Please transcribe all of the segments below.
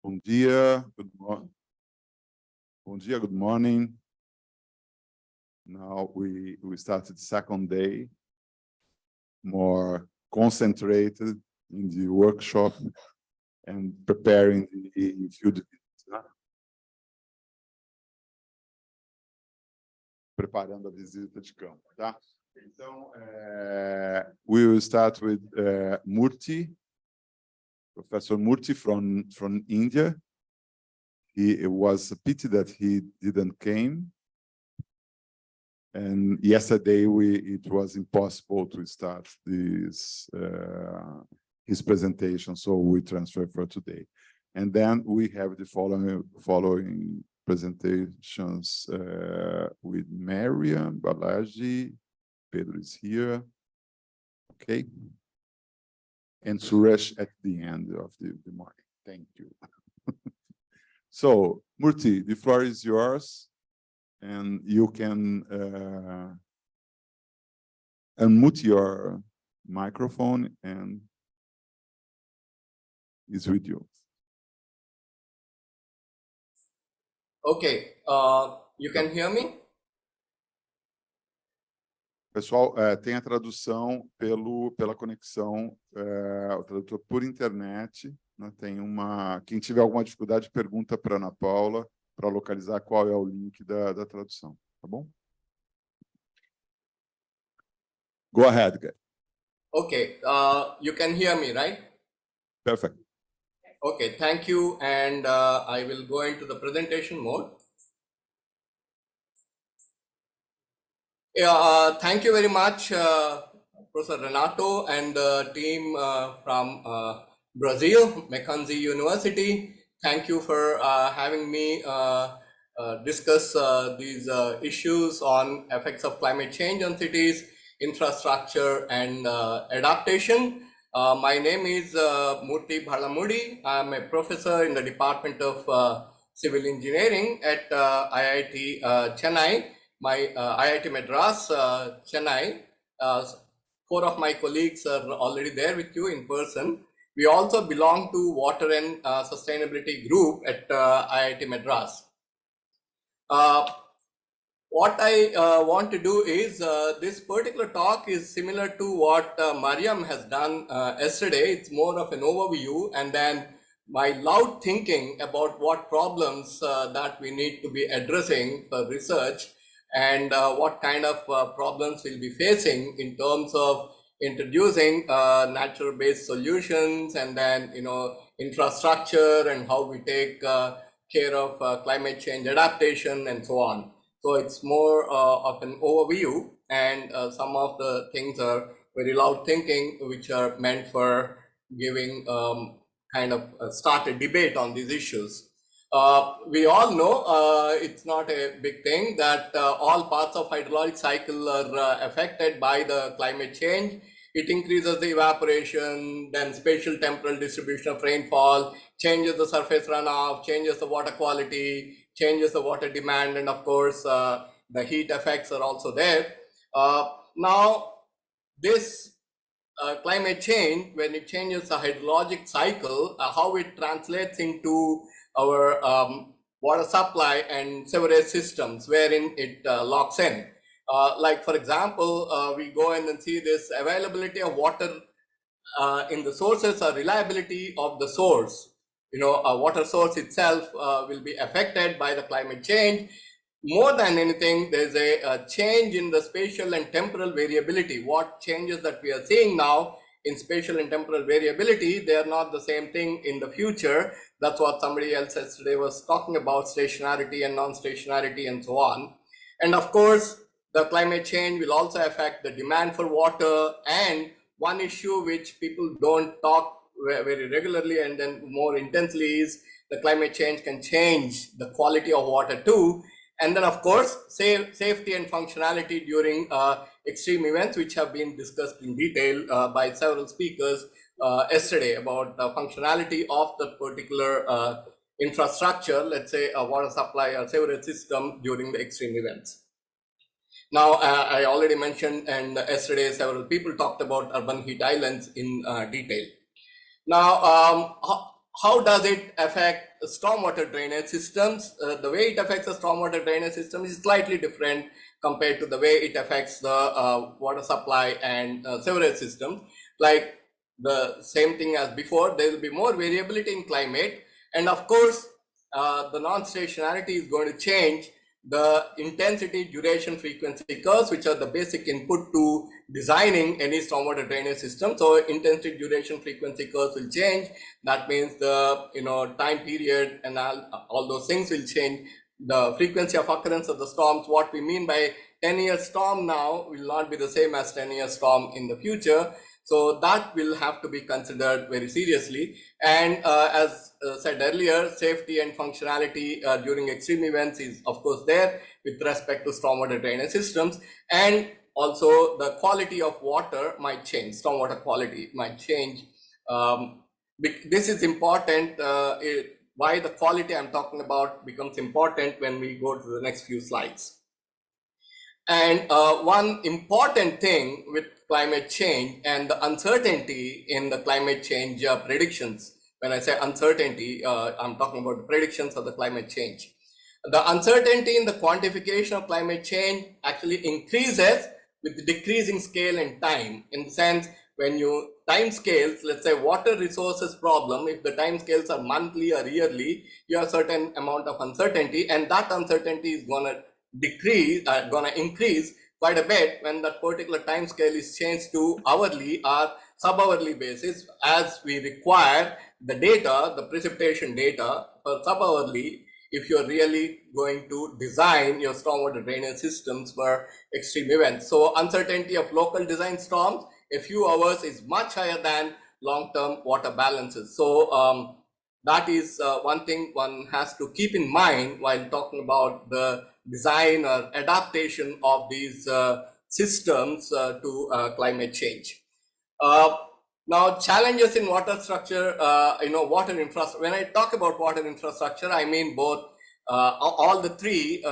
Bom dia, Bom dia, good morning. Now we started the second day, more concentrated in the workshop and preparing the field visits. Preparando a visita de campo, tá? Então, we will start with Murthy, Professor Murthy from India. It was a pity that he didn't came, and yesterday it was impossible to start this his presentation, so we transfer for today. And then we have the following presentations with Mariam, Balaji, Pedro is here, okay, and Suresh at the end of the morning. Thank you. So, Murthy, the floor is yours, and you can unmute your microphone, and it's with you. Okay, you can hear me? Pessoal, tem a tradução pela conexão, o tradutor por internet. Né? Tem quem tiver alguma dificuldade, pergunta para a Ana Paula para localizar qual é o link da tradução, tá bom? Go ahead, guys. Okay, you can hear me, right? Perfect. Okay, thank you, and I will go into the presentation mode. Yeah, thank you very much, Professor Renato and the team from Brazil, Mackenzie University. Thank you for having me discuss these issues on effects of climate change on cities, infrastructure, and adaptation. My name is Murthy Bhalamudi. I'm a professor in the Department of Civil Engineering at IIT Chennai. My IIT Madras, Chennai. 4 of my colleagues are already there with you in person. We also belong to Water and Sustainability Group at IIT Madras. What I want to do is, this particular talk is similar to what Mariam has done yesterday. It's more of an overview, and then my loud thinking about what problems that we need to be addressing for research, and what kind of problems we'll be facing in terms of introducing natural-based solutions, and then infrastructure, and how we take care of climate change adaptation and so on. So it's more of an overview, and some of the things are very loud thinking, which are meant for giving kind of start a debate on these issues. We all know it's not a big thing that all parts of hydrologic cycle are affected by the climate change. It increases the evaporation, then spatial temporal distribution of rainfall, changes the surface runoff, changes the water quality, changes the water demand, and of course the heat effects are also there. Now this climate change, when it changes the hydrologic cycle, how it translates into our water supply and sewerage systems, wherein it locks in. Like for example, we go in and see this availability of water in the sources or reliability of the source. A water source itself will be affected by the climate change. More than anything, there's a change in the spatial and temporal variability. What changes that we are seeing now in spatial and temporal variability, they are not the same thing in the future. That's what somebody else yesterday was talking about, stationarity and non-stationarity and so on. And of course, the climate change will also affect the demand for water. And one issue which people don't talk very regularly and then more intensely is the climate change can change the quality of water too. And then of course, safety and functionality during extreme events, which have been discussed in detail by several speakers yesterday about the functionality of the particular infrastructure, let's say a water supply or sewerage system during the extreme events. Now, I already mentioned, and yesterday several people talked about urban heat islands in detail. Now, how does it affect stormwater drainage systems? The way it affects the stormwater drainage system is slightly different compared to the way it affects the water supply and sewerage systems. Like the same thing as before, there will be more variability in climate. And of course, the non-stationarity is going to change the intensity, duration, frequency curves, which are the basic input to designing any stormwater drainage system. So intensity, duration, frequency curves will change. That means the time period and all those things will change. The frequency of occurrence of the storms, what we mean by 10-year storm now will not be the same as 10-year storm in the future. So that will have to be considered very seriously. And as said earlier, safety and functionality during extreme events is of course there with respect to stormwater drainage systems. And also the quality of water might change, stormwater quality might change. This is important. Why the quality I'm talking about becomes important when we go to the next few slides. And one important thing with climate change and the uncertainty in the climate change predictions. When I say uncertainty, I'm talking about the predictions of the climate change. The uncertainty in the quantification of climate change actually increases with the decreasing scale and time. In the sense, when you time scales, let's say water resources problem, if the time scales are monthly or yearly, you have a certain amount of uncertainty, and that uncertainty is going to increase quite a bit when that particular time scale is changed to hourly or sub-hourly basis, as we require the data, the precipitation data for sub-hourly, if you're really going to design your stormwater drainage systems for extreme events. So uncertainty of local design storms, a few hours is much higher than long-term water balances. So that is one thing one has to keep in mind while talking about the design or adaptation of these systems to climate change. Now, challenges in water structure, water infrastructure. When I talk about water infrastructure, I mean both, all the three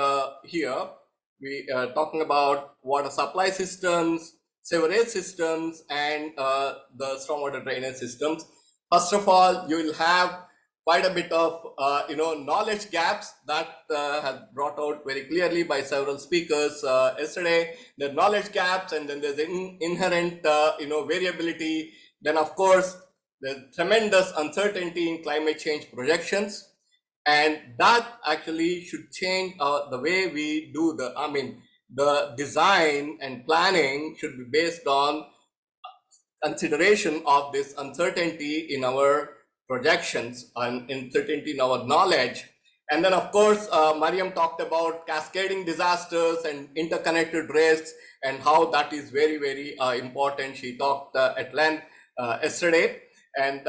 here. We are talking about water supply systems, sewerage systems, and the stormwater drainage systems. First of all, you will have quite a bit of knowledge gaps that has brought out very clearly by several speakers yesterday. There are knowledge gaps, and then there's inherent variability. Then of course there's tremendous uncertainty in climate change projections, and that actually should change the way we do the design and planning should be based on consideration of this uncertainty in our projections and uncertainty in our knowledge. And then of course, Mariam talked about cascading disasters and interconnected risks and how that is very, very important. She talked at length yesterday. And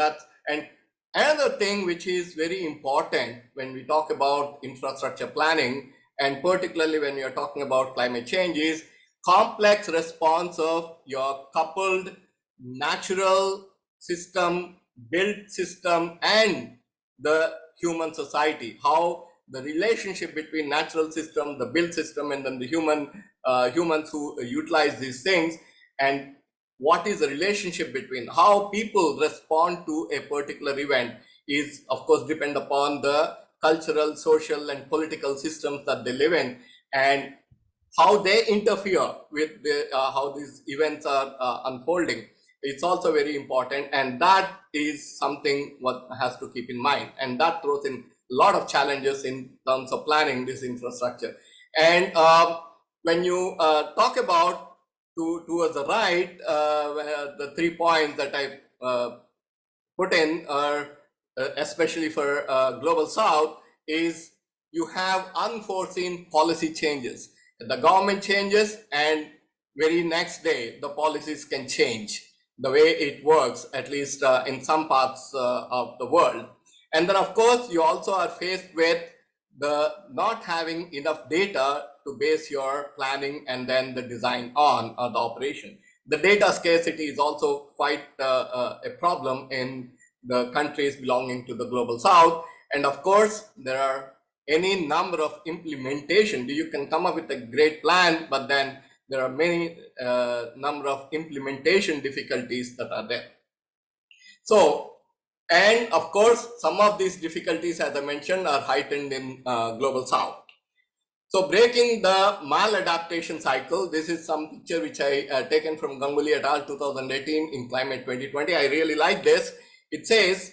another thing which is very important when we talk about infrastructure planning, and particularly when you're talking about climate change, is complex response of your coupled natural system, built system, and the human society. How the relationship between natural system, the built system, and then the humans who utilize these things, and what is the relationship between how people respond to a particular event is of course depend upon the cultural, social, and political systems that they live in, and how they interfere with how these events are unfolding. It's also very important, and that is something what has to keep in mind, and that throws in a lot of challenges in terms of planning this infrastructure. And when you talk about towards the right, the 3 points that I put in are especially for Global South, is you have unforeseen policy changes. The government changes, and very next day the policies can change the way it works, at least in some parts of the world. And then of course you also are faced with the not having enough data to base your planning and then the design on the operation. The data scarcity is also quite a problem in the countries belonging to the Global South. And of course there are any number of implementation. You can come up with a great plan, but then there are many number of implementation difficulties that are there. So And of course, some of these difficulties, as I mentioned, are heightened in global south. So breaking the maladaptation cycle, this is some picture which I taken from Ganguly et al. 2018 in Climate 2020. I really like this. It says,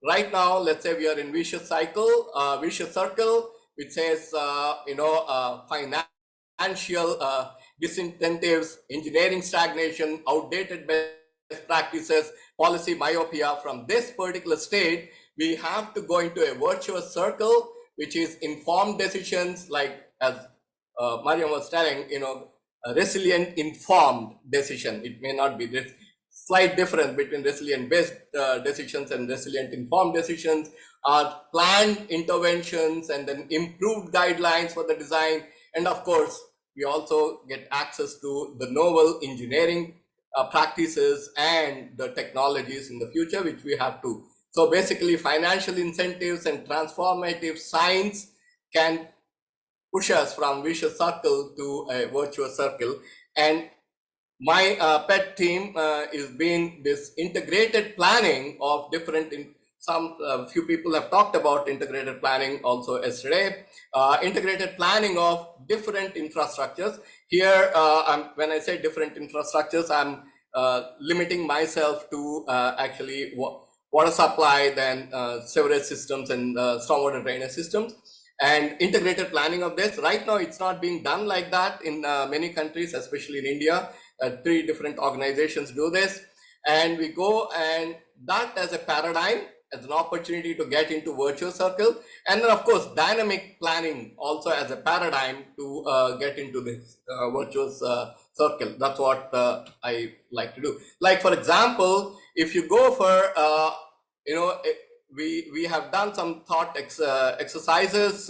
right now, let's say we are in vicious circle, which says, financial disincentives, engineering stagnation, outdated best practices, policy myopia. From this particular state, we have to go into a virtuous circle, which is informed decisions, like as Mariam was telling, a resilient informed decision. It may not be this slight difference between resilient based decisions and resilient informed decisions, are planned interventions and then improved guidelines for the design. And of course, we also get access to the novel engineering practices and the technologies in the future, which we have to. So basically, financial incentives and transformative science can push us from vicious circle to a virtuous circle. And my pet theme is being this integrated planning of different, few people have talked about integrated planning also yesterday, integrated planning of different infrastructures. Here, when I say different infrastructures, I'm limiting myself to actually water supply, then sewerage systems and stormwater drainage systems. And integrated planning of this, right now it's not being done like that in many countries, especially in India. 3 different organizations do this, and we go and that as a paradigm, as an opportunity to get into virtuous circle, and then of course dynamic planning also as a paradigm to get into this virtuous circle. That's what I like to do. Like for example, if you go for we have done some thought exercises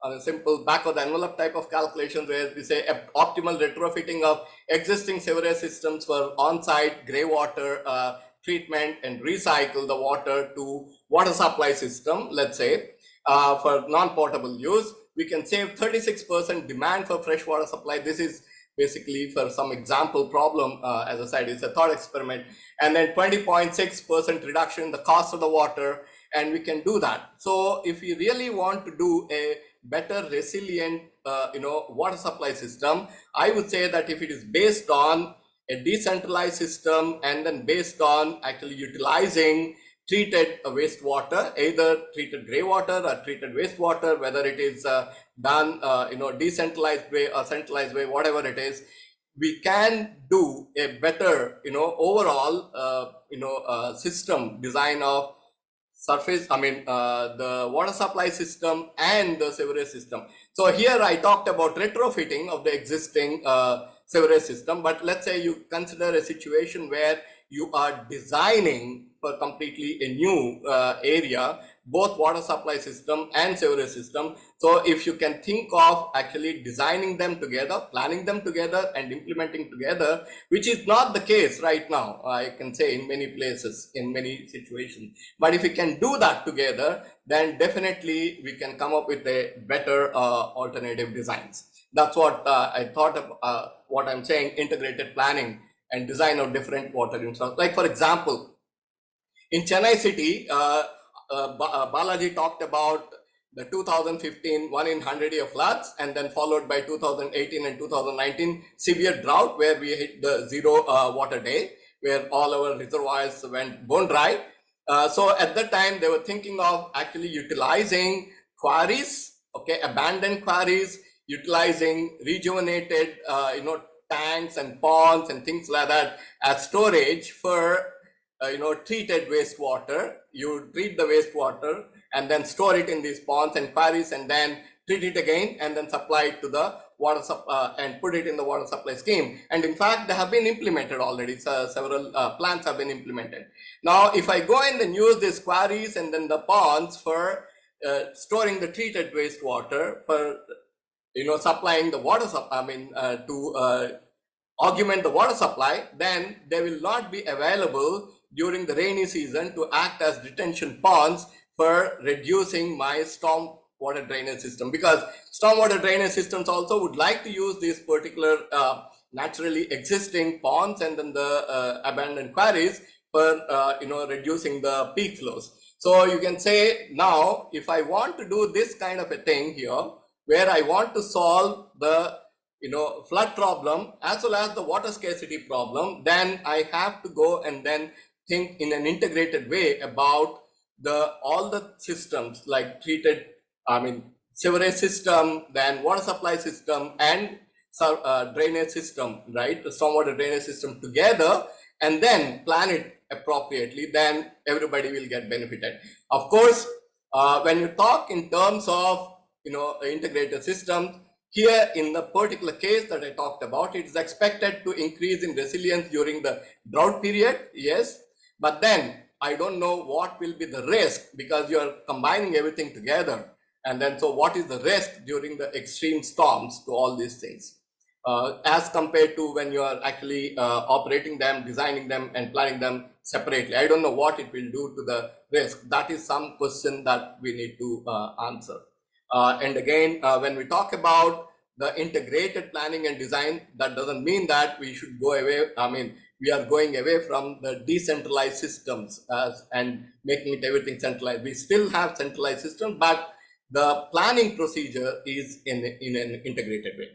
on a simple back of the envelope type of calculations, where we say optimal retrofitting of existing sewerage systems for on-site grey water treatment and recycle the water to water supply system, let's say, for non-potable use. We can save 36% demand for fresh water supply. This is basically for some example problem, as I said, it's a thought experiment. And then 20.6% reduction in the cost of the water, and we can do that. So if we really want to do a better resilient water supply system, I would say that if it is based on a decentralized system and then based on actually utilizing treated wastewater, either treated grey water or treated wastewater, whether it is done decentralized way or centralized way, whatever it is, we can do a better overall system design of surface, the water supply system and the sewerage system. So here I talked about retrofitting of the existing sewerage system, but let's say you consider a situation where you are designing for completely a new area, both water supply system and sewerage system. So if you can think of actually designing them together, planning them together and implementing together, which is not the case right now, I can say in many places, in many situations. But if we can do that together, then definitely we can come up with a better alternative designs. That's what I thought of what I'm saying, integrated planning and design of different water infrastructure. Like for example, in Chennai city, Balaji talked about the 2015 1 in 100 year floods, and then followed by 2018 and 2019 severe drought, where we hit the 0 water day, where all our reservoirs went bone dry. So at that time, they were thinking of actually utilizing quarries, abandoned quarries, utilizing rejuvenated, tanks and ponds and things like that as storage for treated wastewater. You treat the wastewater and then store it in these ponds and quarries, and then treat it again and then supply it to the water supply and put it in the water supply scheme. And in fact, they have been implemented already. So several plans have been implemented. Now, if I go and then use these quarries and then the ponds for storing the treated wastewater for supplying the water to augment the water supply, then they will not be available during the rainy season to act as detention ponds for reducing my storm water drainage system, because stormwater drainage systems also would like to use these particular naturally existing ponds and then the abandoned quarries for reducing the peak flows. So you can say now, if I want to do this kind of a thing here, where I want to solve the flood problem as well as the water scarcity problem, then I have to go and then think in an integrated way about all the systems like sewerage system, then water supply system, and drainage system, right? The stormwater drainage system together, and then plan it appropriately, then everybody will get benefited. Of course, when you talk in terms of integrated systems, here in the particular case that I talked about, it is expected to increase in resilience during the drought period, yes, but then I don't know what will be the risk, because you are combining everything together. And then, so what is the risk during the extreme storms to all these things, as compared to when you are actually operating them, designing them, and planning them separately? I don't know what it will do to the risk. That is some question that we need to answer. And again, when we talk about the integrated planning and design, that doesn't mean that we should go away. We are going away from the decentralized systems and making it everything centralized. We still have centralized systems, but the planning procedure is in an integrated way.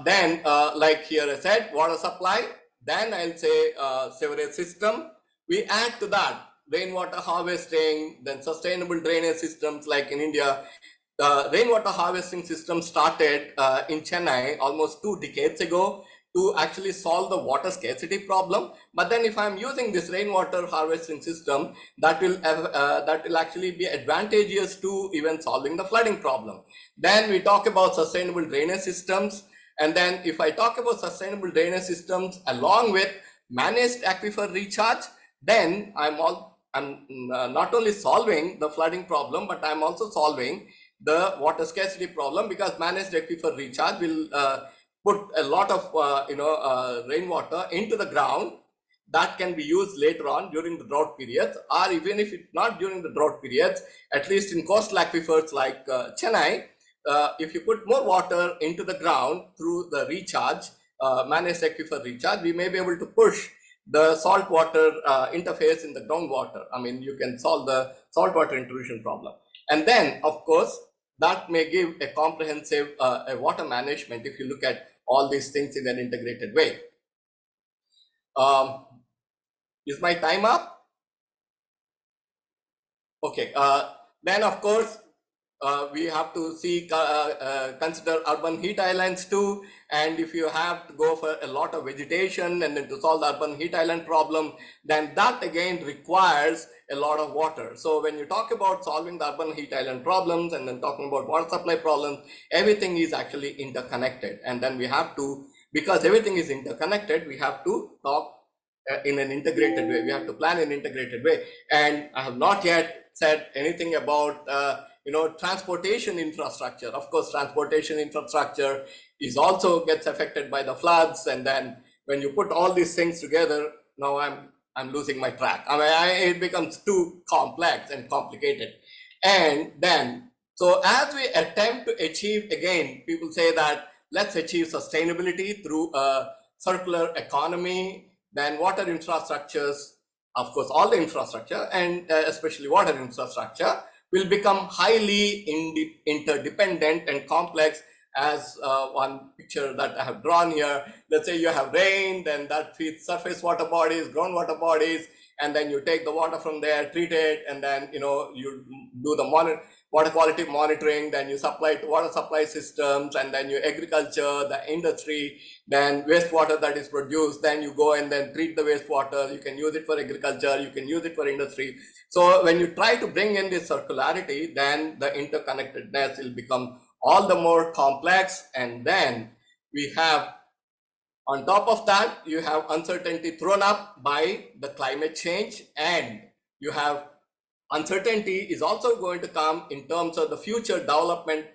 Then, like here I said, water supply, then I'll say sewerage system. We add to that rainwater harvesting, then sustainable drainage systems. Like in India, the rainwater harvesting system started in Chennai almost 2 decades ago to actually solve the water scarcity problem. But then if I'm using this rainwater harvesting system, that will actually be advantageous to even solving the flooding problem. Then we talk about sustainable drainage systems. And then if I talk about sustainable drainage systems along with managed aquifer recharge, then I'm not only solving the flooding problem, but I'm also solving the water scarcity problem, because managed aquifer recharge will put a lot of rainwater into the ground that can be used later on during the drought periods, or even if it's not during the drought periods, at least in coastal aquifers like Chennai, if you put more water into the ground through the recharge, managed aquifer recharge, we may be able to push the saltwater interface in the groundwater. You can solve the saltwater intrusion problem. And then, of course, that may give a comprehensive water management if you look at all these things in an integrated way. Is my time up? Okay. Then, of course, we have to consider urban heat islands too. And if you have to go for a lot of vegetation and then to solve the urban heat island problem, then that again requires a lot of water. So when you talk about solving the urban heat island problems and then talking about water supply problems, everything is actually interconnected. And then we have to, because everything is interconnected, we have to talk in an integrated way. We have to plan in an integrated way. And I have not yet said anything about transportation infrastructure. Of course, transportation infrastructure is also gets affected by the floods. And then when you put all these things together, now I'm losing my track. It becomes too complex and complicated. And then, so as we attempt to achieve, again, people say that let's achieve sustainability through a circular economy, then water infrastructures, of course, all the infrastructure and especially water infrastructure will become highly interdependent and complex, as one picture that I have drawn here. Let's say you have rain, then that feeds surface water bodies, groundwater bodies, and then you take the water from there, treat it, and then you do the water quality monitoring, then you supply to water supply systems, and then you agriculture, the industry, then wastewater that is produced, then you go and then treat the wastewater. You can use it for agriculture, you can use it for industry. So when you try to bring in this circularity, then the interconnectedness will become all the more complex. And then we have, on top of that, you have uncertainty thrown up by the climate change, and you have uncertainty is also going to come in terms of the future development.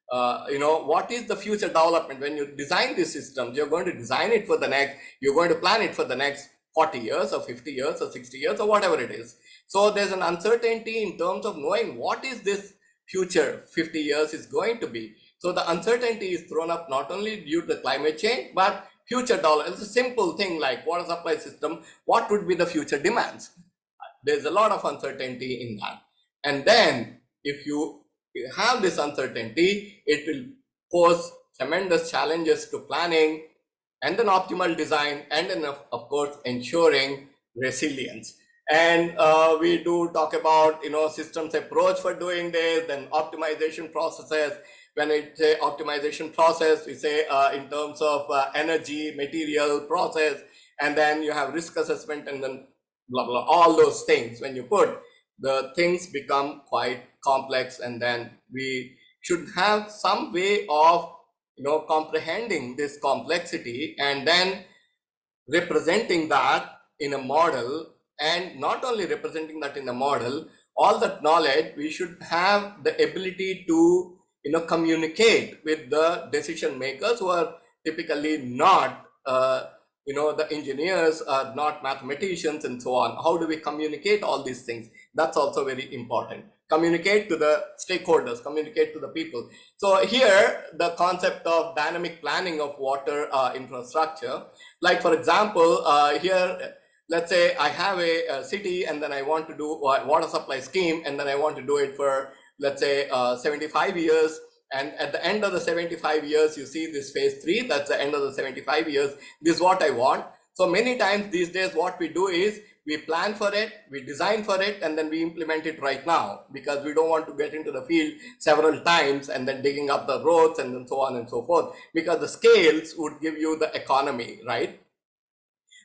What is the future development? When you design these systems, you're going to design it for the next, you're going to plan it for the next 40 years or 50 years or 60 years or whatever it is. So there's an uncertainty in terms of knowing what is this future 50 years is going to be. So the uncertainty is thrown up not only due to climate change, but future dollar. It's a simple thing like water supply system. What would be the future demands? There's a lot of uncertainty in that. And then if you have this uncertainty, it will pose tremendous challenges to planning and then optimal design, and then of course ensuring resilience. And we do talk about systems approach for doing this, then optimization processes. When we say optimization process, we say in terms of energy, material, process, and then you have risk assessment, and then blah blah, all those things. When you put the things become quite complex, and then we should have some way of comprehending this complexity and then representing that in a model. And not only representing that in a model, all that knowledge we should have the ability to communicate with the decision makers who are typically not the engineers, are not mathematicians, and so on. How do we communicate all these things? That's also very important. Communicate to the stakeholders, communicate to the people. So here, the concept of dynamic planning of water infrastructure, like for example, here, let's say I have a city, and then I want to do a water supply scheme, and then I want to do it for, let's say, 75 years. And at the end of the 75 years, you see this phase 3, that's the end of the 75 years. This is what I want. So many times these days, what we do is we plan for it, we design for it, and then we implement it right now, because we don't want to get into the field several times and then digging up the roads and then so on and so forth, because the scales would give you the economy, right?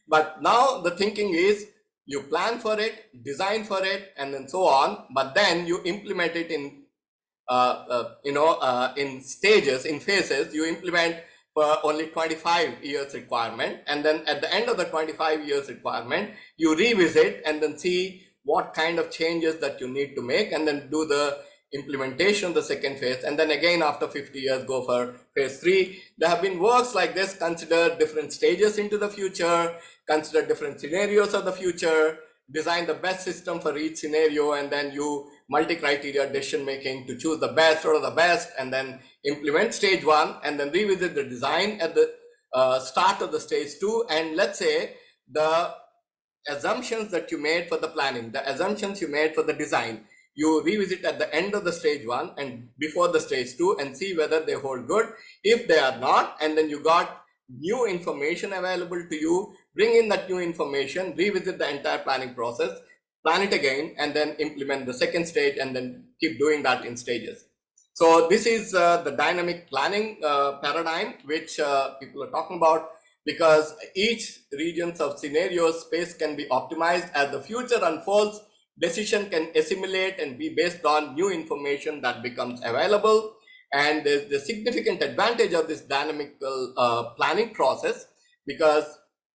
But now the thinking is you plan for it, design for it, and then so on, but then you implement it in in stages, in phases. You implement for only 25 years requirement, and then at the end of the 25 years requirement, you revisit and then see what kind of changes that you need to make, and then do the implementation, the second phase, and then again after 50 years go for phase 3. There have been works like this, consider different stages into the future, consider different scenarios of the future, design the best system for each scenario, and then you multi-criteria decision making to choose the best or the best, and then implement stage 1, and then revisit the design at the start of the stage 2. And let's say the assumptions that you made for the planning, the assumptions you made for the design, you revisit at the end of the stage 1 and before the stage 2 and see whether they hold good. If they are not, and then you got new information available to you, bring in that new information, revisit the entire planning process, plan it again, and then implement the second stage, and then keep doing that in stages. So this is the dynamic planning paradigm which people are talking about, because each regions of scenario space can be optimized as the future unfolds. Decision can assimilate and be based on new information that becomes available. And there's the significant advantage of this dynamical planning process, because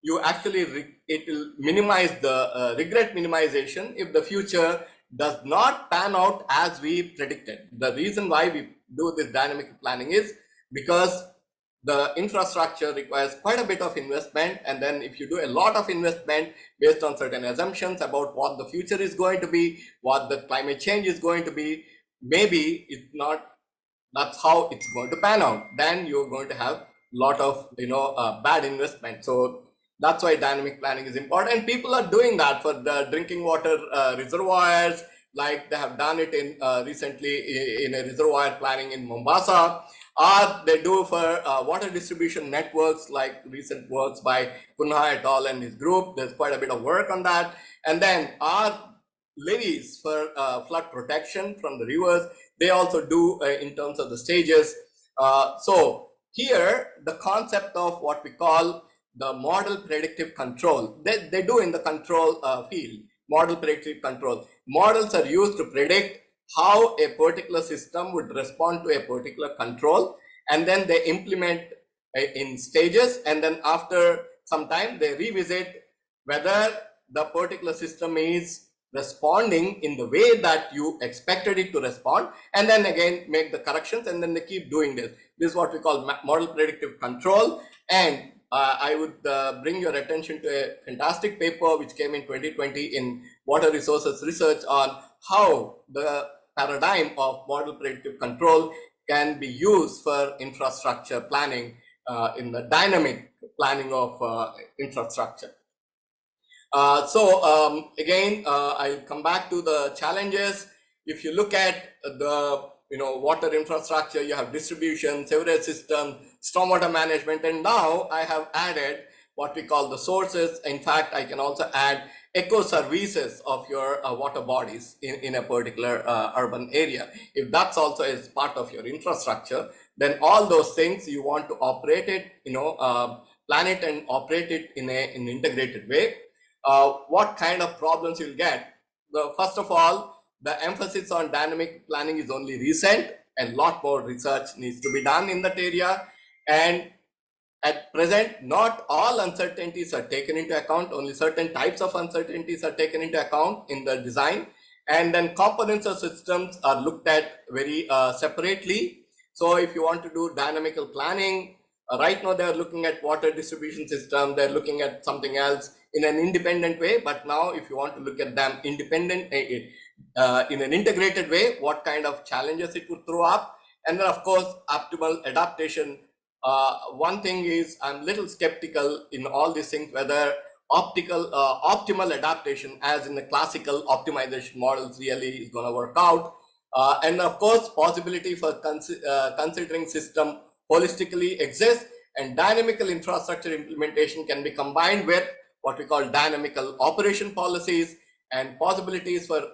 you actually, it will minimize the regret minimization if the future does not pan out as we predicted. The reason why we do this dynamic planning is because the infrastructure requires quite a bit of investment, and then if you do a lot of investment based on certain assumptions about what the future is going to be, what the climate change is going to be, maybe it's not, that's how it's going to pan out. Then you're going to have a lot of bad investment. So that's why dynamic planning is important, and people are doing that for the drinking water reservoirs, like they have done it in recently in a reservoir planning in Mombasa, or they do for water distribution networks, like recent works by Kunha et al. And his group. There's quite a bit of work on that. And then our levees for flood protection from the rivers, they also do in terms of the stages. So here, the concept of what we call the model predictive control, they do in the control field, model predictive control. Models are used to predict how a particular system would respond to a particular control, and then they implement in stages, and then after some time they revisit whether the particular system is responding in the way that you expected it to respond, and then again make the corrections, and then they keep doing this. This is what we call model predictive control. And I would bring your attention to a fantastic paper which came in 2020 in Water Resources Research on how the paradigm of model predictive control can be used for infrastructure planning. in the dynamic planning of infrastructure. Again, I'll come back to the challenges. If you look at the water infrastructure, you have distribution, sewerage system, stormwater management, and now I have added what we call the sources. In fact, I can also add eco services of your water bodies in a particular urban area. If that's also is part of your infrastructure, then all those things you want to operate it, plan it and operate it in an integrated way. What kind of problems you'll get? First of all, the emphasis on dynamic planning is only recent, and a lot more research needs to be done in that area. And at present, not all uncertainties are taken into account. Only certain types of uncertainties are taken into account in the design. And then components of systems are looked at very separately. So if you want to do dynamical planning, right now they're looking at water distribution system, they're looking at something else in an independent way. But now if you want to look at them independent, in an integrated way, what kind of challenges it would throw up. And then of course, optimal adaptation. One thing is I'm a little skeptical in all these things, whether optimal adaptation as in the classical optimization models really is going to work out. And of course, possibility for considering system holistically exists, and dynamical infrastructure implementation can be combined with what we call dynamical operation policies and possibilities for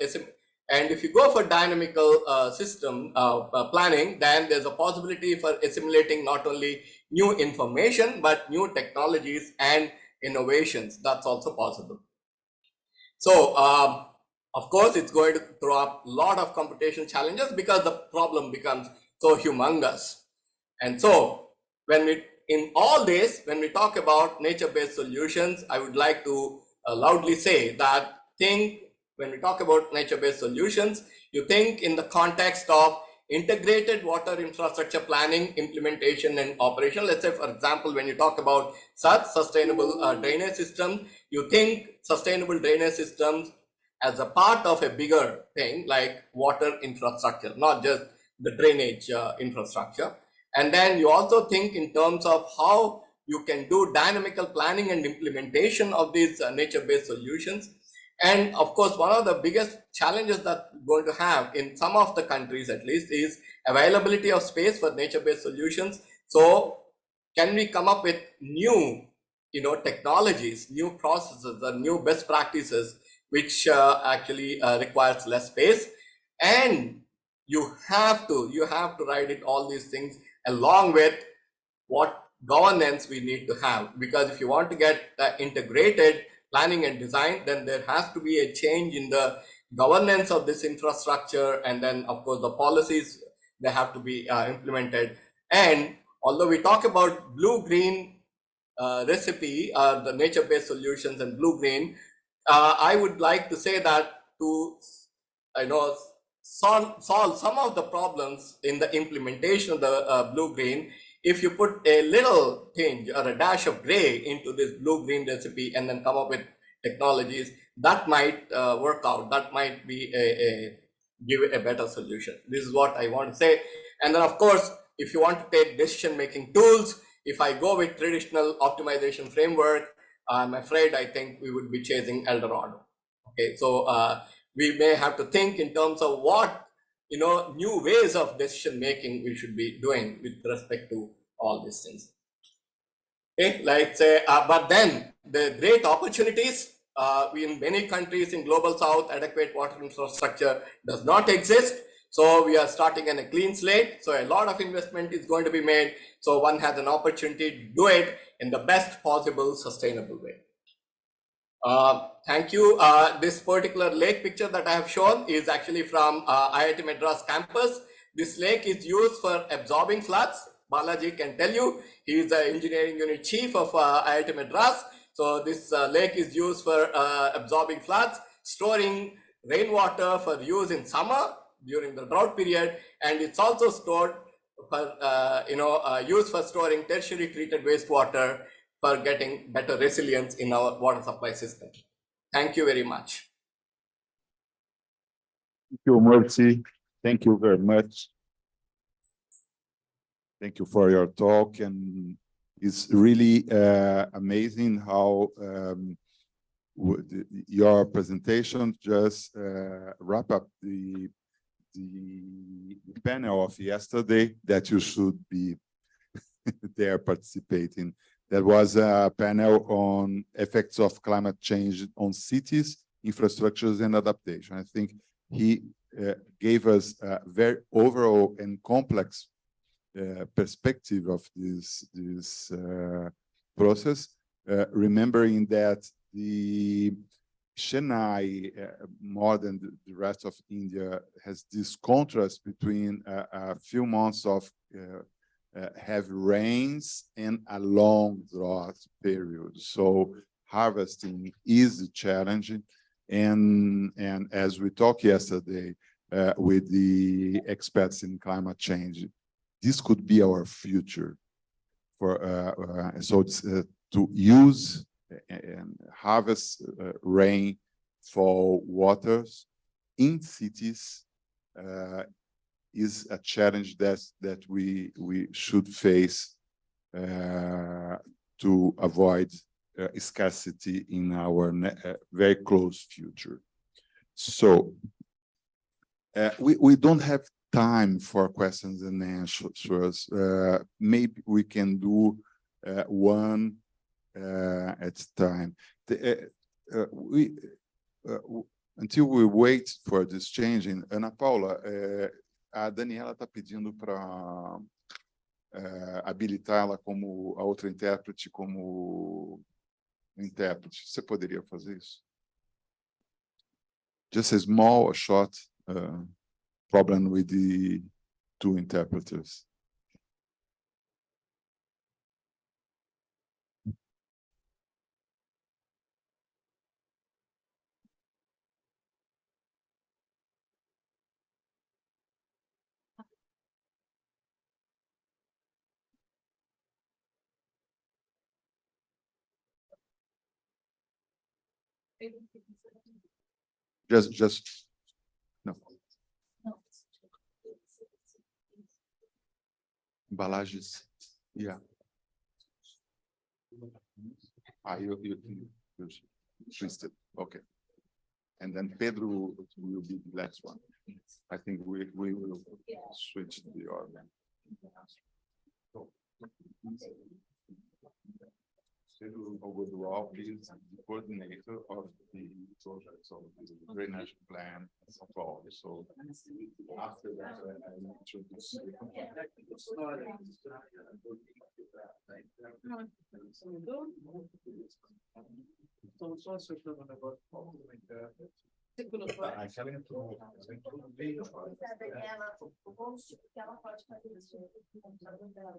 and if you go for dynamical system planning, then there's a possibility for assimilating not only new information, but new technologies and innovations. That's also possible. So, of course, it's going to throw up a lot of computational challenges because the problem becomes so humongous. And so, when we talk about nature-based solutions, I would like to loudly say that when we talk about nature-based solutions, you think in the context of integrated water infrastructure planning, implementation, and operation. Let's say, for example, when you talk about such sustainable drainage system, you think sustainable drainage systems as a part of a bigger thing like water infrastructure, not just the drainage infrastructure. And then you also think in terms of how you can do dynamical planning and implementation of these nature-based solutions. And of course, one of the biggest challenges that we're going to have in some of the countries at least is availability of space for nature-based solutions. So can we come up with new technologies, new processes, or new best practices which actually requires less space? And you have to write it all these things along with what governance we need to have, because if you want to get integrated planning and design, then there has to be a change in the governance of this infrastructure, and then of course the policies, they have to be implemented. And although we talk about blue-green recipe, the nature-based solutions and blue-green, I would like to say that to solve some of the problems in the implementation of the blue-green, if you put a little tinge or a dash of gray into this blue-green recipe and then come up with technologies, that might work out. That might be give a better solution. This is what I want to say. And then of course, if you want to take decision-making tools, if I go with traditional optimization framework, I'm afraid I think we would be chasing El Dorado. Okay, so we may have to think in terms of what new ways of decision making we should be doing with respect to all these things. Okay, like say, but then the great opportunities in many countries in global south, adequate water infrastructure does not exist. So we are starting on a clean slate. So a lot of investment is going to be made. So one has an opportunity to do it in the best possible sustainable way. Thank you. This particular lake picture that I have shown is actually from IIT Madras campus. This lake is used for absorbing floods. Balaji can tell you, he is the engineering unit chief of IIT Madras. So this lake is used for absorbing floods, storing rainwater for use in summer during the drought period, and it's also stored for used for storing tertiary treated wastewater for getting better resilience in our water supply system. Thank you very much. Thank you, Murthy. Thank you very much. Thank you for your talk. And It's really amazing how your presentation just wrap up the panel of yesterday that you should be there participating. There was a panel on effects of climate change on cities, infrastructures, and adaptation. I think he gave us a very overall and complex perspective of this process, remembering that the Chennai, more than the rest of India, has this contrast between a few months of heavy rains and a long drought period. So harvesting is challenging, and as we talked yesterday with the experts in climate change, this could be our future for so it's, to use and harvest rainfall waters in cities is a challenge that we should face to avoid scarcity in our very close future. So we don't have time for questions and answers. Maybe we can do one at a time. Until we wait for this changing, Ana Paula, a Daniela está pedindo para habilitar ela como a outra intérprete como intérprete. Você poderia fazer isso? Just a small, short problem with the two interpreters. Just no. Balaji, yeah. You twisted. Okay. And then Pedro will be the last one. I think we will switch the order. Pedro Algodual is the coordinator of the project, so the Drenagem plan in São Paulo. So after that, I introduce Aquela entrou no meio. Daniela, o host, porque ela pode fazer isso no computador dela.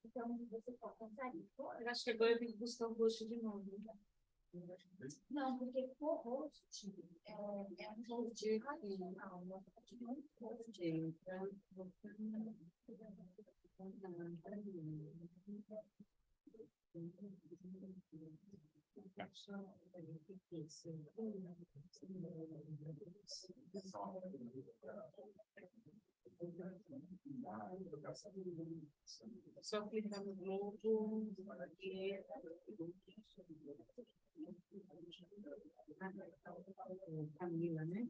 Então, você consegue? Eu acho que agora eu tenho que buscar o host de novo. Não, porque o host é um host radical. Só clicar no globo e Camila, né?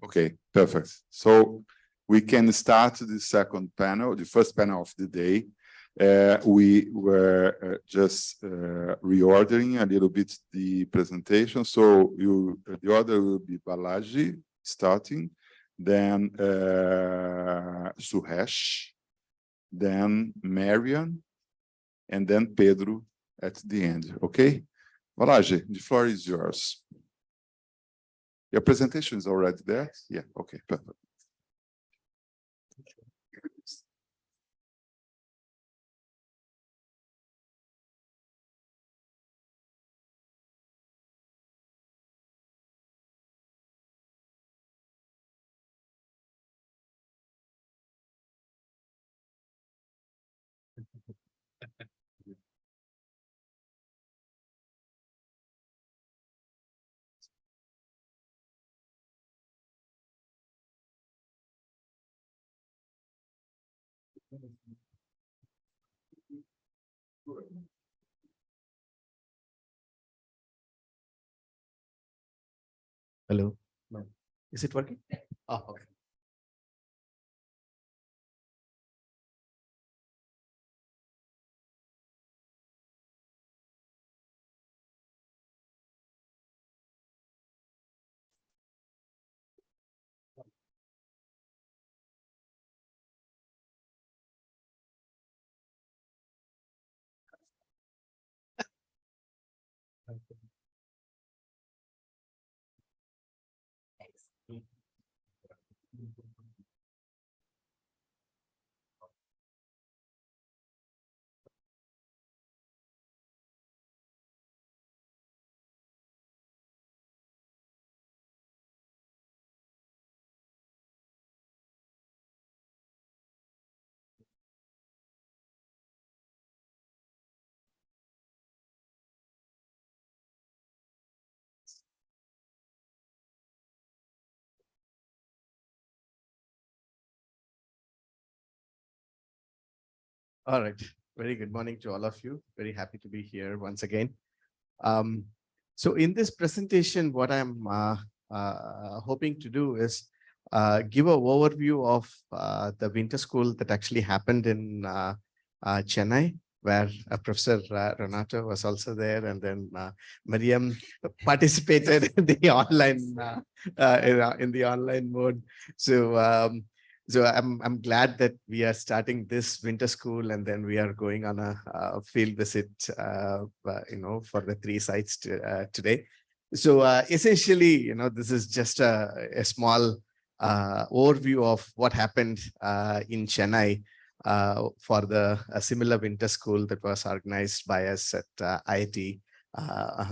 Okay, perfect. So we can start the second panel, the first panel of the day. We were just reordering a little bit the presentation. So the order will be Balaji starting, then Suresh, then Marian, and then Pedro at the end. Okay, Balaji, the floor is yours. Your presentation is already there? Yeah, okay, perfect. Hello. No. Is it working? Oh, okay. All right. Very good morning to all of you. Very happy to be here once again. So in this presentation, what I'm hoping to do is give an overview of the winter school that actually happened in Chennai, where Professor Renato was also there, and then Mariam participated in the online in the online mode. So I'm glad that we are starting this winter school, and then we are going on a field visit, for the 3 sites today. So essentially, this is just a small overview of what happened in Chennai for a similar winter school that was organized by us at IIT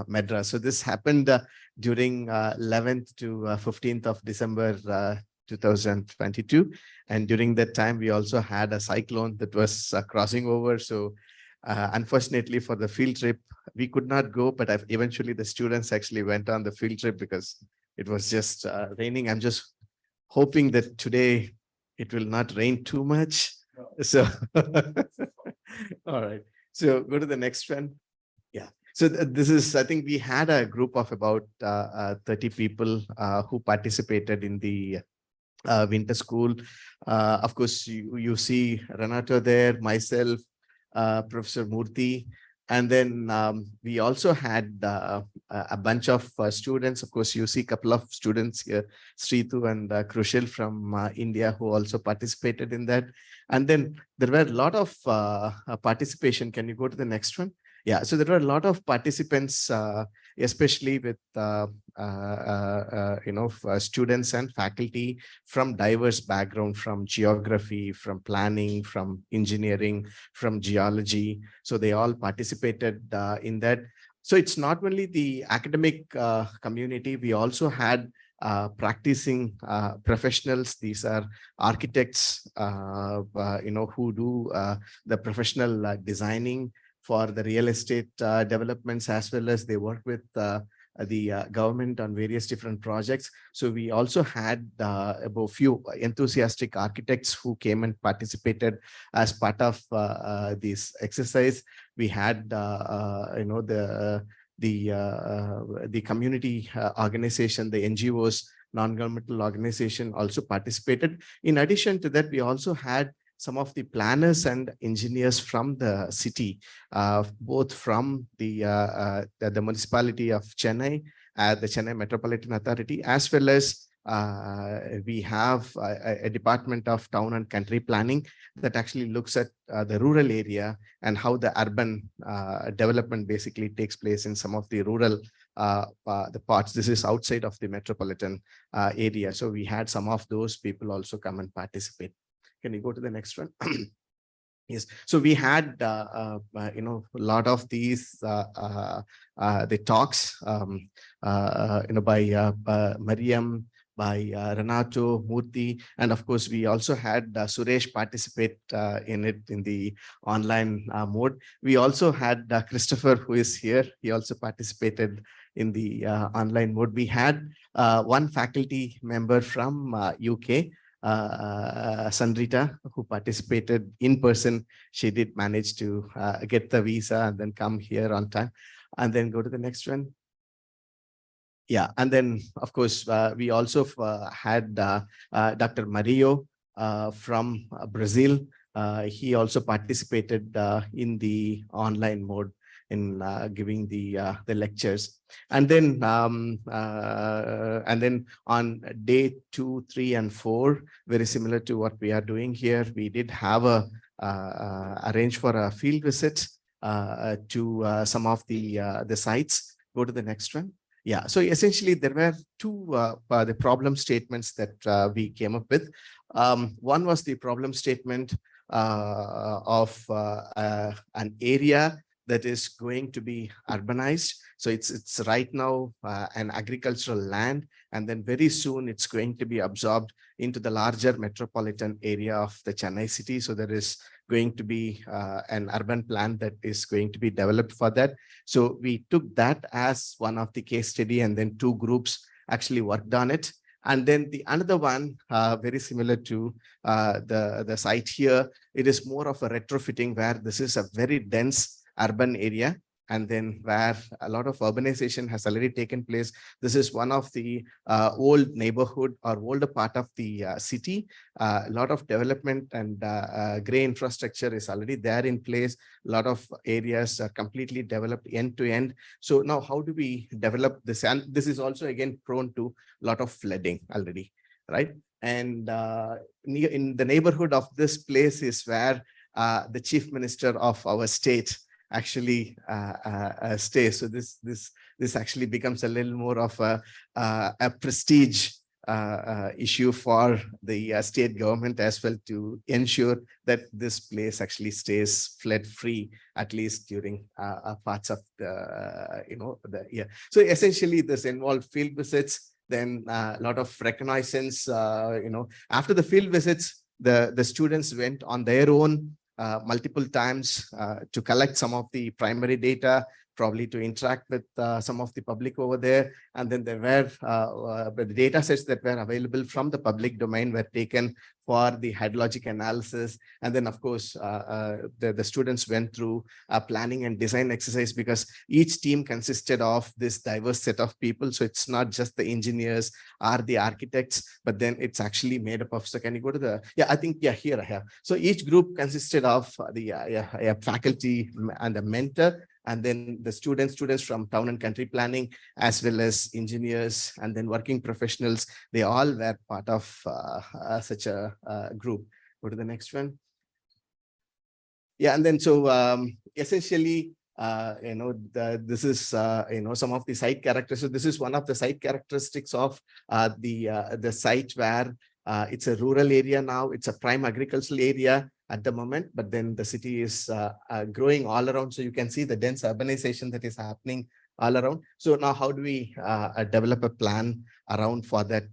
Madras. So this happened during 11th to 15th of December 2022, and during that time we also had a cyclone that was crossing over. So unfortunately for the field trip we could not go, but eventually the students actually went on the field trip because it was just raining. I'm just hoping that today it will not rain too much. So all right, so go to the next one. Yeah. So this is, I think we had a group of about 30 people who participated in the winter school. Of course, you see Renato there, myself, Professor Murthy, and then we also had a bunch of students. Of course, you see a couple of students here, Sritu and Krushil from India, who also participated in that. And then there were a lot of participation. Can you go to the next one? Yeah, so there were a lot of participants, especially with students and faculty from diverse background, from geography, from planning, from engineering, from geology. So they all participated in that. So it's not only the academic community, we also had practicing professionals. These are architects, who do the professional designing for the real estate developments, as well as they work with the government on various different projects. So we also had about a few enthusiastic architects who came and participated as part of this exercise. We had the community organization, the NGOs, non-governmental organization also participated. In addition to that, we also had some of the planners and engineers from the city, both from the municipality of Chennai, the Chennai Metropolitan Authority, as well as we have a department of town and country planning that actually looks at the rural area and how the urban development basically takes place in some of the rural the parts. This is outside of the metropolitan area. So we had some of those people also come and participate. Can you go to the next one? Yes, so we had a lot of these the talks by Mariam, by Renato, Murthy, and of course we also had Suresh participate in it in the online mode. We also had Christopher, who is here. He also participated in the online mode. We had one faculty member from UK, Sandrita, who participated in person. She did manage to get the visa and then come here on time. And then go to the next one. Yeah, and then of course we also had Dr. Mario from Brazil. He also participated in the online mode in giving the lectures. And then on day 2, 3, and 4, very similar to what we are doing here, we did have arrange for a field visit to some of the sites. Go to the next one. Yeah, so essentially there were two the problem statements that we came up with. One was the problem statement of an area that is going to be urbanized. So it's right now an agricultural land, and then very soon it's going to be absorbed into the larger metropolitan area of the Chennai city. So there is going to be an urban plan that is going to be developed for that. So we took that as one of the case study, and then 2 groups actually worked on it. And then the another one, very similar to the site here, it is more of a retrofitting, where this is a very dense urban area, and then where a lot of urbanization has already taken place. This is one of the old neighborhood or older part of the city. A lot of development and gray infrastructure is already there in place. A lot of areas are completely developed end to end. So now how do we develop this? And this is also again prone to a lot of flooding already, right? And in the neighborhood of this place is where the chief minister of our state actually stays. So this actually becomes a little more of a prestige issue for the state government as well, to ensure that this place actually stays flood free, at least during parts of the the year. So essentially this involved field visits, then a lot of reconnaissance. After the field visits, the students went on their own multiple times to collect some of the primary data, probably to interact with some of the public over there. And then there were the data sets that were available from the public domain were taken for the hydrologic analysis. And then of course, the students went through a planning and design exercise, because each team consisted of this diverse set of people. So it's not just the engineers or the architects, but then it's actually made up of, so can you go to the, I think here I have. So each group consisted of the faculty and a mentor, and then the students from town and country planning, as well as engineers, and then working professionals. They all were part of such a group. Go to the next one. Yeah, and then so essentially, this is some of the site characteristics. So this is one of the site characteristics of the site, where it's a rural area now. It's a prime agricultural area at the moment, but then the city is growing all around. So you can see the dense urbanization that is happening all around. So now how do we develop a plan around for that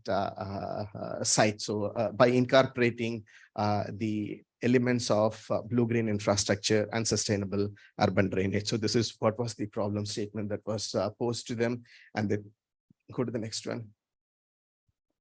site? So by incorporating the elements of blue-green infrastructure and sustainable urban drainage. So this is what was the problem statement that was posed to them. And then go to the next one.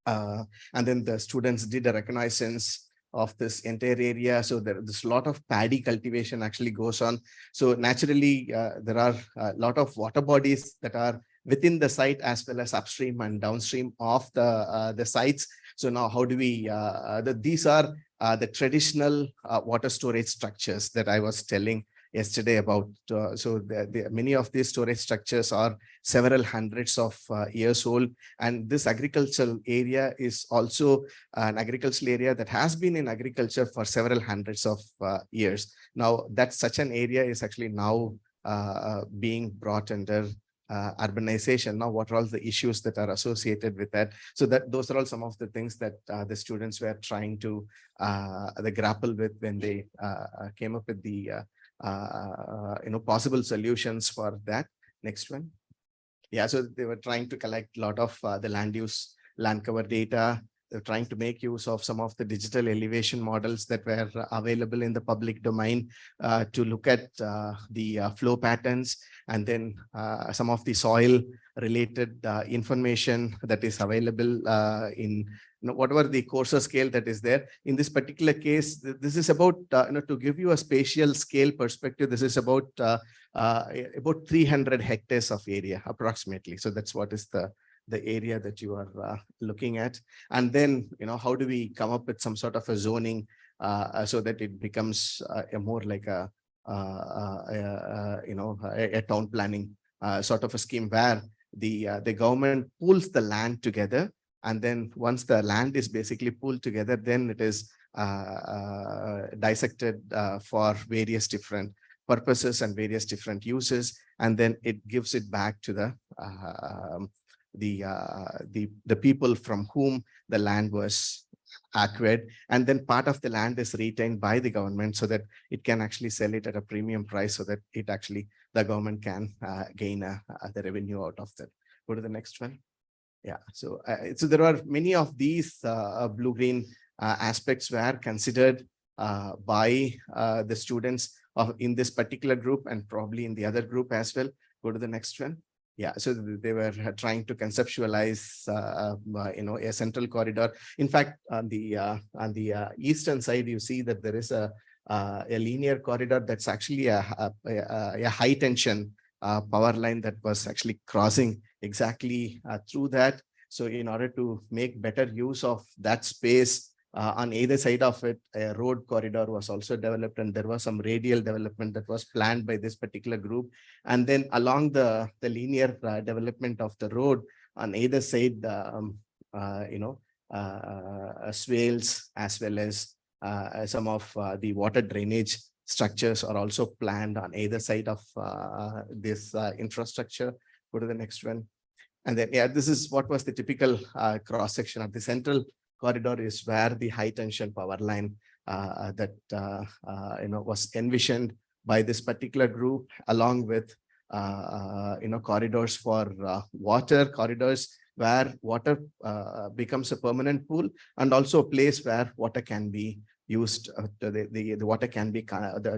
And then the students did a reconnaissance of this entire area. So there's a lot of paddy cultivation actually goes on. So naturally, there are a lot of water bodies that are within the site, as well as upstream and downstream of the sites. So now how do we, these are the traditional water storage structures that I was telling yesterday about. So many of these storage structures are several hundreds of years old. And this agricultural area is also an agricultural area that has been in agriculture for several hundreds of years. Now that such an area is actually now being brought under urbanization. Now, what are all the issues that are associated with that? So that those are all some of the things that the students were trying to grapple with when they came up with the possible solutions for that. Next one. Yeah, so they were trying to collect a lot of the land cover data. They're trying to make use of some of the digital elevation models that were available in the public domain to look at the flow patterns, and then some of the soil related information that is available in whatever the coarser scale that is there. In this particular case, this is about, to give you a spatial scale perspective, this is about 300 hectares of area approximately. So that's what is the area that you are looking at. And then, how do we come up with some sort of a zoning so that it becomes more like a town planning sort of a scheme where the government pools the land together. And then once the land is basically pooled together, then it is dissected for various different purposes and various different uses. And then it gives it back to the people from whom the land was acquired, and then part of the land is retained by the government so that it can actually sell it at a premium price, so that it actually the government can gain the revenue out of that. Go to the next one. Yeah, so there are many of these blue-green aspects were considered by the students in this particular group and probably in the other group as well. Go to the next one. Yeah, so they were trying to conceptualize, a central corridor. In fact, on the eastern side, you see that there is a linear corridor that's actually a high tension power line that was actually crossing exactly through that. So in order to make better use of that space, on either side of it, a road corridor was also developed, and there was some radial development that was planned by this particular group. And then along the linear development of the road, on either side, swales as well as some of the water drainage structures are also planned on either side of this infrastructure. Go to the next one. And then, yeah, this is what was the typical cross section of the central corridor is where the high tension power line that was envisioned by this particular group, along with corridors for water corridors where water becomes a permanent pool, and also a place where water can be used. The water can be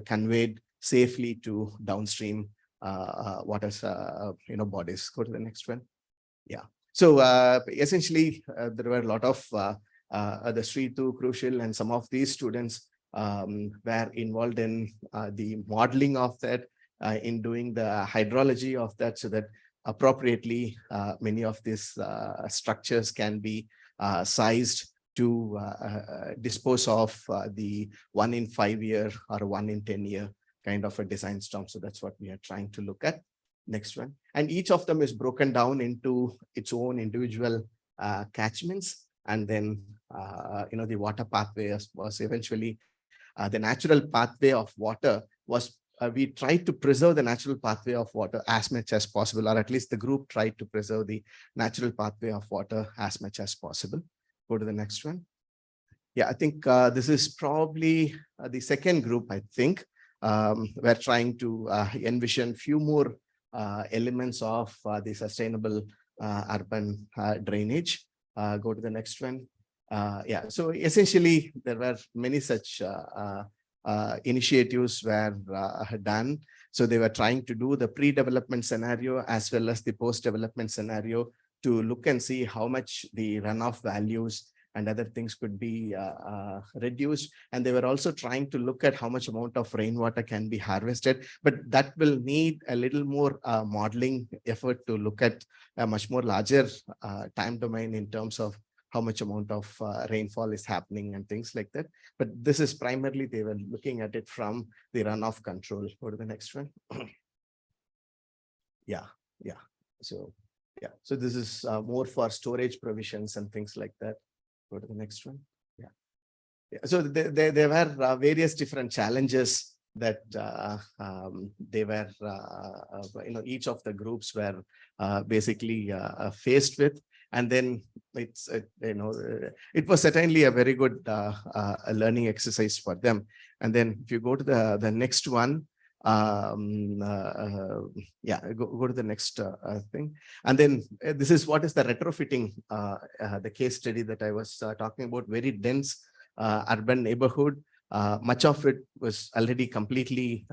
conveyed safely to downstream water bodies. Go to the next one. Yeah. So essentially, there were a lot of the street to crucial, and some of these students were involved in the modeling of that, in doing the hydrology of that, so that appropriately many of these structures can be sized to dispose of the 1 in 5 year or 1 in 10 year kind of a design storm. So that's what we are trying to look at. Next one. And each of them is broken down into its own individual catchments. And then, the water pathway was eventually the natural pathway of water was, we tried to preserve the natural pathway of water as much as possible, or at least the group tried to preserve the natural pathway of water as much as possible. Go to the next one. Yeah, I think this is probably the second group, I think. We're trying to envision few more elements of the sustainable urban drainage. Go to the next one. Yeah, so essentially there were many such initiatives were done. So they were trying to do the pre-development scenario as well as the post-development scenario to look and see how much the runoff values and other things could be reduced. And they were also trying to look at how much amount of rainwater can be harvested, but that will need a little more modeling effort to look at a much more larger time domain in terms of how much amount of rainfall is happening and things like that. But this is primarily, they were looking at it from the runoff control. Go to the next one. Yeah. So this is more for storage provisions and things like that. Go to the next one. Yeah. So there were various different challenges that they were, each of the groups were basically faced with. And then it was certainly a very good learning exercise for them. And then if you go to the next one, go to the next thing. And then this is what is the retrofitting, the case study that I was talking about, very dense urban neighborhood. Much of it was already completely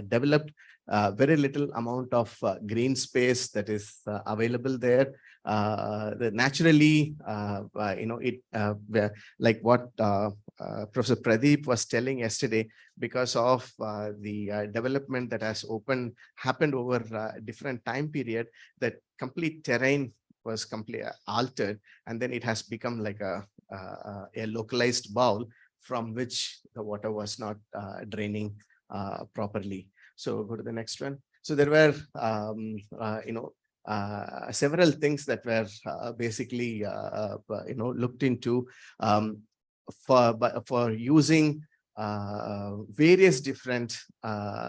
developed. Very little amount of green space that is available there. Naturally, like what Professor Pradeep was telling yesterday, because of the development that has happened over different time period, that complete terrain was completely altered, and then it has become like a localized bowl from which the water was not draining properly. So go to the next one. So there were, several things that were basically, looked into for using various different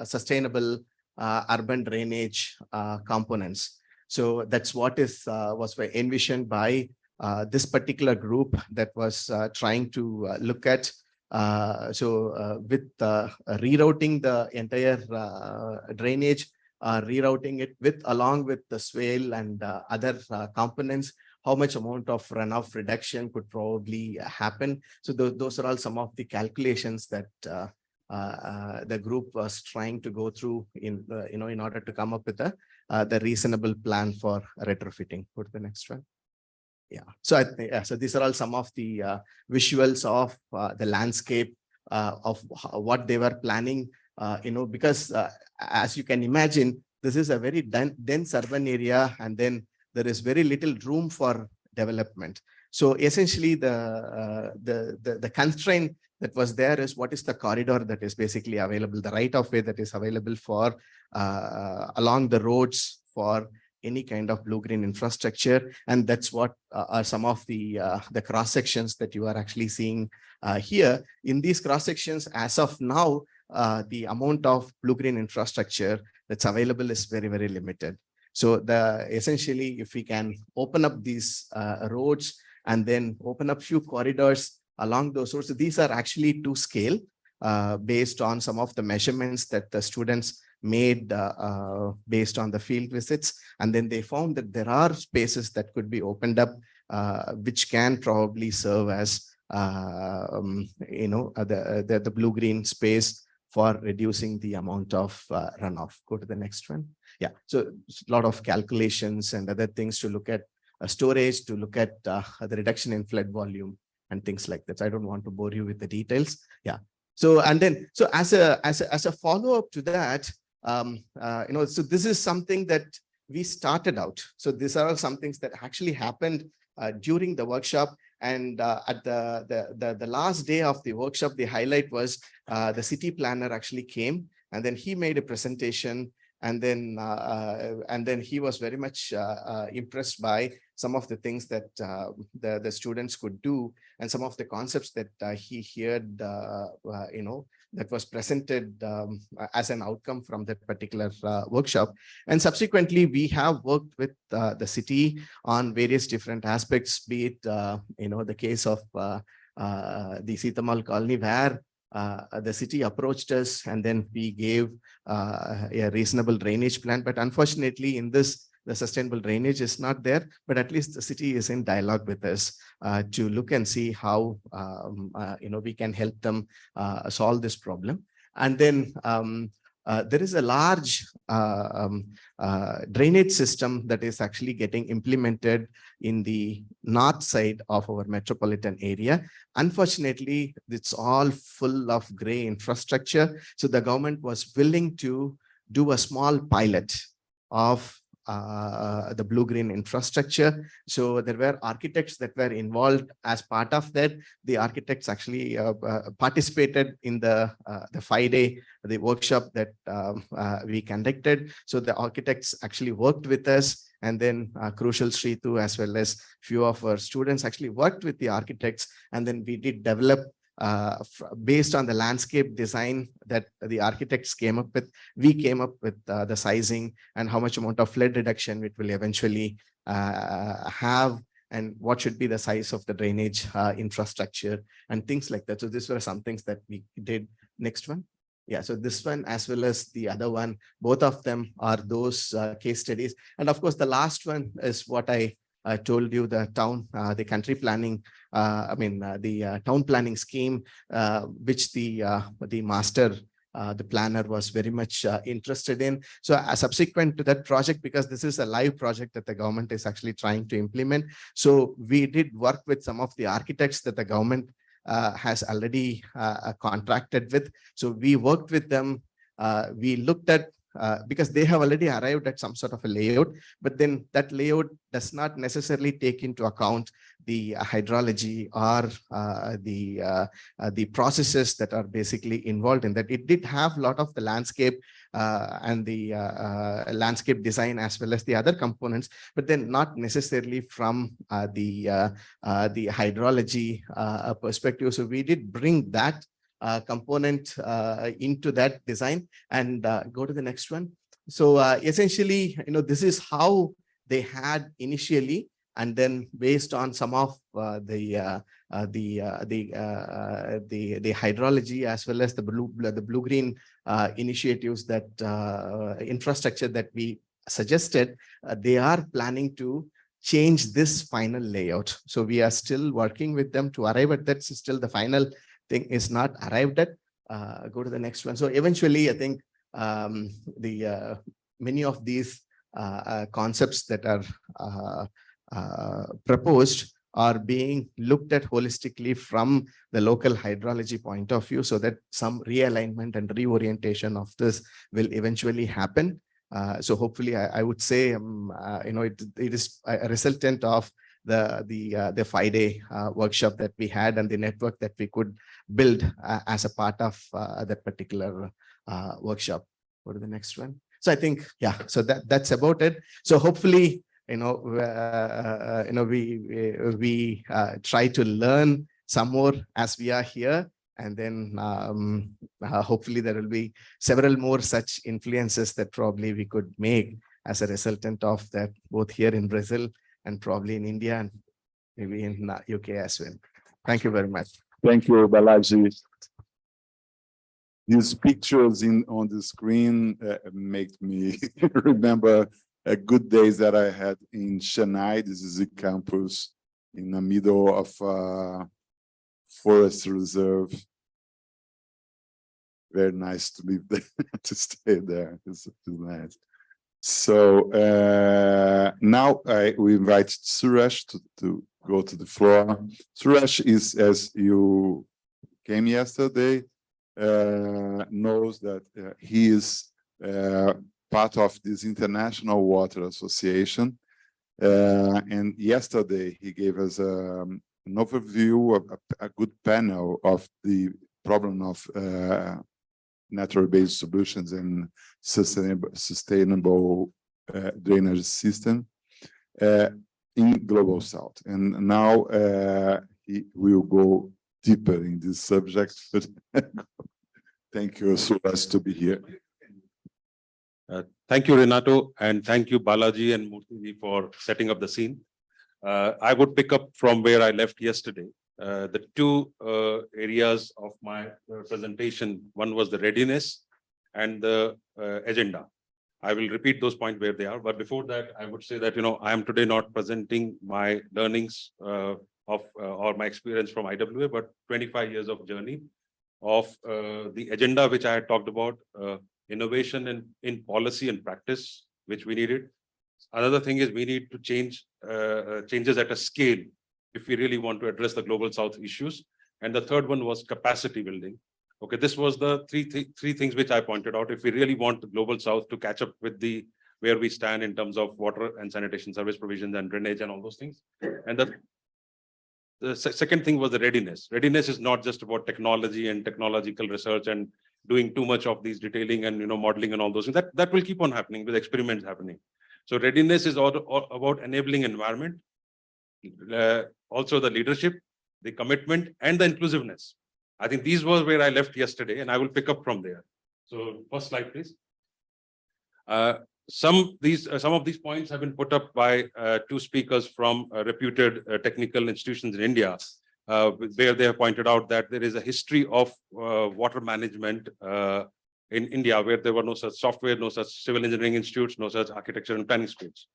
sustainable urban drainage components. So that's what was envisioned by this particular group that was trying to look at with rerouting the entire drainage, rerouting it along with the swale and other components, how much amount of runoff reduction could probably happen. So those are all some of the calculations that the group was trying to go through in order to come up with the reasonable plan for retrofitting. Go to the next one. Yeah, so so these are all some of the visuals of the landscape of what they were planning, because as you can imagine, this is a very dense urban area, and then there is very little room for development. So essentially the constraint that was there is what is the corridor that is basically available, the right of way that is available for along the roads for any kind of blue-green infrastructure. And that's what are some of the cross sections that you are actually seeing here. In these cross sections, as of now, the amount of blue-green infrastructure that's available is very, very limited. So essentially, if we can open up these roads and then open up few corridors along those roads, so these are actually to scale based on some of the measurements that the students made based on the field visits. And then they found that there are spaces that could be opened up, which can probably serve as, the blue-green space for reducing the amount of runoff. Go to the next one. Yeah, so a lot of calculations and other things to look at storage, to look at the reduction in flood volume and things like that. So I don't want to bore you with the details. Yeah. So and then so as a follow-up to that, so this is something that we started out. So these are some things that actually happened during the workshop. And at the last day of the workshop, the highlight was the city planner actually came, and then he made a presentation. And then he was very much impressed by some of the things that the students could do, and some of the concepts that he heard, that was presented as an outcome from that particular workshop. And subsequently, we have worked with the city on various different aspects, be it, the case of the Sitamal colony, where the city approached us and then we gave a reasonable drainage plan. But unfortunately, in this, the sustainable drainage is not there, but at least the city is in dialogue with us to look and see how we can help them solve this problem. And then there is a large drainage system that is actually getting implemented in the north side of our metropolitan area. Unfortunately, it's all full of gray infrastructure. So the government was willing to do a small pilot of the blue-green infrastructure. So there were architects that were involved as part of that. The architects actually participated in the 5-day workshop that we conducted. So the architects actually worked with us, and then Crucial Sritu as well as few of our students actually worked with the architects, and then we did develop based on the landscape design that the architects came up with, we came up with the sizing and how much amount of flood reduction it will eventually have, and what should be the size of the drainage infrastructure and things like that. So these were some things that we did. Next one. Yeah, so this one as well as the other one, both of them are those case studies. And of course, the last one is what I told you, the town, the country planning, the town planning scheme, which the master, the planner was very much interested in. So subsequent to that project, because this is a live project that the government is actually trying to implement. So we did work with some of the architects that the government has already contracted with. So we worked with them. We looked at, because they have already arrived at some sort of a layout, but then that layout does not necessarily take into account the hydrology or the processes that are basically involved in that. It did have a lot of the landscape and the landscape design as well as the other components, but then not necessarily from the hydrology perspective. So we did bring that component into that design. And go to the next one. So essentially, this is how they had initially, and then based on some of the hydrology as well as the blue-green initiatives, that infrastructure that we suggested, they are planning to change this final layout. So we are still working with them to arrive at that. So still the final thing is not arrived at. Go to the next one. So eventually, I think many of these concepts that are proposed are being looked at holistically from the local hydrology point of view, so that some realignment and reorientation of this will eventually happen. So hopefully, I would say, it is a resultant of the 5-day workshop that we had and the network that we could build as a part of that particular workshop. Go to the next one. So I think, yeah, so that's about it. So hopefully, we try to learn some more as we are here, and then hopefully there will be several more such influences that probably we could make as a resultant of that, both here in Brazil and probably in India and maybe in UK as well. Thank you very much. Thank you, Balaji. These pictures on the screen make me remember good days that I had in Chennai. This is a campus in the middle of forest reserve. Very nice to live there, to stay there. It's nice. So now we invite Suresh to go to the floor. Suresh is, as you came yesterday, knows that he is part of this International Water Association. And yesterday he gave us an overview of a good panel of the problem of natural-based solutions and sustainable drainage system in Global South. And now he will go deeper in this subject. Thank you so much to be here. Thank you, Renato, and thank you, Balaji and Murthy, for setting up the scene. I would pick up from where I left yesterday. The two areas of my presentation, one was the readiness and the agenda. I will repeat those points where they are, but before that, I would say that, I am today not presenting my learnings or my experience from IWA, but 25 years of journey of the agenda which I had talked about, innovation in policy and practice, which we needed. Another thing is we need to change changes at a scale if we really want to address the Global South issues. And the third one was capacity building. Okay, this was the three things which I pointed out. If we really want the Global South to catch up with where we stand in terms of water and sanitation service provisions and drainage and all those things. And the second thing was the readiness. Readiness is not just about technology and technological research and doing too much of these detailing and modeling and all those things. That will keep on happening with experiments happening. So readiness is all about enabling environment, also the leadership, the commitment, and the inclusiveness. I think these were where I left yesterday, and I will pick up from there. So first slide, please. Some of these points have been put up by two speakers from reputed technical institutions in India, where they have pointed out that there is a history of water management in India, where there were no such software, no such civil engineering institutes, no such architecture and planning schools.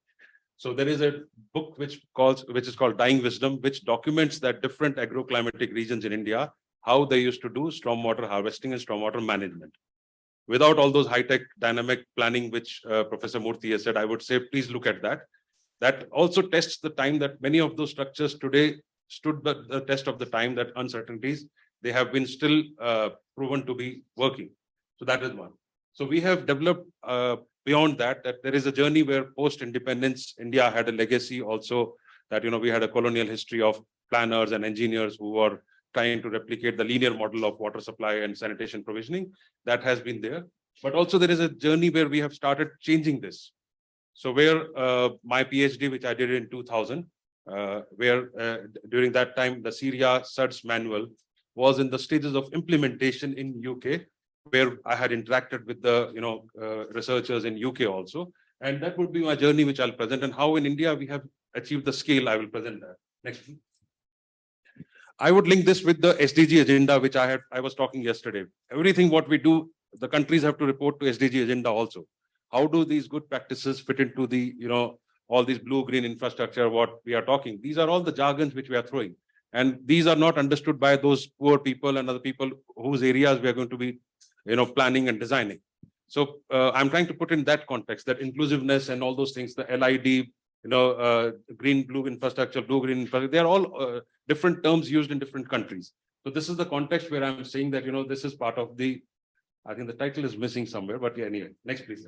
So there is a book which is called Dying Wisdom, which documents that different agroclimatic regions in India, how they used to do stormwater harvesting and stormwater management. Without all those high-tech dynamic planning, which Professor Murthy has said, I would say, please look at that. That also tests the time that many of those structures today stood the test of the time, that uncertainties, they have been still proven to be working. So that is one. So we have developed beyond that there is a journey where post-independence, India had a legacy also that, we had a colonial history of planners and engineers who were trying to replicate the linear model of water supply and sanitation provisioning. That has been there. But also there is a journey where we have started changing this. So where my PhD, which I did in 2000, where during that time, the Syria SuDS manual was in the stages of implementation in UK, where I had interacted with the researchers in UK also. And that would be my journey, which I'll present, and how in India we have achieved the scale. I will present that. Next, please. I would link this with the SDG agenda, which I was talking yesterday. Everything what we do, the countries have to report to SDG agenda also. How do these good practices fit into the, all these blue-green infrastructure, what we are talking? These are all the jargons which we are throwing. And these are not understood by those poor people and other people whose areas we are going to be, planning and designing. So I'm trying to put in that context, that inclusiveness and all those things, the LID, green, blue infrastructure, blue, green infrastructure, they're all different terms used in different countries. So this is the context where I'm saying that, this is part of the, I think the title is missing somewhere, but yeah, anyway, next please.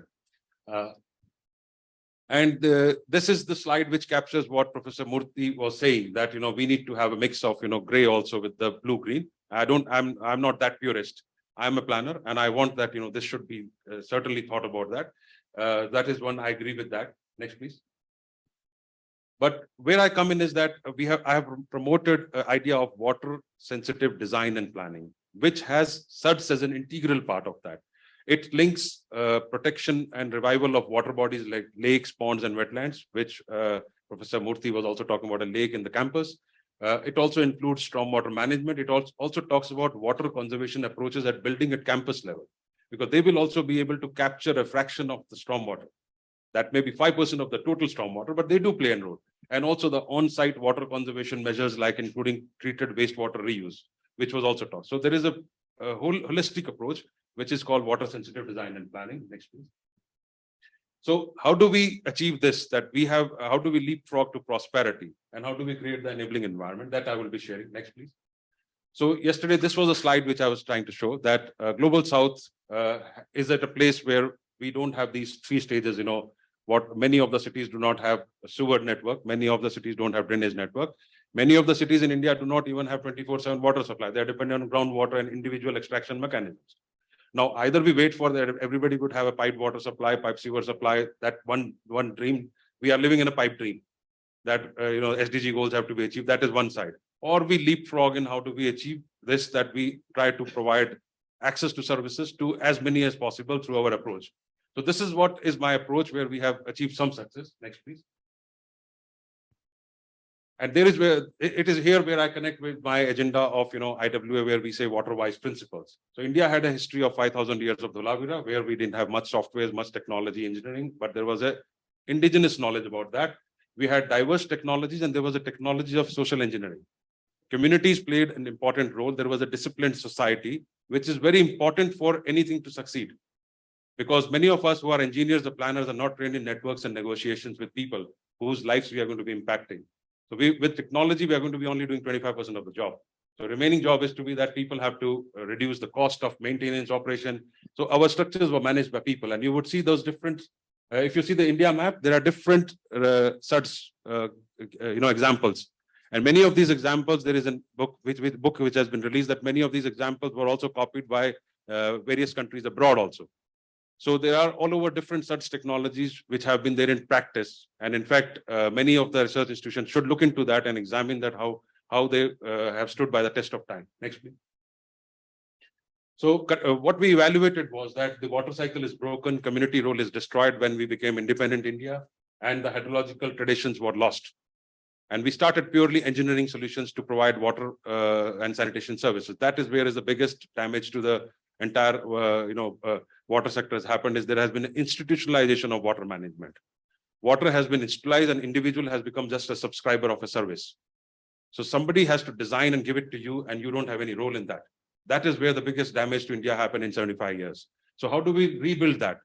This is the slide which captures what Professor Murthy was saying, that, we need to have a mix of, gray also with the blue, green. I'm not that purist. I'm a planner and I want that, this should be certainly thought about that. That is one, I agree with that. Next, please. But where I come in is that I have promoted an idea of water sensitive design and planning, which has SuDS as an integral part of that. It links protection and revival of water bodies like lakes, ponds, and wetlands, which Professor Murthy was also talking about a lake in the campus. It also includes stormwater management. It also talks about water conservation approaches at building at campus level, because they will also be able to capture a fraction of the stormwater. That may be 5% of the total stormwater, but they do play a role. And also the on-site water conservation measures, like including treated wastewater reuse, which was also taught. So there is a whole holistic approach, which is called water sensitive design and planning. Next, please. So how do we achieve this? How do we leapfrog to prosperity? And how do we create the enabling environment? That I will be sharing. Next, please. So yesterday, this was a slide which I was trying to show, that Global South is at a place where we don't have these three stages, what many of the cities do not have a sewer network. Many of the cities don't have drainage network. Many of the cities in India do not even have 24/7 water supply. They are dependent on groundwater and individual extraction mechanisms. Now, either we wait for that everybody would have a piped water supply, pipe sewer supply, that one dream. We are living in a pipe dream that, SDG goals have to be achieved. That is one side. Or we leapfrog in how do we achieve this, that we try to provide access to services to as many as possible through our approach. So this is what is my approach, where we have achieved some success. Next, please. And there is where it is here where I connect with my agenda of, IWA, where we say water-wise principles. So India had a history of 5,000 years of Dholavira, where we didn't have much software, much technology engineering, but there was a indigenous knowledge about that. We had diverse technologies, and there was a technology of social engineering. Communities played an important role. There was a disciplined society, which is very important for anything to succeed. Because many of us who are engineers, the planners, are not trained in networks and negotiations with people whose lives we are going to be impacting. So with technology, we are going to be only doing 25% of the job. So remaining job is to be that people have to reduce the cost of maintenance operation. So our structures were managed by people, and you would see those different. If you see the India map, there are different SuDS, examples. And many of these examples, there is a book which has been released, that many of these examples were also copied by various countries abroad also. So there are all over different such technologies which have been there in practice. And in fact, many of the research institutions should look into that and examine that how they have stood by the test of time. Next, please. So what we evaluated was that the water cycle is broken, community role is destroyed when we became independent India, and the hydrological traditions were lost. And we started purely engineering solutions to provide water and sanitation services. That is where is the biggest damage to the entire water sector has happened, is there has been an institutionalization of water management. Water has been institutionalized and individual has become just a subscriber of a service. So somebody has to design and give it to you and you don't have any role in that. That is where the biggest damage to India happened in 75 years. So how do we rebuild that?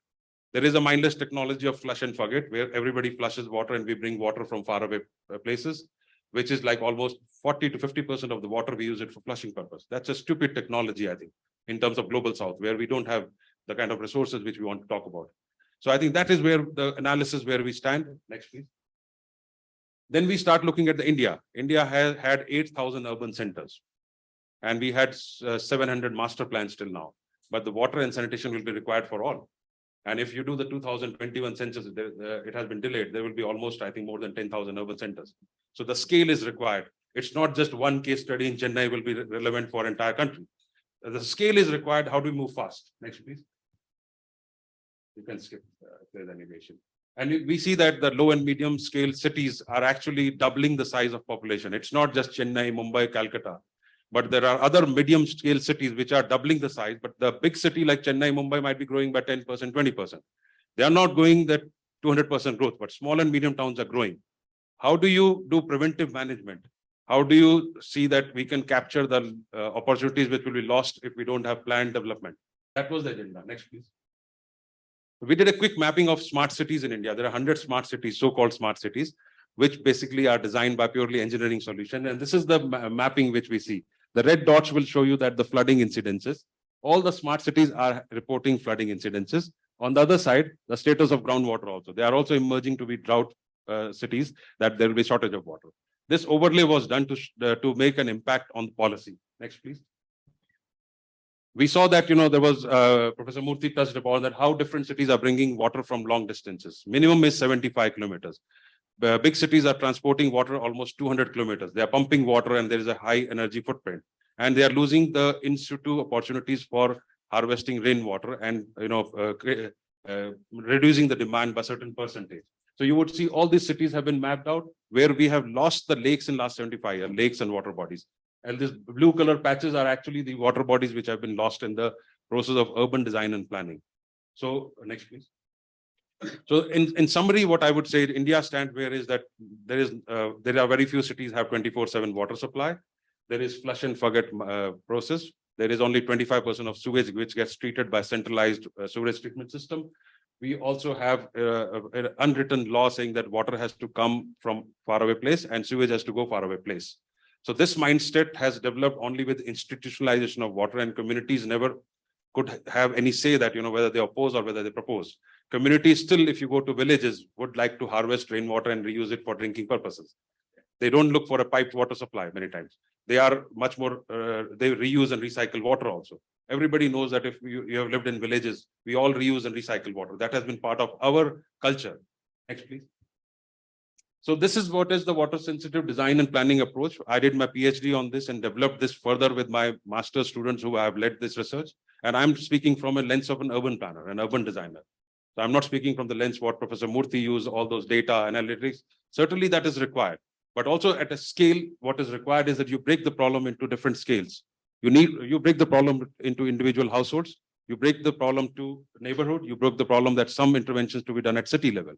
There is a mindless technology of flush and forget, where everybody flushes water and we bring water from faraway places, which is like almost 40 to 50% of the water we use it for flushing purpose. That's a stupid technology, I think, in terms of global south, where we don't have the kind of resources which we want to talk about. So I think that is where the analysis where we stand. Next, please. Then we start looking at the India. India has had 8,000 urban centers, and we had 700 master plans till now. But the water and sanitation will be required for all. And if you do the 2021 census, it has been delayed. There will be almost, I think, more than 10,000 urban centers. So the scale is required. It's not just one case study in Chennai will be relevant for entire country. The scale is required. How do we move fast? Next, please. You can skip the animation. And we see that the low and medium scale cities are actually doubling the size of population. It's not just Chennai, Mumbai, Calcutta, but there are other medium scale cities which are doubling the size. But the big city like Chennai, Mumbai might be growing by 10%, 20%. They are not going that 200% growth, but small and medium towns are growing. How do you do preventive management? How do you see that we can capture the opportunities which will be lost if we don't have planned development? That was the agenda. Next, please. We did a quick mapping of smart cities in India. There are 100 smart cities, so-called smart cities, which basically are designed by purely engineering solution. And this is the mapping which we see. The red dots will show you that the flooding incidences, all the smart cities are reporting flooding incidences. On the other side, the status of groundwater also. They are also emerging to be drought cities, that there will be shortage of water. This overlay was done to make an impact on policy. Next, please. We saw that, there was, Professor Murthy touched upon that, how different cities are bringing water from long distances. Minimum is 75 kilometers. Big cities are transporting water almost 200 kilometers. They are pumping water and there is a high energy footprint. And they are losing the in situ opportunities for harvesting rainwater and, reducing the demand by a certain percentage. So you would see all these cities have been mapped out where we have lost the lakes in last 75 years, lakes and water bodies. And these blue color patches are actually the water bodies which have been lost in the process of urban design and planning. So next, please. So in summary, what I would say, India stand where is that there are very few cities have 24/7 water supply. There is flush and forget process. There is only 25% of sewage which gets treated by centralized sewage treatment system. We also have an unwritten law saying that water has to come from faraway place and sewage has to go faraway place. So this mindset has developed only with institutionalization of water, and communities never could have any say that, whether they oppose or whether they propose. Communities still, if you go to villages, would like to harvest rainwater and reuse it for drinking purposes. They don't look for a piped water supply many times. They are much more, they reuse and recycle water also. Everybody knows that if you have lived in villages, we all reuse and recycle water. That has been part of our culture. Next, please. So this is what is the water sensitive design and planning approach. I did my PhD on this and developed this further with my master's students who have led this research. And I'm speaking from a lens of an urban planner, an urban designer. So I'm not speaking from the lens what Professor Murthy used, all those data analytics. Certainly that is required. But also at a scale, what is required is that you break the problem into different scales. You break the problem into individual households. You break the problem to neighborhood. You break the problem that some interventions to be done at city level.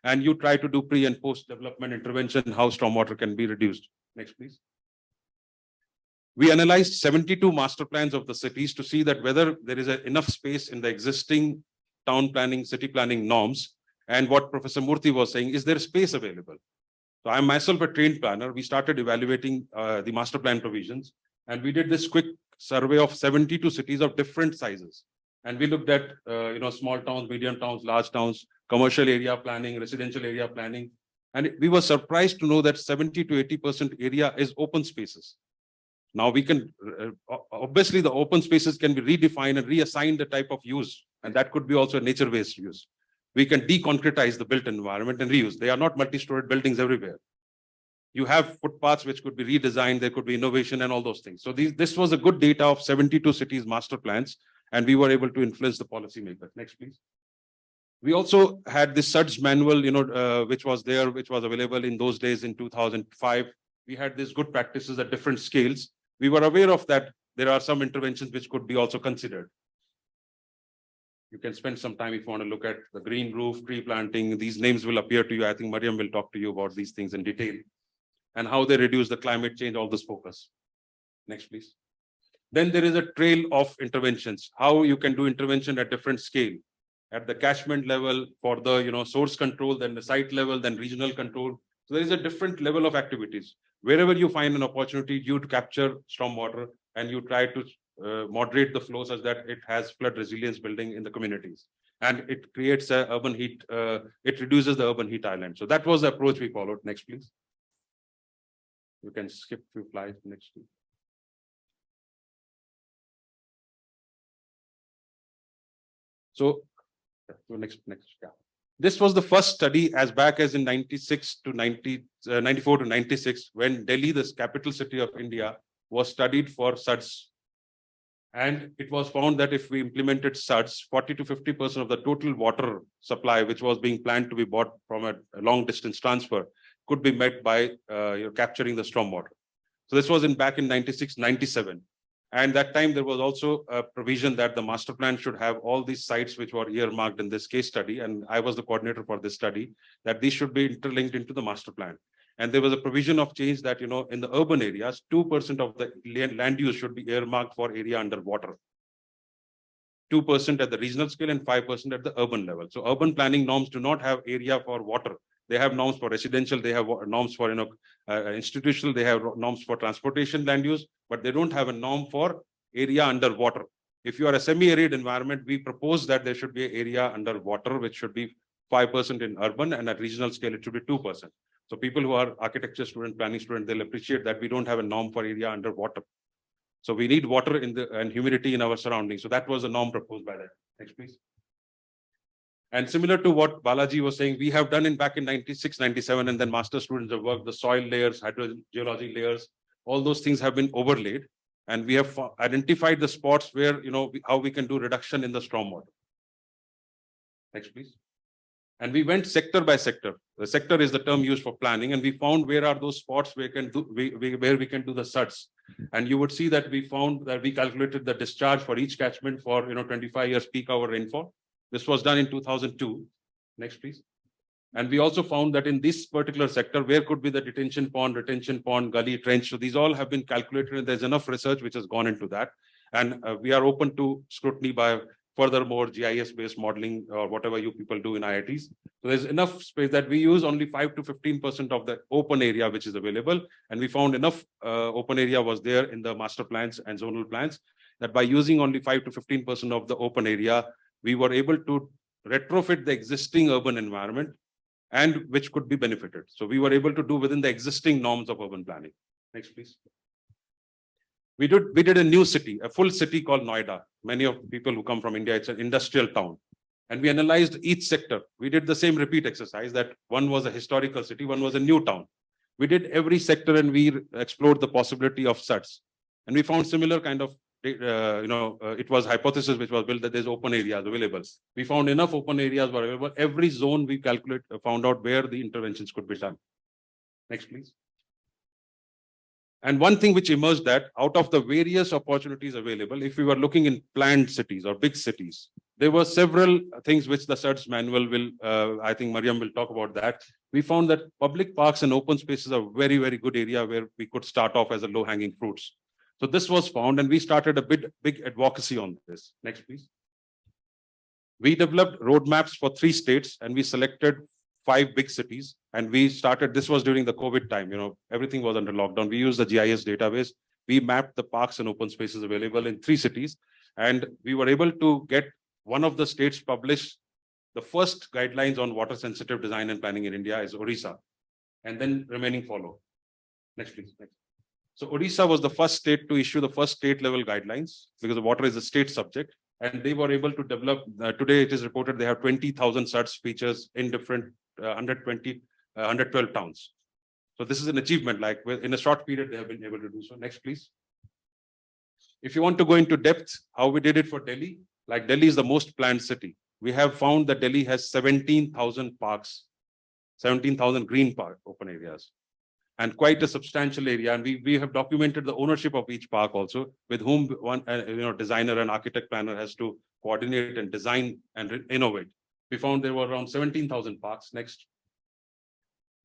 And you try to do pre and post development intervention, how stormwater can be reduced. Next, please. We analyzed 72 master plans of the cities to see that whether there is enough space in the existing town planning, city planning norms. And what Professor Murthy was saying, is there space available? So I'm myself a trained planner. We started evaluating the master plan provisions. And we did this quick survey of 72 cities of different sizes. And we looked at, small towns, medium towns, large towns, commercial area planning, residential area planning. And we were surprised to know that 70 to 80% area is open spaces. Now we can, obviously the open spaces can be redefined and reassigned the type of use. And that could be also a nature-based use. We can deconcretize the built environment and reuse. They are not multi-storied buildings everywhere. You have footpaths which could be redesigned, there could be innovation and all those things. So this was a good data of 72 cities master plans, and we were able to influence the policymakers. Next, please. We also had this SuDS manual, which was available in those days in 2005. We had these good practices at different scales. We were aware of that. There are some interventions which could be also considered. You can spend some time if you want to look at the green roof, tree planting. These names will appear to you. I think Mariam will talk to you about these things in detail and how they reduce the climate change, all this focus. Next, please. Then there is a trail of interventions, how you can do intervention at different scale. At the catchment level for the source control, then the site level, then regional control. So there is a different level of activities. Wherever you find an opportunity, you to capture stormwater and you try to moderate the flow such that it has flood resilience building in the communities. And it creates a urban heat, it reduces the urban heat island. So that was the approach we followed. Next, please. You can skip a few slides. Next, please. So next, yeah. This was the first study as back as in 96 to 94 to 96, when Delhi, the capital city of India, was studied for SuDS. And it was found that if we implemented SuDS, 40 to 50% of the total water supply, which was being planned to be bought from a long distance transfer, could be met by capturing the stormwater. So this was back in 96, 97. And that time there was also a provision that the master plan should have all these sites which were earmarked in this case study. And I was the coordinator for this study, that these should be interlinked into the master plan. And there was a provision of change that, in the urban areas, 2% of the land use should be earmarked for area under water. 2% at the regional scale and 5% at the urban level. So urban planning norms do not have area for water. They have norms for residential, they have norms for institutional, they have norms for transportation land use, but they don't have a norm for area under water. If you are a semi-arid environment, we propose that there should be an area under water, which should be 5% in urban, and at regional scale, it should be 2%. So people who are architecture student, planning student, they'll appreciate that we don't have a norm for area under water. So we need water and humidity in our surroundings. So that was a norm proposed by that. Next, please. And similar to what Balaji was saying, we have done back in 96, 97, and then master students have worked the soil layers, hydrogeology layers, all those things have been overlaid. And we have identified the spots where, how we can do reduction in the stormwater. Next, please. And we went sector by sector. The sector is the term used for planning, and we found where are those spots where we can do the SuDS. And you would see that we found that we calculated the discharge for each catchment for 25 years peak hour rainfall. This was done in 2002. Next, please. And we also found that in this particular sector, where could be the retention pond, gully, trench. So these all have been calculated, and there's enough research which has gone into that. And we are open to scrutiny by furthermore GIS-based modeling or whatever you people do in IITs. So there's enough space that we use only 5 to 15% of the open area which is available. And we found enough open area was there in the master plans and zonal plans that by using only 5 to 15% of the open area, we were able to retrofit the existing urban environment and which could be benefited. So we were able to do within the existing norms of urban planning. Next, please. We did a new city, a full city called Noida. Many of people who come from India, it's an industrial town. And we analyzed each sector. We did the same repeat exercise that one was a historical city, one was a new town. We did every sector and we explored the possibility of SuDS. And we found similar kind of, it was hypothesis which was built that there's open areas available. We found enough open areas were available. Every zone we found out where the interventions could be done. Next, please. And one thing which emerged that out of the various opportunities available, if we were looking in planned cities or big cities, there were several things which the SuDS manual will, I think Mariam will talk about that. We found that public parks and open spaces are very, very good area where we could start off as a low-hanging fruits. So this was found and we started a big advocacy on this. Next, please. We developed roadmaps for 3 states and we selected 5 big cities. And we started, this was during the COVID time, everything was under lockdown. We used the GIS database. We mapped the parks and open spaces available in 3 cities. And we were able to get one of the states publish the first guidelines on water sensitive design and planning in India is Odisha. And then remaining follow. Next, please. Next. So Odisha was the first state to issue the first state level guidelines because the water is a state subject. And they were able to develop, today it is reported they have 20,000 SuDS features in different 112 towns. So this is an achievement, like in a short period, they have been able to do so. Next, please. If you want to go into depth, how we did it for Delhi, like Delhi is the most planned city. We have found that Delhi has 17,000 parks, 17,000 green park open areas, and quite a substantial area. And we have documented the ownership of each park also, with whom one designer and architect planner has to coordinate and design and innovate. We found there were around 17,000 parks. Next.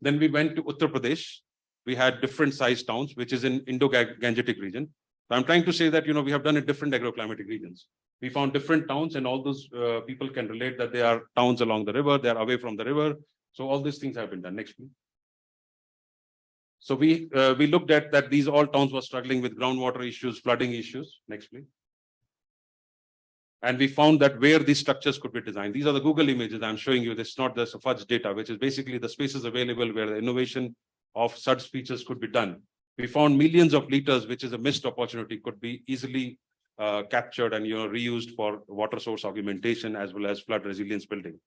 Then we went to Uttar Pradesh. We had different sized towns, which is in Indo-Gangetic region. So I'm trying to say that, we have done it different agroclimatic regions. We found different towns, and all those people can relate that they are towns along the river, they are away from the river. So all these things have been done. Next, please. So we looked at that these all towns were struggling with groundwater issues, flooding issues. Next, please. And we found that where these structures could be designed. These are the Google images I'm showing you. This is not the fudge data, which is basically the spaces available where the innovation of such features could be done. We found millions of liters, which is a missed opportunity, could be easily captured and reused for water source augmentation as well as flood resilience building.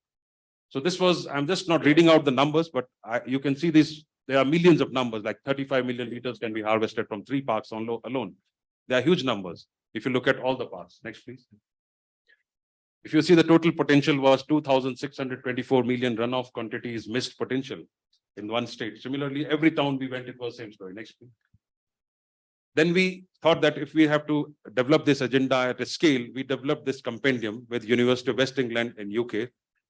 So this was, I'm just not reading out the numbers, but you can see this. There are millions of numbers, like 35 million liters can be harvested from 3 parks alone. They are huge numbers if you look at all the parks. Next, please. If you see, the total potential was 2,624 million runoff quantities missed potential in one state. Similarly, every town we went, it was the same story. Next, please. Then we thought that if we have to develop this agenda at a scale, we developed this compendium with University of West England in UK.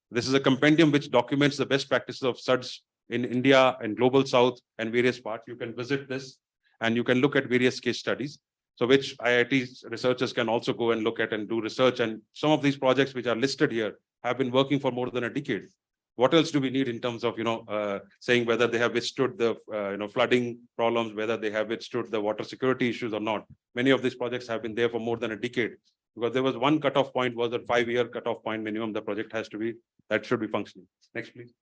This is a compendium which documents the best practices of SuDS in India and Global South and various parts. You can visit this and you can look at various case studies. So which IIT researchers can also go and look at and do research. And some of these projects which are listed here have been working for more than a decade. What else do we need in terms of, saying whether they have withstood the, flooding problems, whether they have withstood the water security issues or not? Many of these projects have been there for more than a decade, because there was one cutoff point, was a 5-year cutoff point minimum. The project has to be, that should be functioning. Next, please.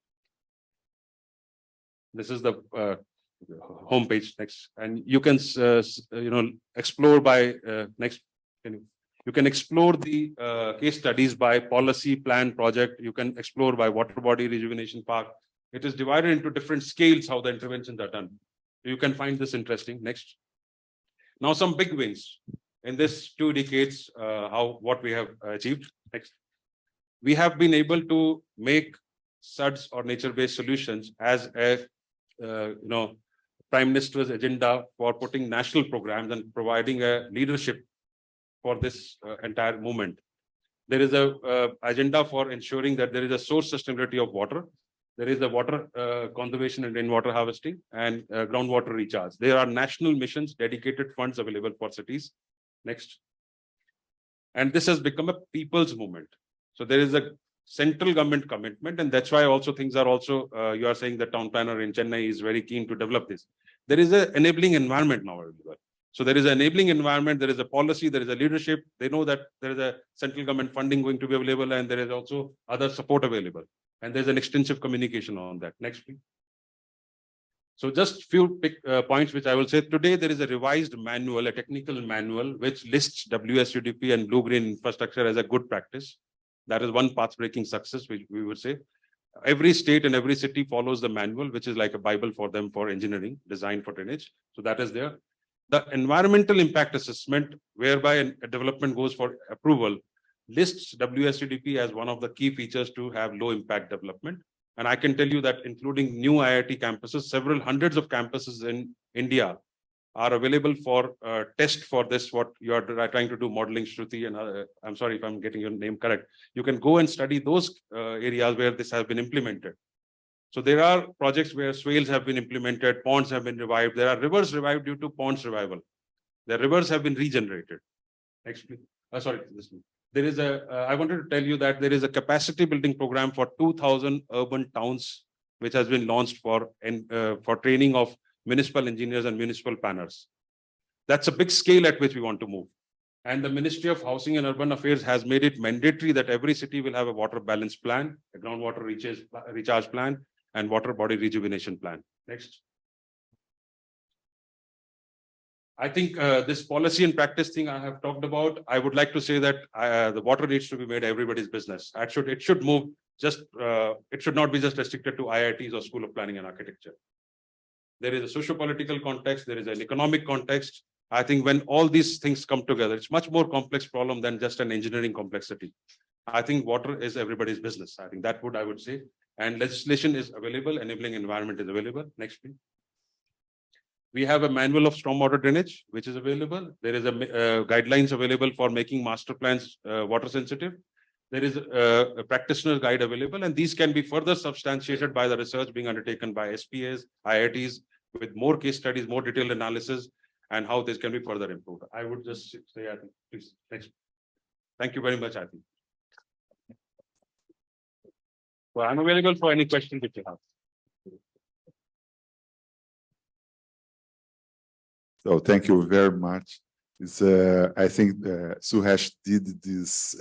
This is the homepage. Next, and you can, explore by next. You can explore the case studies by policy, plan, project. You can explore by water body rejuvenation park. It is divided into different scales how the interventions are done. You can find this interesting. Next. Now some big wins in this 2 decades, what we have achieved. Next. We have been able to make SuDS or nature-based solutions as a, Prime Minister's agenda for putting national programs and providing a leadership for this entire movement. There is a agenda for ensuring that there is a source sustainability of water. There is a water conservation and rainwater harvesting and groundwater recharge. There are national missions, dedicated funds available for cities. Next. And this has become a people's movement. So there is a central government commitment, and that's why also things are also, you are saying the town planner in Chennai is very keen to develop this. There is an enabling environment now available. So there is an enabling environment, there is a policy, there is a leadership. They know that there is a central government funding going to be available, and there is also other support available. And there's an extensive communication on that. Next, please. So just few points which I will say. Today, there is a revised manual, a technical manual, which lists WSUDP and blue-green infrastructure as a good practice. That is one path-breaking success, which we would say. Every state and every city follows the manual, which is like a Bible for them for engineering, design for drainage. So that is there. The environmental impact assessment, whereby a development goes for approval, lists WSUDP as one of the key features to have low impact development. And I can tell you that including new IIT campuses, several hundreds of campuses in India are available for test for this, what you are trying to do, modeling, Shruti, and I'm sorry if I'm getting your name correct. You can go and study those areas where this has been implemented. So there are projects where swales have been implemented, ponds have been revived. There are rivers revived due to ponds revival. The rivers have been regenerated. Next, please. Sorry, this one. There is a, I wanted to tell you that there is a capacity building program for 2,000 urban towns, which has been launched for training of municipal engineers and municipal planners. That's a big scale at which we want to move. And the Ministry of Housing and Urban Affairs has made it mandatory that every city will have a water balance plan, a groundwater recharge plan, and water body rejuvenation plan. Next. I think this policy and practice thing I have talked about, I would like to say that the water needs to be made everybody's business. It should move just, it should not be just restricted to IITs or School of Planning and Architecture. there is a socio-political context, there is an economic context. I think when all these things come together, it's much more complex problem than just an engineering complexity. I think water is everybody's business. I think that I would say. And legislation is available, enabling environment is available. Next, please. We have a manual of stormwater drainage, which is available. There is a guidelines available for making master plans water sensitive. There is a practitioner guide available, and these can be further substantiated by the research being undertaken by SPAs, IITs, with more case studies, more detailed analysis, and how this can be further improved. I would just say, I think, please, next. Thank you very much, I think. Well, I'm available for any questions that you have. So thank you very much. It's, I think Suresh did this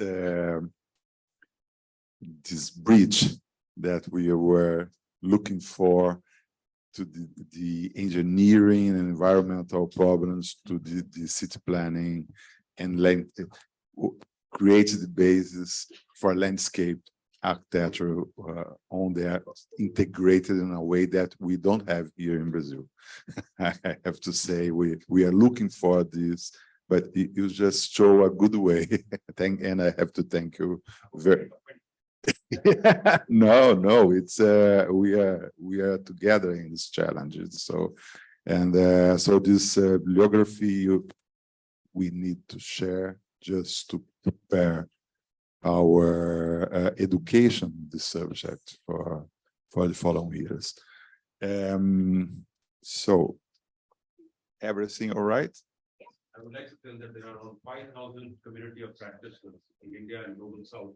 this bridge that we were looking for to the engineering and environmental problems to the city planning and created the basis for landscape architecture on there, integrated in a way that we don't have here in Brazil. I have to say we are looking for this, but you just show a good way. And I have to thank you very. No, it's we are together in these challenges. So, and so this bibliography we need to share just to prepare our education in this subject for the following years. So everything all right? I would like to tell that there are around 5,000 community of practice in India and Global South.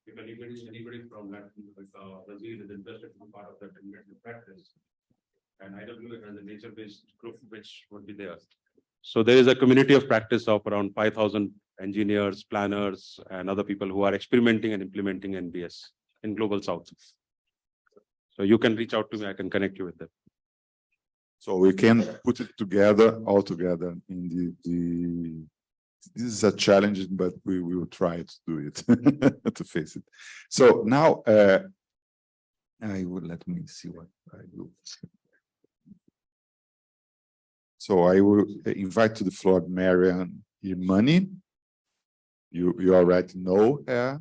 If anybody from Latin Brazil is interested to be part of that community of practice, and IWA has a nature-based group which would be there. So there is a community of practice of around 5,000 engineers, planners, and other people who are experimenting and implementing NBS in Global South. So you can reach out to me, I can connect you with them. So we can put it together, all together in this is a challenge, but we will try to do it, to face it. So now, I will let me see what I do. So I will invite to the floor Marian Irmani. You already know her,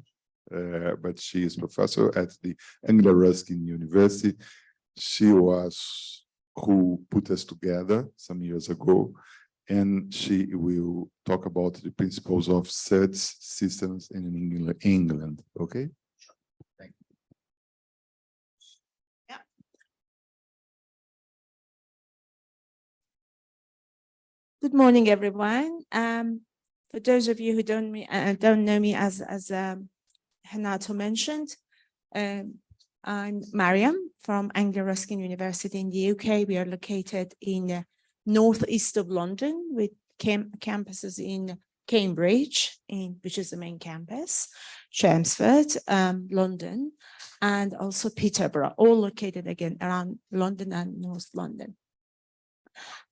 but she is professor at the Anglia Ruskin University. She was who put us together some years ago, and she will talk about the principles of SuDS systems in England. Okay. Thank you. Yeah. Good morning, everyone. For those of you who don't know me, as Hanato mentioned, I'm Mariam from Anglia Ruskin University in the UK. We are located in northeast of London with campuses in Cambridge, which is the main campus, Chelmsford, London, and also Peterborough, all located again around London and North London.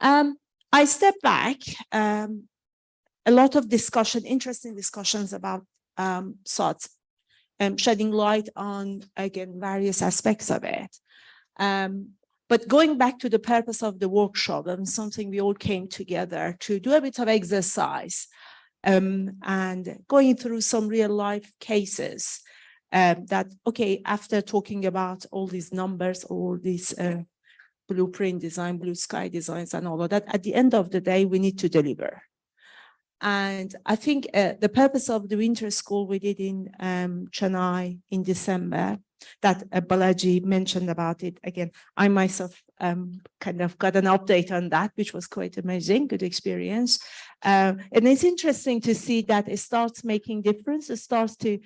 I step back, a lot of discussion, interesting discussions about SuDS, shedding light on, again, various aspects of it. But going back to the purpose of the workshop, and something we all came together to do a bit of exercise and going through some real life cases that, okay, after talking about all these numbers, all these blueprint design, blue sky designs and all of that, at the end of the day, we need to deliver. And I think the purpose of the winter school we did in Chennai in December, that Balaji mentioned about it. Again, I myself kind of got an update on that, which was quite amazing, good experience. And it's interesting to see that it starts making difference. It starts to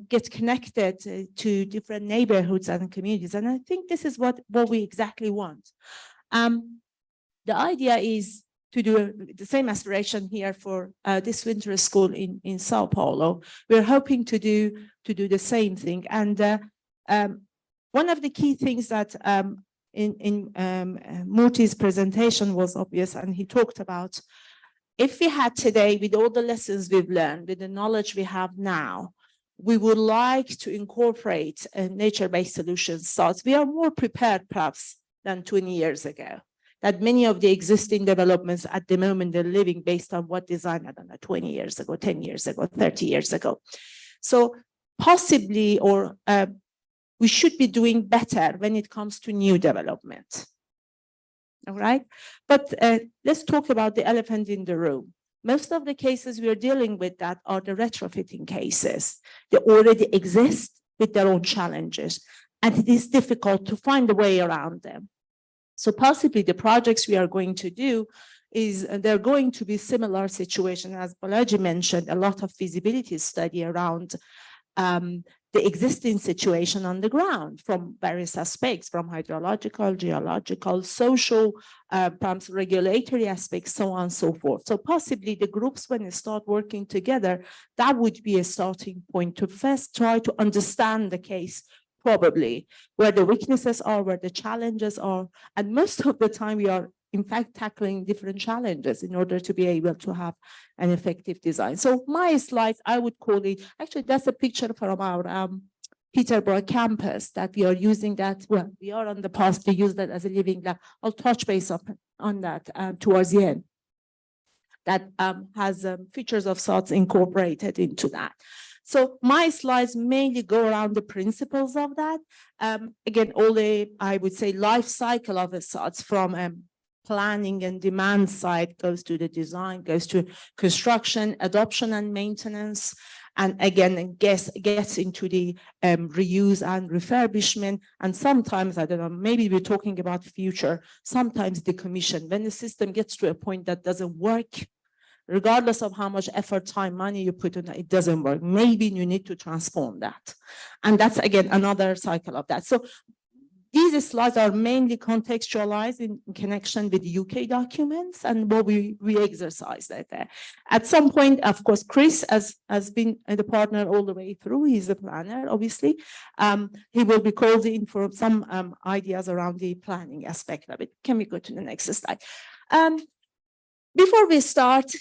get connected to different neighborhoods and communities. And I think this is what we exactly want. The idea is to do the same aspiration here for this winter school in Sao Paulo. We're hoping to do the same thing. And one of the key things that in Murthy's presentation was obvious, and he talked about, if we had today, with all the lessons we've learned, with the knowledge we have now, we would like to incorporate nature-based solutions. So we are more prepared, perhaps, than 20 years ago. That many of the existing developments at the moment they're living based on what design, I don't know, 20 years ago, 10 years ago, 30 years ago. So possibly, or we should be doing better when it comes to new development. All right, but let's talk about the elephant in the room. Most of the cases we are dealing with that are the retrofitting cases. They already exist with their own challenges, and it is difficult to find a way around them. So possibly the projects we are going to do is they're going to be similar situation as Balaji mentioned, a lot of feasibility study around the existing situation on the ground from various aspects, from hydrological, geological, social, perhaps regulatory aspects, so on and so forth. So possibly the groups, when they start working together, that would be a starting point to first try to understand the case, probably where the weaknesses are, where the challenges are. And most of the time we are in fact tackling different challenges in order to be able to have an effective design. So my slides, I would call it, actually that's a picture from our Peterborough campus that we are using that, well, we are on the path to use that as a living lab. I'll touch base on that towards the end. That has features of SuDS incorporated into that. So my slides mainly go around the principles of that. Again, all the, I would say, life cycle of a SuDS from planning and demand side goes to the design, goes to construction, adoption and maintenance, and again, gets into the reuse and refurbishment. And sometimes, I don't know, maybe we're talking about future, sometimes decommission, when the system gets to a point that doesn't work, regardless of how much effort, time, money you put in it, it doesn't work. Maybe you need to transform that. And that's, again, another cycle of that. So these slides are mainly contextualized in connection with UK documents and what we exercise there. At some point, of course, Chris has been the partner all the way through. He's a planner, obviously. He will be called in for some ideas around the planning aspect of it. Can we go to the next slide? Before we start,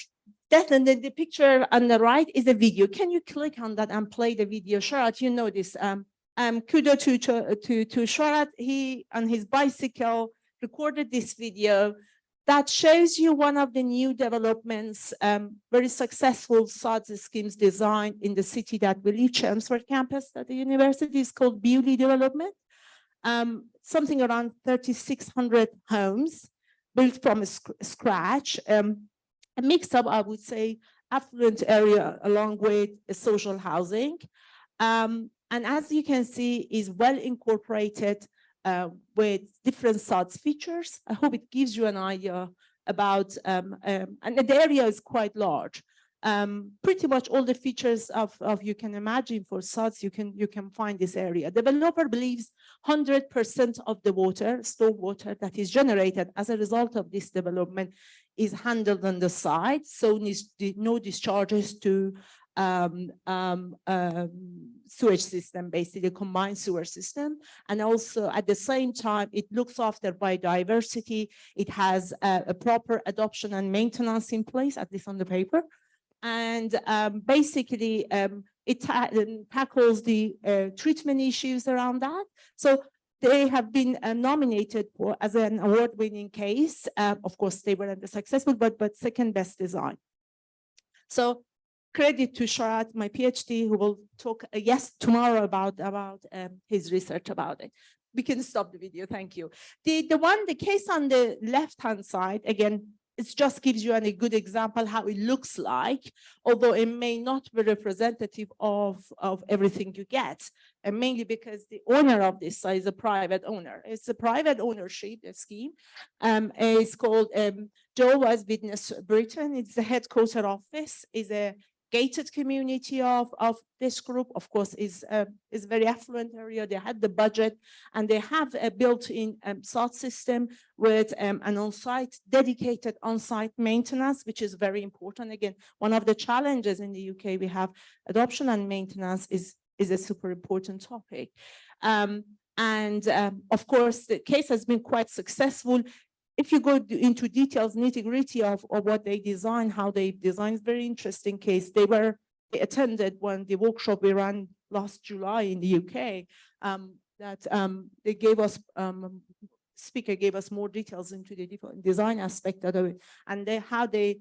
definitely the picture on the right is a video. Can you click on that and play the video? Sharat, you know this. Kudos to Sharat. He, on his bicycle, recorded this video that shows you one of the new developments, very successful SuDS schemes designed in the city that we live, Chelmsford campus at the university. Is called Bewley Development. Something around 3,600 homes built from scratch. A mix of, I would say, affluent area along with social housing. And as you can see, is well incorporated with different SuDS features. I hope it gives you an idea about, and the area is quite large. Pretty much all the features of you can imagine for SuDS, you can find this area. Developer believes 100% of the water, storm water that is generated as a result of this development is handled on the site. So no discharges to sewage system, basically a combined sewer system. And also at the same time, it looks after biodiversity. It has a proper adoption and maintenance in place, at least on the paper. And basically, it tackles the treatment issues around that. So they have been nominated for as an award-winning case. Of course, they weren't successful, but second best design. So credit to Sharat, my PhD, who will talk tomorrow about his research about it. We can stop the video, thank you. The case on the left-hand side, again, it just gives you a good example how it looks like, although it may not be representative of everything you get, and mainly because the owner of this is a private owner. It's a private ownership scheme. It's called Jehovah's Witness Britain. It's the headquarter office, is a gated community of this group. Of course, is a very affluent area. They had the budget, and they have a built-in SuDS system with an on-site, dedicated on-site maintenance, which is very important. Again, one of the challenges in the UK, we have adoption and maintenance is a super important topic. Of course, the case has been quite successful. If you go into details, nitty-gritty of what they designed, how they designed, very interesting case. They attended the workshop we ran last July in the UK, that they gave us speaker gave us more details into the different design aspect of it, and how they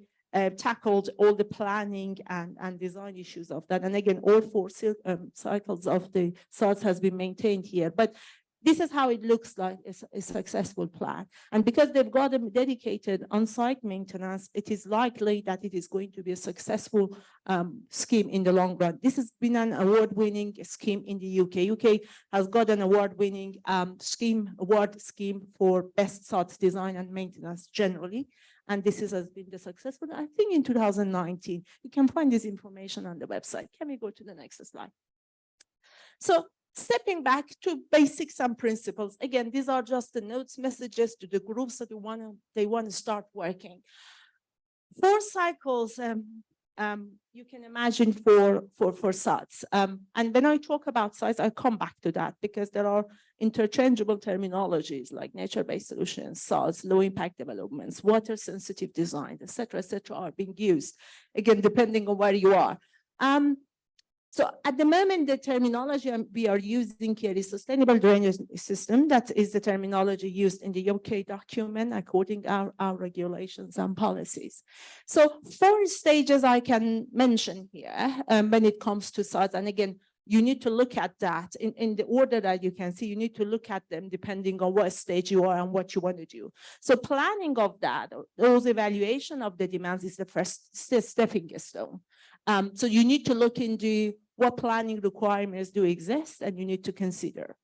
tackled all the planning and design issues of that. And again, all four cycles of the SuDS has been maintained here. But this is how it looks like a successful plan. And because they've got a dedicated on-site maintenance, it is likely that it is going to be a successful scheme in the long run. This has been an award-winning scheme in the UK. UK has got an award-winning award scheme for best SuDS design and maintenance generally. And this has been the successful, I think, in 2019. You can find this information on the website. Can we go to the next slide? So, stepping back to basics and principles. Again, these are just the notes, messages to the groups that they want to start working. 4 cycles, you can imagine for SuDS. And when I talk about SuDS, I come back to that because there are interchangeable terminologies like nature-based solutions, SuDS, low-impact developments, water-sensitive design, et cetera, are being used, again, depending on where you are. So at the moment, the terminology we are using here is sustainable drainage system. That is the terminology used in the UK document according to our regulations and policies. So 4 stages I can mention here when it comes to SuDS. And again, you need to look at that in the order that you can see. You need to look at them depending on what stage you are and what you want to do. So planning of that, those evaluation of the demands is the first stepping stone. So you need to look into what planning requirements do exist and you need to consider.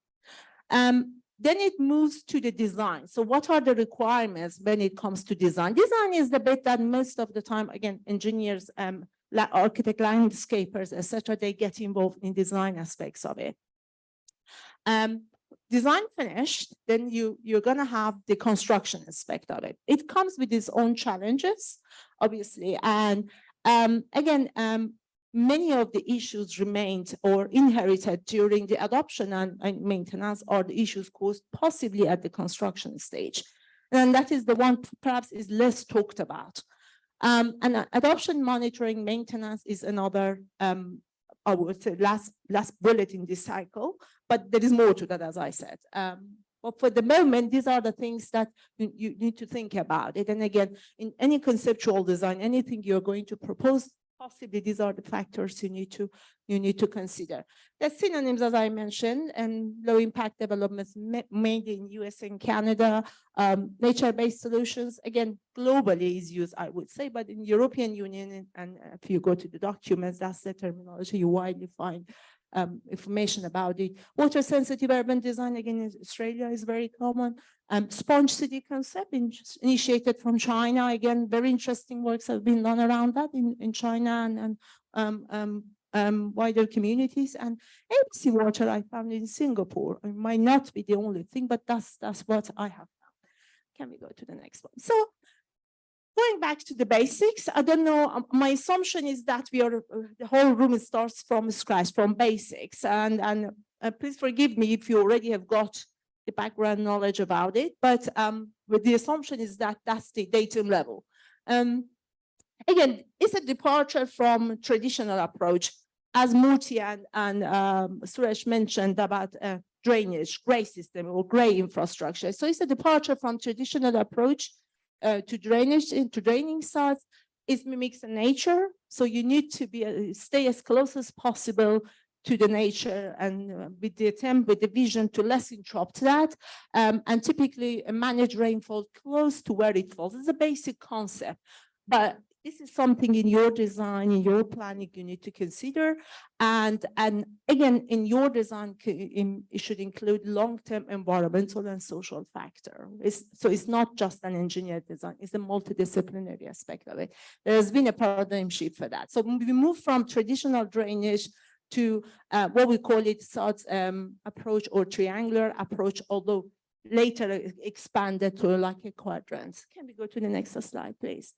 Then it moves to the design. So what are the requirements when it comes to design? Design is the bit that most of the time, again, engineers, architect, landscapers, etc., they get involved in design aspects of it. Design finished, then you're going to have the construction aspect of it. It comes with its own challenges, obviously, and again, many of the issues remained or inherited during the adoption and maintenance are the issues caused possibly at the construction stage. And that is the one perhaps is less talked about. And adoption monitoring maintenance is another, I would say, last bullet in this cycle, but there is more to that, as I said. But for the moment, these are the things that you need to think about it. And again, in any conceptual design, anything you're going to propose, possibly these are the factors you need to consider. The synonyms, as I mentioned, and low impact developments made in US and Canada, nature-based solutions, again, globally is used, I would say, but in European Union, and if you go to the documents, that's the terminology you widely find information about it. Water sensitive urban design, again, in Australia is very common. Sponge city concept initiated from China. Again, very interesting works have been done around that in China and wider communities. And ABC water I found in Singapore. It might not be the only thing, but that's what I have found. Can we go to the next one? So going back to the basics, I don't know, my assumption is that the whole room starts from scratch, from basics. And please forgive me if you already have got the background knowledge about it, but with the assumption is that that's the datum level. Again, it's a departure from traditional approach, as Murthy and Suresh mentioned about drainage, gray system or gray infrastructure. So it's a departure from traditional approach to drainage, into draining sites. It mimics the nature. So you need to stay as close as possible to the nature and with the vision to less interrupt that, and typically manage rainfall close to where it falls. It's a basic concept, but this is something in your design, in your planning, you need to consider. And again, in your design, it should include long-term environmental and social factor. So it's not just an engineered design, it's a multidisciplinary aspect of it. There has been a paradigm shift for that. So we move from traditional drainage to what we call it SuDS approach or triangular approach, although later expanded to like a quadrant. Can we go to the next slide, please?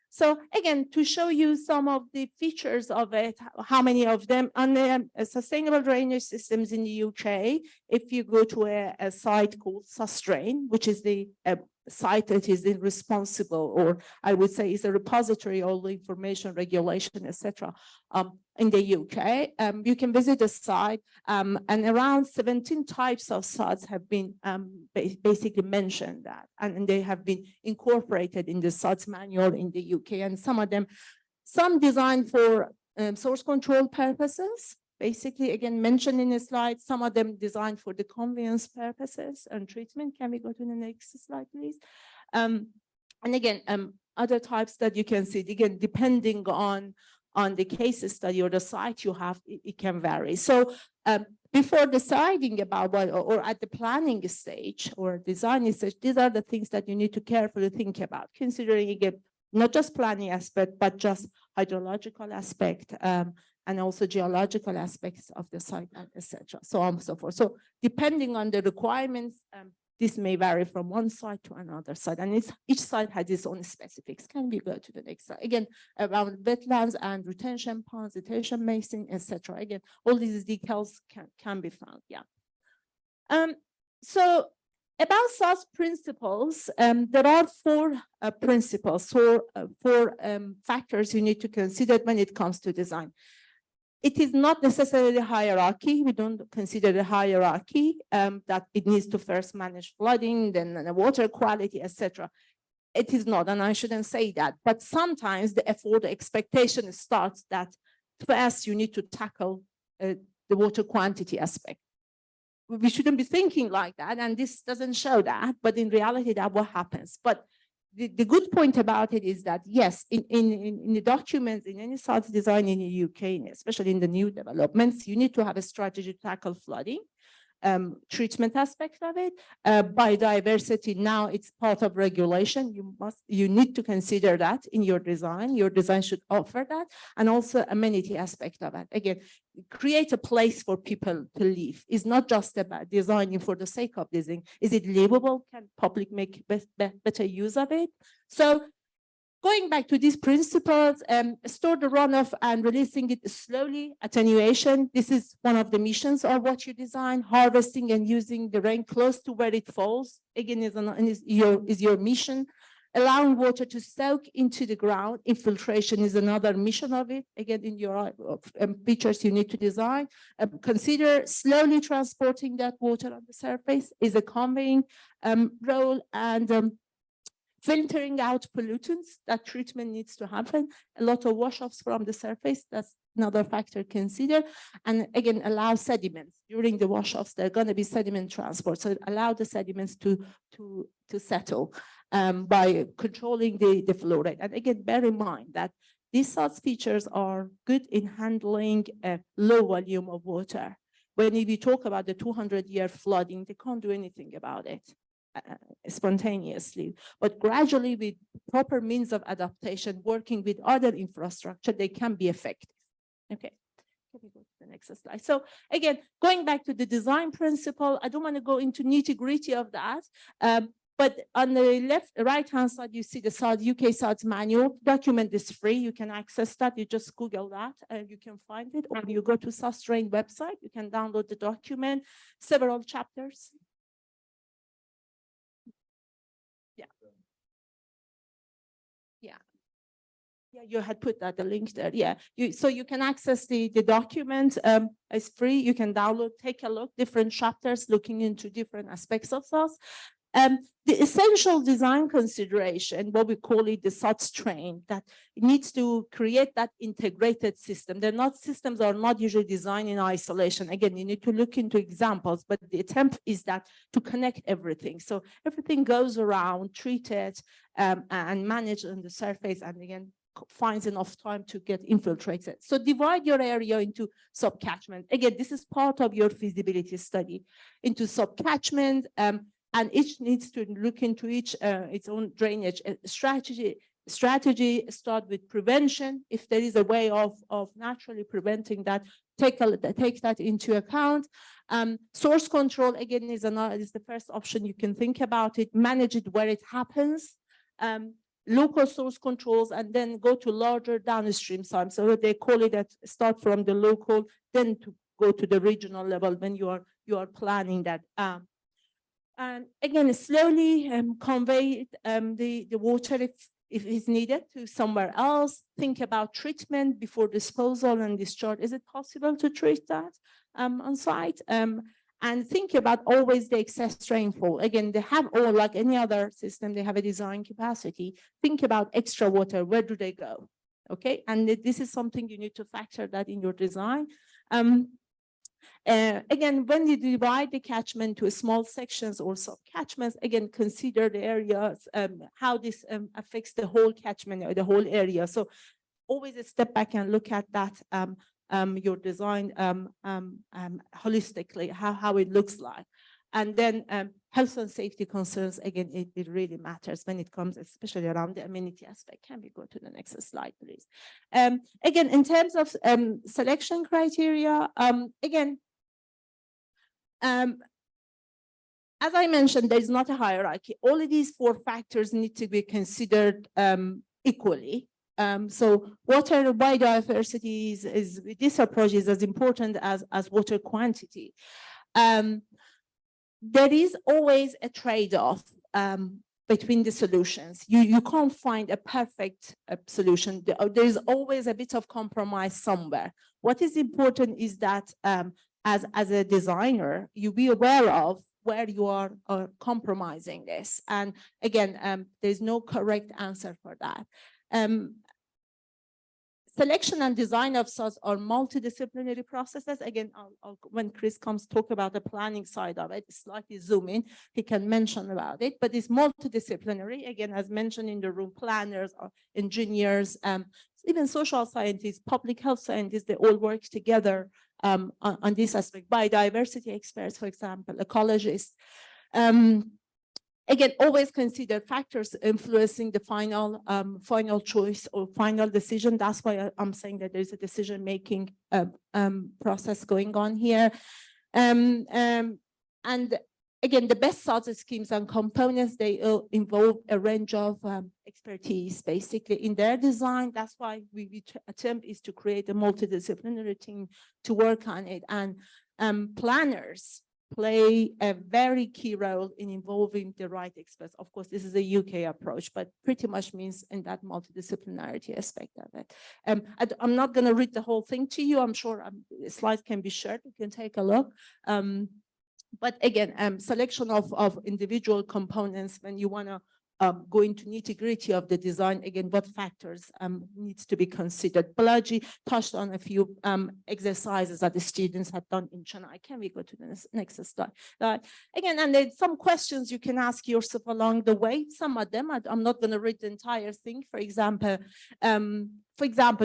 So again, to show you some of the features of it, how many of them on the sustainable drainage systems in the UK, if you go to a site called SuStrain, which is the site that is irresponsible, or I would say is a repository of all the information, regulation, etc. In the UK. You can visit the site, and around 17 types of SuDs have been basically mentioned that, and they have been incorporated in the SuDs manual in the UK, and some of them, some designed for source control purposes, basically again mentioned in the slide, some of them designed for the conveyance purposes and treatment. Can we go to the next slide, please? And again, other types that you can see, again, depending on the case study or the site you have, it can vary. So before deciding about what, or at the planning stage or design stage, these are the things that you need to carefully think about, considering again, not just planning aspect, but just hydrological aspect, and also geological aspects of the site, etc. So on and so forth. So depending on the requirements, this may vary from one site to another site, and each site has its own specifics. Can we go to the next slide? Again, around wetlands and retention ponds, retention basin, etc. Again, all these details can be found. Yeah. So about SuDS principles, there are four principles, four factors you need to consider when it comes to design. It is not necessarily hierarchy. We don't consider the hierarchy that it needs to first manage flooding, then the water quality, etc. It is not, and I shouldn't say that. But sometimes the effort, the expectation starts that first you need to tackle the water quantity aspect. We shouldn't be thinking like that, and this doesn't show that. But in reality, that's what happens. But the good point about it is that, yes, in the documents, in any SuDS design in the UK, especially in the new developments, you need to have a strategy to tackle flooding, treatment aspect of it. Biodiversity, now it's part of regulation. You need to consider that in your design. Your design should offer that, and also amenity aspect of it. Again, create a place for people to live. It's not just about designing for the sake of design. Is it livable? Can public make better use of it? So going back to these principles, store the runoff and releasing it slowly, attenuation. This is one of the missions of what you design. Harvesting and using the rain close to where it falls, again, is your mission. Allowing water to soak into the ground. Infiltration is another mission of it. Again, in your pictures you need to design. Consider slowly transporting that water on the surface is a conveying role, and filtering out pollutants. That treatment needs to happen. A lot of wash-offs from the surface, that's another factor to consider. And again, allow sediments. During the wash-offs, there are going to be sediment transport. So allow the sediments to settle by controlling the flow rate. And again, bear in mind that these SuDS features are good in handling a low volume of water. When we talk about the 200-year flooding, they can't do anything about it spontaneously, but gradually with proper means of adaptation, working with other infrastructure, they can be effective. Okay, can we go to the next slide? So again, going back to the design principle, I don't want to go into nitty-gritty of that, but on the right-hand side, you see the UK SuDS manual. Document is free. You can access that. You just Google that and you can find it, or you go to SuStrain website. You can download the document, several chapters. Yeah, you had put that, the link there. Yeah, so you can access the document. It's free. You can download, take a look, different chapters looking into different aspects of SuDS. The essential design consideration, what we call it the SuDS train, that needs to create that integrated system. Systems are not usually designed in isolation. Again, you need to look into examples, but the attempt is that to connect everything. So everything goes around, treated and managed on the surface, and again, finds enough time to get infiltrated. So divide your area into subcatchment. Again, this is part of your feasibility study into subcatchment, and each needs to look into its own drainage strategy. Start with prevention. If there is a way of naturally preventing that, take that into account. Source control, again, is the first option you can think about it. Manage it where it happens. Local source controls, and then go to larger downstream sites. So they call it that, start from the local, then to go to the regional level when you are planning that. And again, slowly convey the water if it's needed to somewhere else. Think about treatment before disposal and discharge. Is it possible to treat that on site? And think about always the excess rainfall. Again, they have all, like any other system, they have a design capacity. Think about extra water, where do they go? Okay, and this is something you need to factor that in your design. Again, when you divide the catchment to small sections or sub-catchments, again, consider the areas, how this affects the whole catchment or the whole area. So always a step back and look at that, your design holistically, how it looks like. And then health and safety concerns, again, it really matters when it comes, especially around the amenity aspect. Can we go to the next slide, please? Again, in terms of selection criteria, again, as I mentioned, there is not a hierarchy. All of these 4 factors need to be considered equally. So water biodiversity is this approach is as important as water quantity. There is always a trade-off between the solutions. You can't find a perfect solution. There is always a bit of compromise somewhere. What is important is that as a designer, you be aware of where you are compromising this. And again, there's no correct answer for that. Selection and design of SuDs are multidisciplinary processes. Again, when Chris comes talk about the planning side of it, slightly zoom in, he can mention about it, but it's multidisciplinary. Again, as mentioned in the room, planners, or engineers, even social scientists, public health scientists, they all work together on this aspect. Biodiversity experts, for example, ecologists. Again, always consider factors influencing the final choice or final decision. That's why I'm saying that there's a decision-making process going on here. And again, the best SuDS schemes and components, they involve a range of expertise, basically, in their design. That's why we attempt is to create a multidisciplinary team to work on it. And planners play a very key role in involving the right experts. Of course, this is a UK approach, but pretty much means in that multidisciplinarity aspect of it. I'm not going to read the whole thing to you. I'm sure slides can be shared. You can take a look. But again, selection of individual components when you want to go into nitty-gritty of the design, again, what factors needs to be considered. Balaji touched on a few exercises that the students had done in Chennai. Can we go to the next slide? Again, and there's some questions you can ask yourself along the way. Some of them, I'm not going to read the entire thing. For example,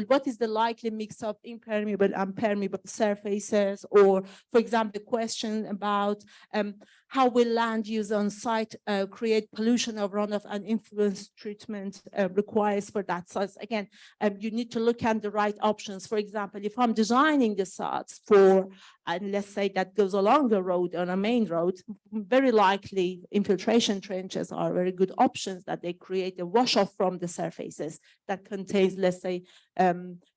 what is the likely mix of impermeable and permeable surfaces? Or, for example, the question about how will land use on site create pollution of runoff and influence treatment requires for that. So again, you need to look at the right options. For example, if I'm designing the SuDS for, and let's say that goes along the road on a main road, very likely infiltration trenches are very good options that they create a wash off from the surfaces that contains, let's say,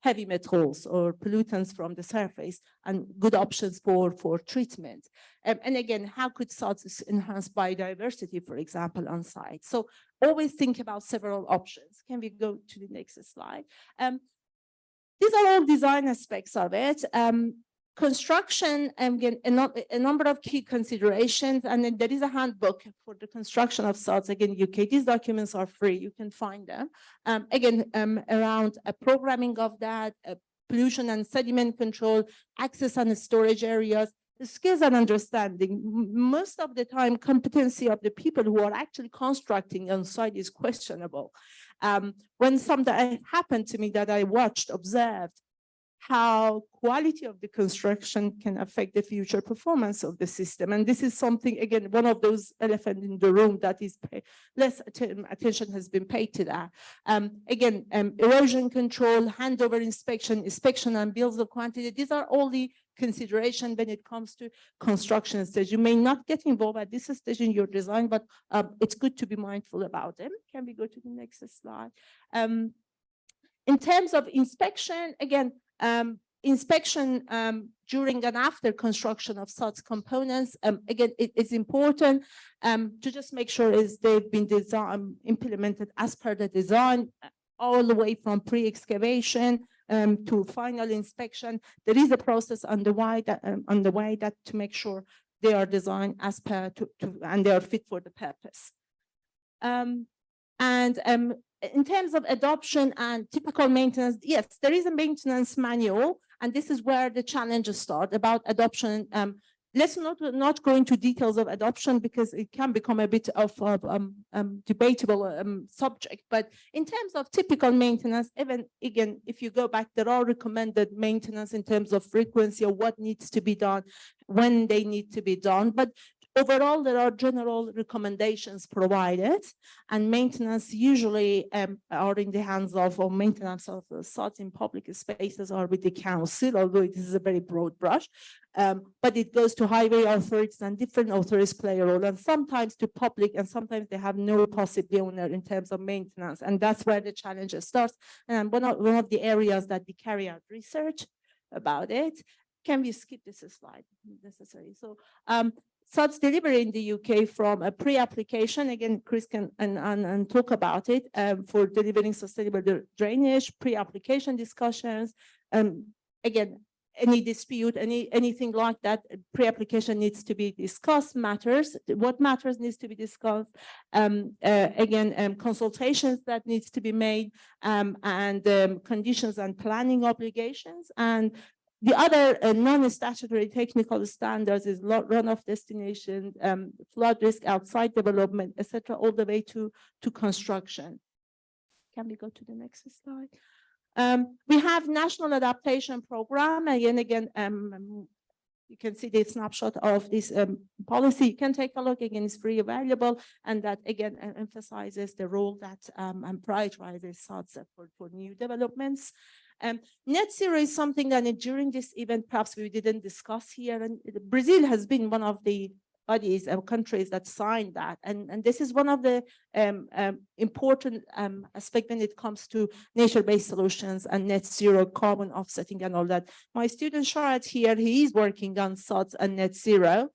heavy metals or pollutants from the surface, and good options for treatment. And again, how could SuDS enhance biodiversity, for example, on site? So always think about several options. Can we go to the next slide? These are all design aspects of it. Construction, again, a number of key considerations, and then there is a handbook for the construction of SuDS, again, UK. These documents are free, you can find them. Again, around programming of that, pollution and sediment control, access and storage areas, the skills and understanding. Most of the time, competency of the people who are actually constructing on site is questionable. When something happened to me that I watched, observed, how quality of the construction can affect the future performance of the system. And this is something, again, one of those elephants in the room that is less attention has been paid to that. Again, erosion control, handover inspection and bills of quantity. These are all the consideration when it comes to construction stage. You may not get involved at this stage in your design, but it's good to be mindful about them. Can we go to the next slide? In terms of inspection, again, inspection during and after construction of such components. Again, it's important to just make sure they've been implemented as per the design, all the way from pre-excavation to final inspection. There is a process on the way that to make sure they are designed as per and they are fit for the purpose. In terms of adoption and typical maintenance, yes, there is a maintenance manual, and this is where the challenges start about adoption. Let's not go into details of adoption because it can become a bit of debatable subject. But in terms of typical maintenance, even again, if you go back, there are recommended maintenance in terms of frequency or what needs to be done, when they need to be done. But overall, there are general recommendations provided, and maintenance usually are in the hands of, or maintenance of the sites in public spaces are with the council, although it is a very broad brush. But it goes to highway authorities, and different authorities play a role, and sometimes to public, and sometimes they have no possible owner in terms of maintenance, and that's where the challenge starts. And one of the areas that we carry out research about it. Can we skip this slide? Necessary. So SuDS delivery in the UK from a pre-application, again, Chris can and talk about it, for delivering sustainable drainage, pre-application discussions. Again, any dispute, anything like that, pre-application needs to be discussed, what matters needs to be discussed. Again, consultations that needs to be made, and conditions and planning obligations. And the other non-statutory technical standards is runoff destination, flood risk outside development, etc., all the way to construction. Can we go to the next slide? We have National Adaptation Program. Again, you can see the snapshot of this policy. You can take a look. Again, it's free available, and that again emphasizes the role that and prioritizes SuDS for new developments. Net zero is something that during this event perhaps we didn't discuss here, and Brazil has been one of the bodies and countries that signed that, and this is one of the important aspects when it comes to nature-based solutions and net zero carbon offsetting and all that. My student Sharat here, he is working on SuDS and net zero.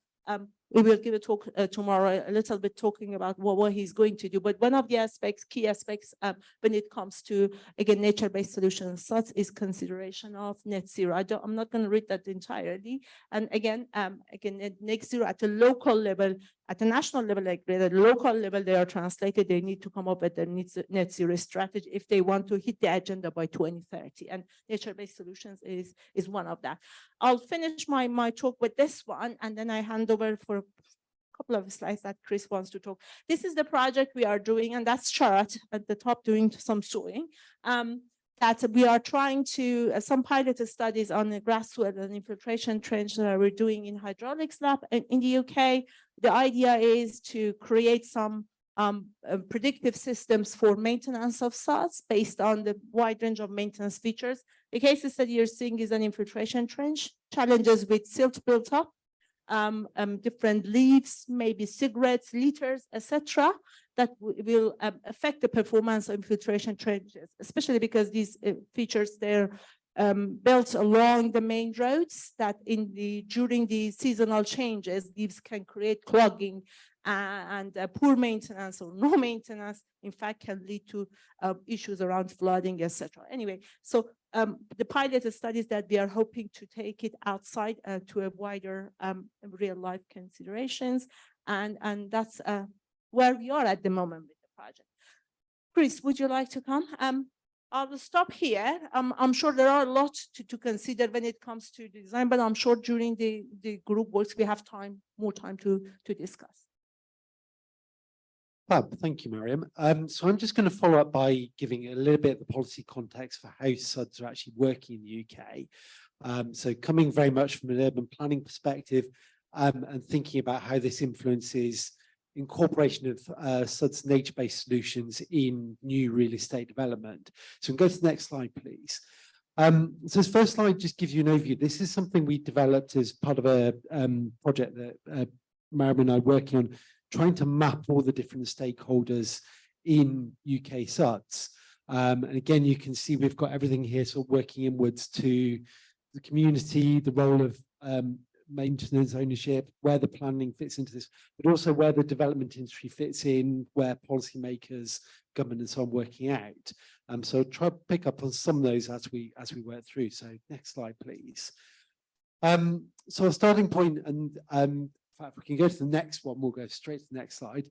We will give a talk tomorrow, a little bit talking about what he's going to do. But one of the aspects, key aspects, when it comes to, again, nature-based solutions, SuDS is consideration of net zero. I'm not going to read that entirely. And again, net zero at a local level, at the national level, like at the local level, they are translated. They need to come up with a net zero strategy if they want to hit the agenda by 2030. And nature-based solutions is one of that. I'll finish my talk with this one, and then I hand over for a couple of slides that Chris wants to talk. This is the project we are doing, and that's Sharat at the top doing some sewing. That we are trying to, some pilot studies on the grasswell and infiltration trench that we're doing in hydraulics lab in the UK. The idea is to create some predictive systems for maintenance of SuDS based on the wide range of maintenance features. The case study you're seeing is an infiltration trench, challenges with silt built up, different leaves, maybe cigarettes, litters, etc., that will affect the performance of infiltration trenches, especially because these features, they're built along the main roads that during the seasonal changes, these can create clogging, and poor maintenance or no maintenance, in fact, can lead to issues around flooding, etc. Anyway, so the pilot studies that we are hoping to take it outside to a wider real life considerations, and that's where we are at the moment with the project. Chris, would you like to come? I will stop here. I'm sure there are a lot to consider when it comes to design, but I'm sure during the group works we have more time to discuss. Fab, thank you, Mariam. So I'm just going to follow up by giving a little bit of the policy context for how SuDS are actually working in the UK. So coming very much from an urban planning perspective, and thinking about how this influences incorporation of SuDS nature-based solutions in new real estate development. So we can go to the next slide, please. So this first slide just gives you an overview. This is something we developed as part of a project that Mariam and I are working on, trying to map all the different stakeholders in UK SuDS. And again, you can see we've got everything here sort of working inwards to the community, the role of maintenance, ownership, where the planning fits into this, but also where the development industry fits in, where policymakers, government and so on working out. So try to pick up on some of those as we work through. So next slide, please. So a starting point, and in fact, we can go to the next one, we'll go straight to the next slide.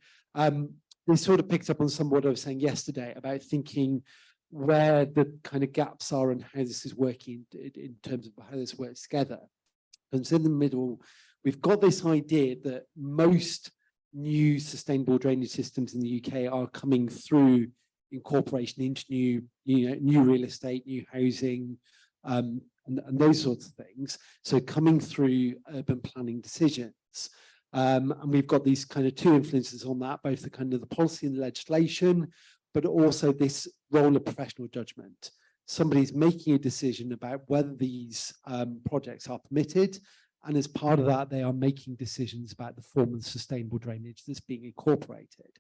This sort of picked up on some of what I was saying yesterday about thinking where the kind of gaps are and how this is working in terms of how this works together. And so in the middle, we've got this idea that most new sustainable drainage systems in the UK are coming through incorporation into new real estate, new housing, and those sorts of things. So coming through urban planning decisions. And we've got these kind of two influences on that, both the kind of the policy and the legislation, but also this role of professional judgment. Somebody's making a decision about whether these projects are permitted, and as part of that, they are making decisions about the form of sustainable drainage that's being incorporated.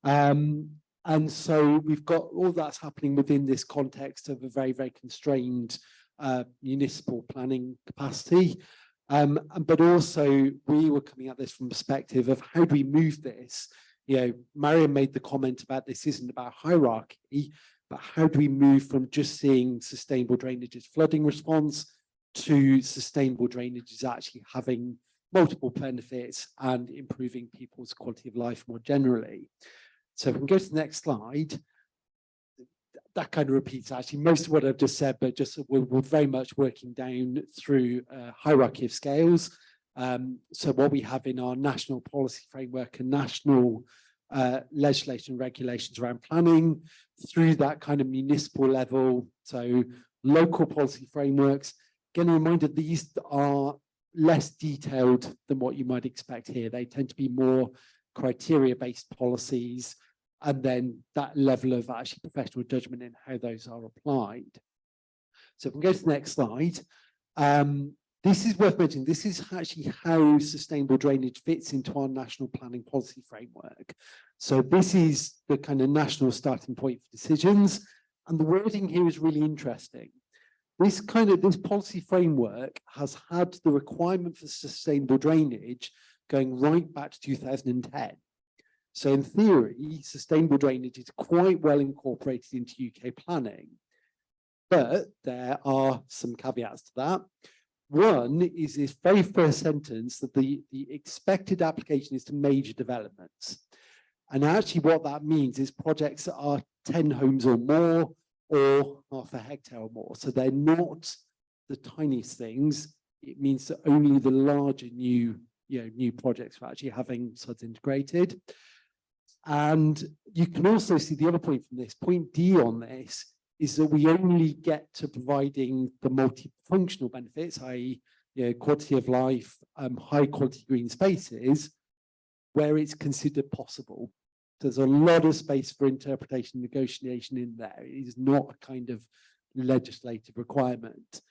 And so we've got all that's happening within this context of a very, very constrained municipal planning capacity. But also we were coming at this from the perspective of how do we move this? You know, Mariam made the comment about this isn't about hierarchy, but how do we move from just seeing sustainable drainage as flooding response to sustainable drainage as actually having multiple benefits and improving people's quality of life more generally. So if we can go to the next slide, that kind of repeats actually most of what I've just said, but just we're very much working down through a hierarchy of scales. So what we have in our national policy framework and national legislation and regulations around planning through that kind of municipal level, so local policy frameworks. Again, a reminder, these are less detailed than what you might expect here. They tend to be more criteria-based policies, and then that level of actually professional judgment in how those are applied. So if we go to the next slide, this is worth mentioning. This is actually how sustainable drainage fits into our national planning policy framework. So this is the kind of national starting point for decisions, and the wording here is really interesting. This policy framework has had the requirement for sustainable drainage going right back to 2010. So in theory, sustainable drainage is quite well incorporated into UK planning, but there are some caveats to that. One is this very first sentence that the expected application is to major developments. And actually what that means is projects that are 10 homes or more, or half a hectare or more. So they're not the tiniest things. It means that only the larger new projects are actually having SuDs integrated. And you can also see the other point from this, point D on this, is that we only get to providing the multifunctional benefits, i.e., quality of life, high quality green spaces, where it's considered possible. There's a lot of space for interpretation, negotiation in there. It is not a kind of legislative requirement.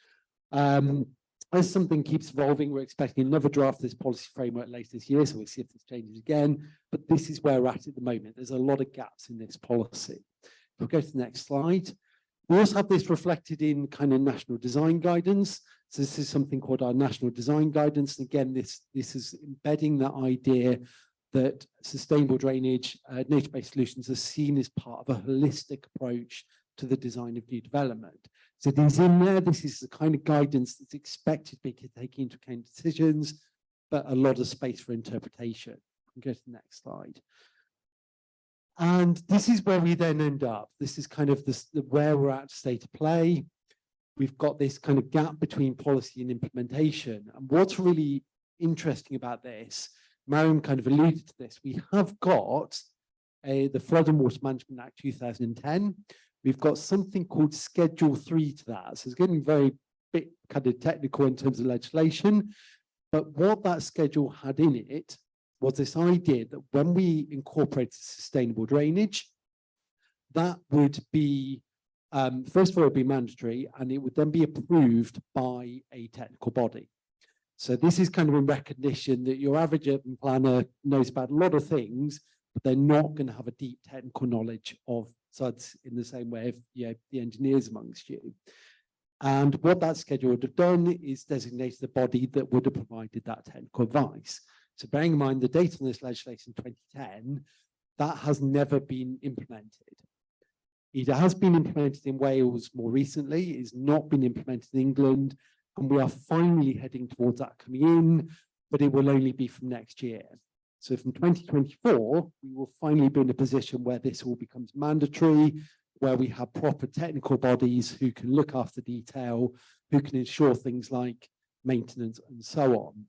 As something keeps evolving, we're expecting another draft of this policy framework later this year, so we'll see if this changes again. But this is where we're at the moment. There's a lot of gaps in this policy. If we go to the next slide. We also have this reflected in kind of national design guidance. So this is something called our national design guidance. And again, this is embedding that idea that sustainable drainage, nature-based solutions are seen as part of a holistic approach to the design of new development. So these in there, this is the kind of guidance that's expected to be taking into account decisions, but a lot of space for interpretation. Go to the next slide. And this is where we then end up. This is kind of where we're at state of play. We've got this kind of gap between policy and implementation. And what's really interesting about this, Mariam kind of alluded to this, we have got the Flood and Water Management Act 2010. We've got something called Schedule 3 to that. So it's getting very bit kind of technical in terms of legislation. But what that schedule had in it was this idea that when we incorporated sustainable drainage, that would be, first of all, it would be mandatory, and it would then be approved by a technical body. So this is kind of in recognition that your average urban planner knows about a lot of things, but they're not going to have a deep technical knowledge of SuDs in the same way of the engineers amongst you. And what that schedule would have done is designated the body that would have provided that technical advice. So bearing in mind the date on this legislation in 2010, that has never been implemented. It has been implemented in Wales more recently, it's not been implemented in England, and we are finally heading towards that coming in, but it will only be from next year. So from 2024, we will finally be in a position where this all becomes mandatory, where we have proper technical bodies who can look after detail, who can ensure things like maintenance and so on.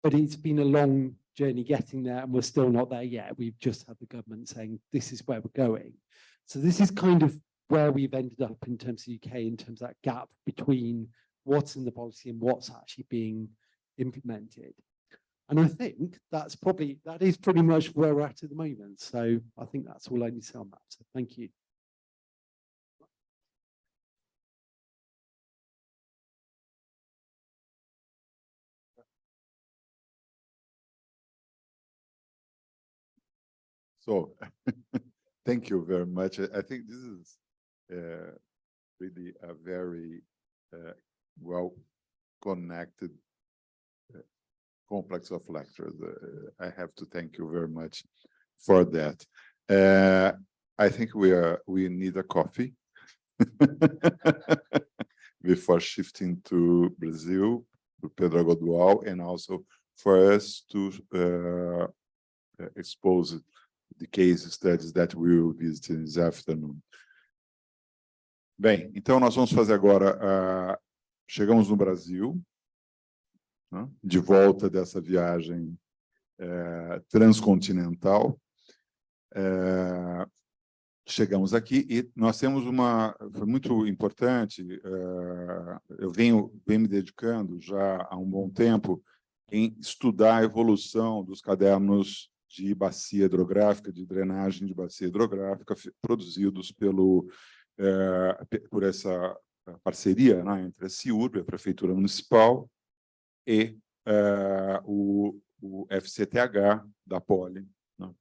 But it's been a long journey getting there, and we're still not there yet. We've just had the government saying, this is where we're going. So this is kind of where we've ended up in terms of UK, in terms of that gap between what's in the policy and what's actually being implemented. And I think that is pretty much where we're at the moment. So I think that's all I need to say on that. So thank you. So, thank you very much. I think this is really a very well-connected complex of lectures. I have to thank you very much for that. I think we need a coffee before shifting to Brazil, to Pedro Agodual, and also for us to expose the case studies that we will visit this afternoon. Bem, então nós vamos fazer agora, chegamos no Brasil, né, de volta dessa viagem transcontinental. Chegamos aqui e nós temos foi muito importante, eu venho me dedicando já há um bom tempo em estudar a evolução dos cadernos de bacia hidrográfica, de drenagem de bacia hidrográfica, produzidos por essa parceria, né, entre a CIURB, a Prefeitura Municipal, e o FCTH da Poli, né?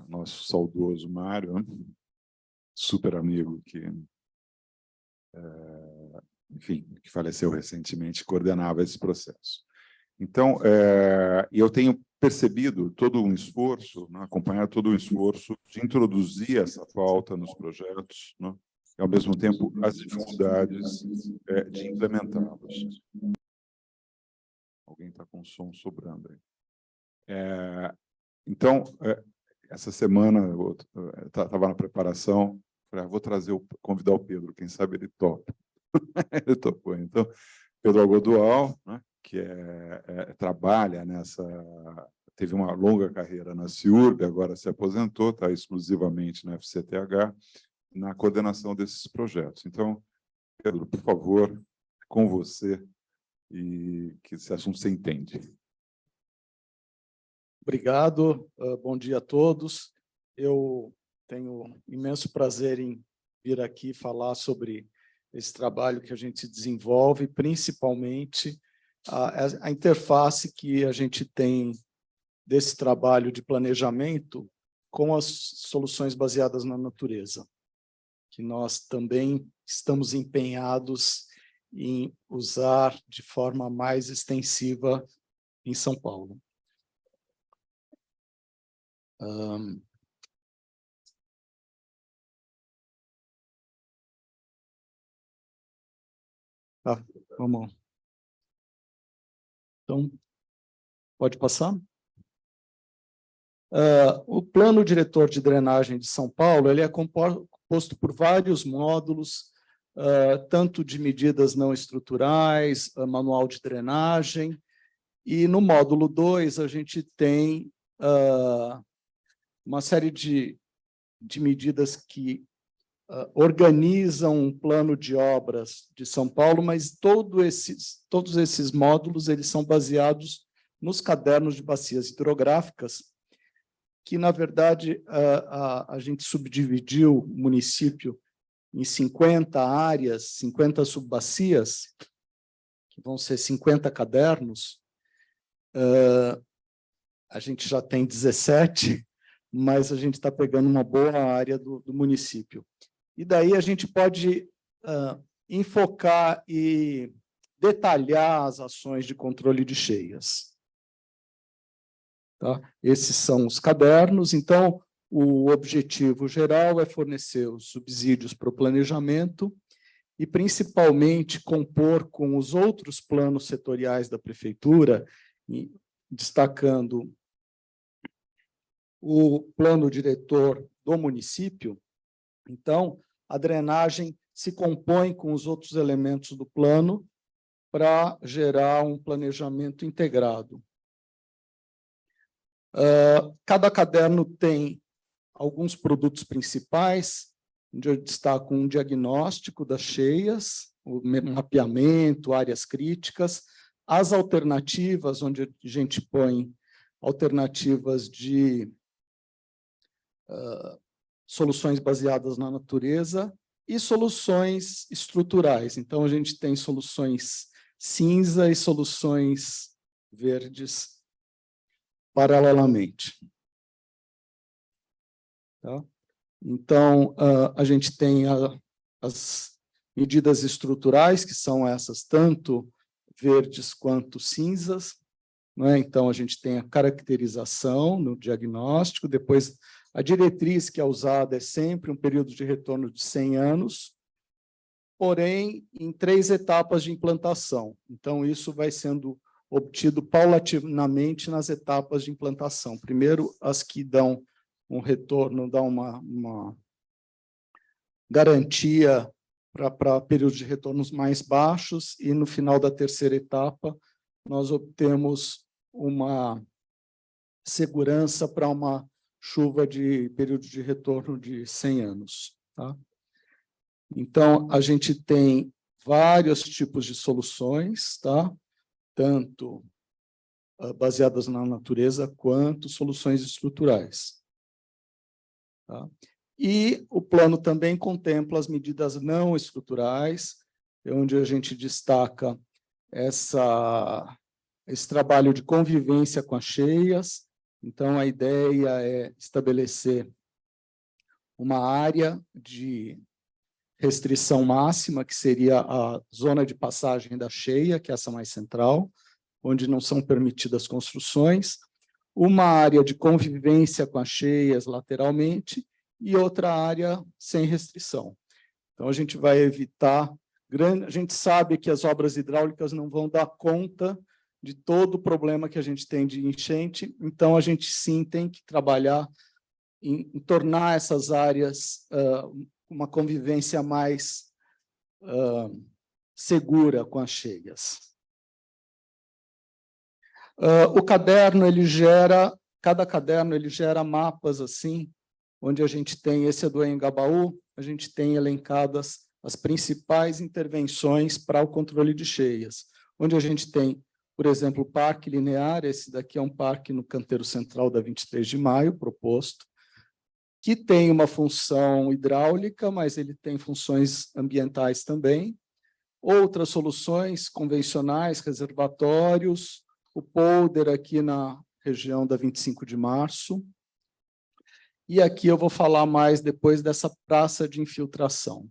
Nosso saudoso Mário, né? Super amigo enfim, que faleceu recentemente, coordenava esse processo. Então, eu tenho percebido todo um esforço, né, acompanhado todo um esforço de introduzir essa pauta nos projetos, né, e, ao mesmo tempo, as dificuldades de implementá-los. Alguém está com som sobrando aí. Então, essa semana, eu estava na preparação, falei, vou convidar o Pedro, quem sabe ele topa. Ele topou. Então, Pedro Agodual, né, que trabalha teve uma longa carreira na CIURB, agora se aposentou, está exclusivamente na FCTH, na coordenação desses projetos. Então, Pedro, por favor, com você, e que esse assunto você entende. Obrigado, bom dia a todos. Eu tenho imenso prazer em vir aqui falar sobre esse trabalho que a gente desenvolve, principalmente a interface que a gente tem desse trabalho de planejamento com as soluções baseadas na natureza, que nós também estamos empenhados em usar de forma mais extensiva em São Paulo. Tá, vamos. Então, pode passar? O Plano Diretor de Drenagem de São Paulo, ele é composto por vários módulos, tanto de medidas não estruturais, manual de drenagem, e no módulo 2 a gente tem uma série de medidas que organizam um plano de obras de São Paulo, mas todos esses módulos eles são baseados nos cadernos de bacias hidrográficas, que, na verdade, a gente subdividiu o município em 50 áreas, 50 subbacias, que vão ser 50 cadernos. A gente já tem 17, mas a gente está pegando uma boa área do município. E daí a gente pode enfocar e detalhar as ações de controle de cheias. Tá? Esses são os cadernos. Então, o objetivo geral é fornecer os subsídios para o planejamento e, principalmente, compor com os outros planos setoriais da prefeitura, destacando o plano diretor do município. Então, a drenagem se compõe com os outros elementos do plano para gerar um planejamento integrado. Cada caderno tem alguns produtos principais, onde eu destaco um diagnóstico das cheias, o mapeamento, áreas críticas, as alternativas, onde a gente põe alternativas de soluções baseadas na natureza e soluções estruturais. Então, a gente tem soluções cinza e soluções verdes paralelamente. Tá? Então, a gente tem as medidas estruturais, que são essas, tanto verdes quanto cinzas, né? Então, a gente tem a caracterização no diagnóstico, depois a diretriz que é usada é sempre um período de retorno de 100 anos, porém, em 3 etapas de implantação. Então, isso vai sendo obtido paulatinamente nas etapas de implantação. Primeiro, as que dão um retorno, dão uma garantia para períodos de retornos mais baixos, e no final da 3ª etapa, nós obtemos uma segurança para uma chuva de período de retorno de 100 anos. Tá? Então, a gente tem vários tipos de soluções, tá? Tanto baseadas na natureza, quanto soluções estruturais. Tá? E o plano também contempla as medidas não estruturais, onde a gente destaca esse trabalho de convivência com as cheias. Então, a ideia é estabelecer uma área de restrição máxima, que seria a zona de passagem da cheia, que é essa mais central, onde não são permitidas construções, uma área de convivência com as cheias lateralmente e outra área sem restrição. Então, a gente vai evitar... A gente sabe que as obras hidráulicas não vão dar conta de todo o problema que a gente tem de enchente, então a gente sim tem que trabalhar em tornar essas áreas uma convivência mais segura com as cheias. O caderno, cada caderno ele gera mapas assim, onde a gente tem, esse é do Engabaú, a gente tem elencadas as principais intervenções para o controle de cheias, onde a gente tem, por exemplo, o parque linear. Esse daqui é um parque no canteiro central da 23 de maio, proposto, que tem uma função hidráulica, mas ele tem funções ambientais também. Outras soluções convencionais, reservatórios, o polder aqui na região da 25 de março. E aqui eu vou falar mais depois dessa praça de infiltração.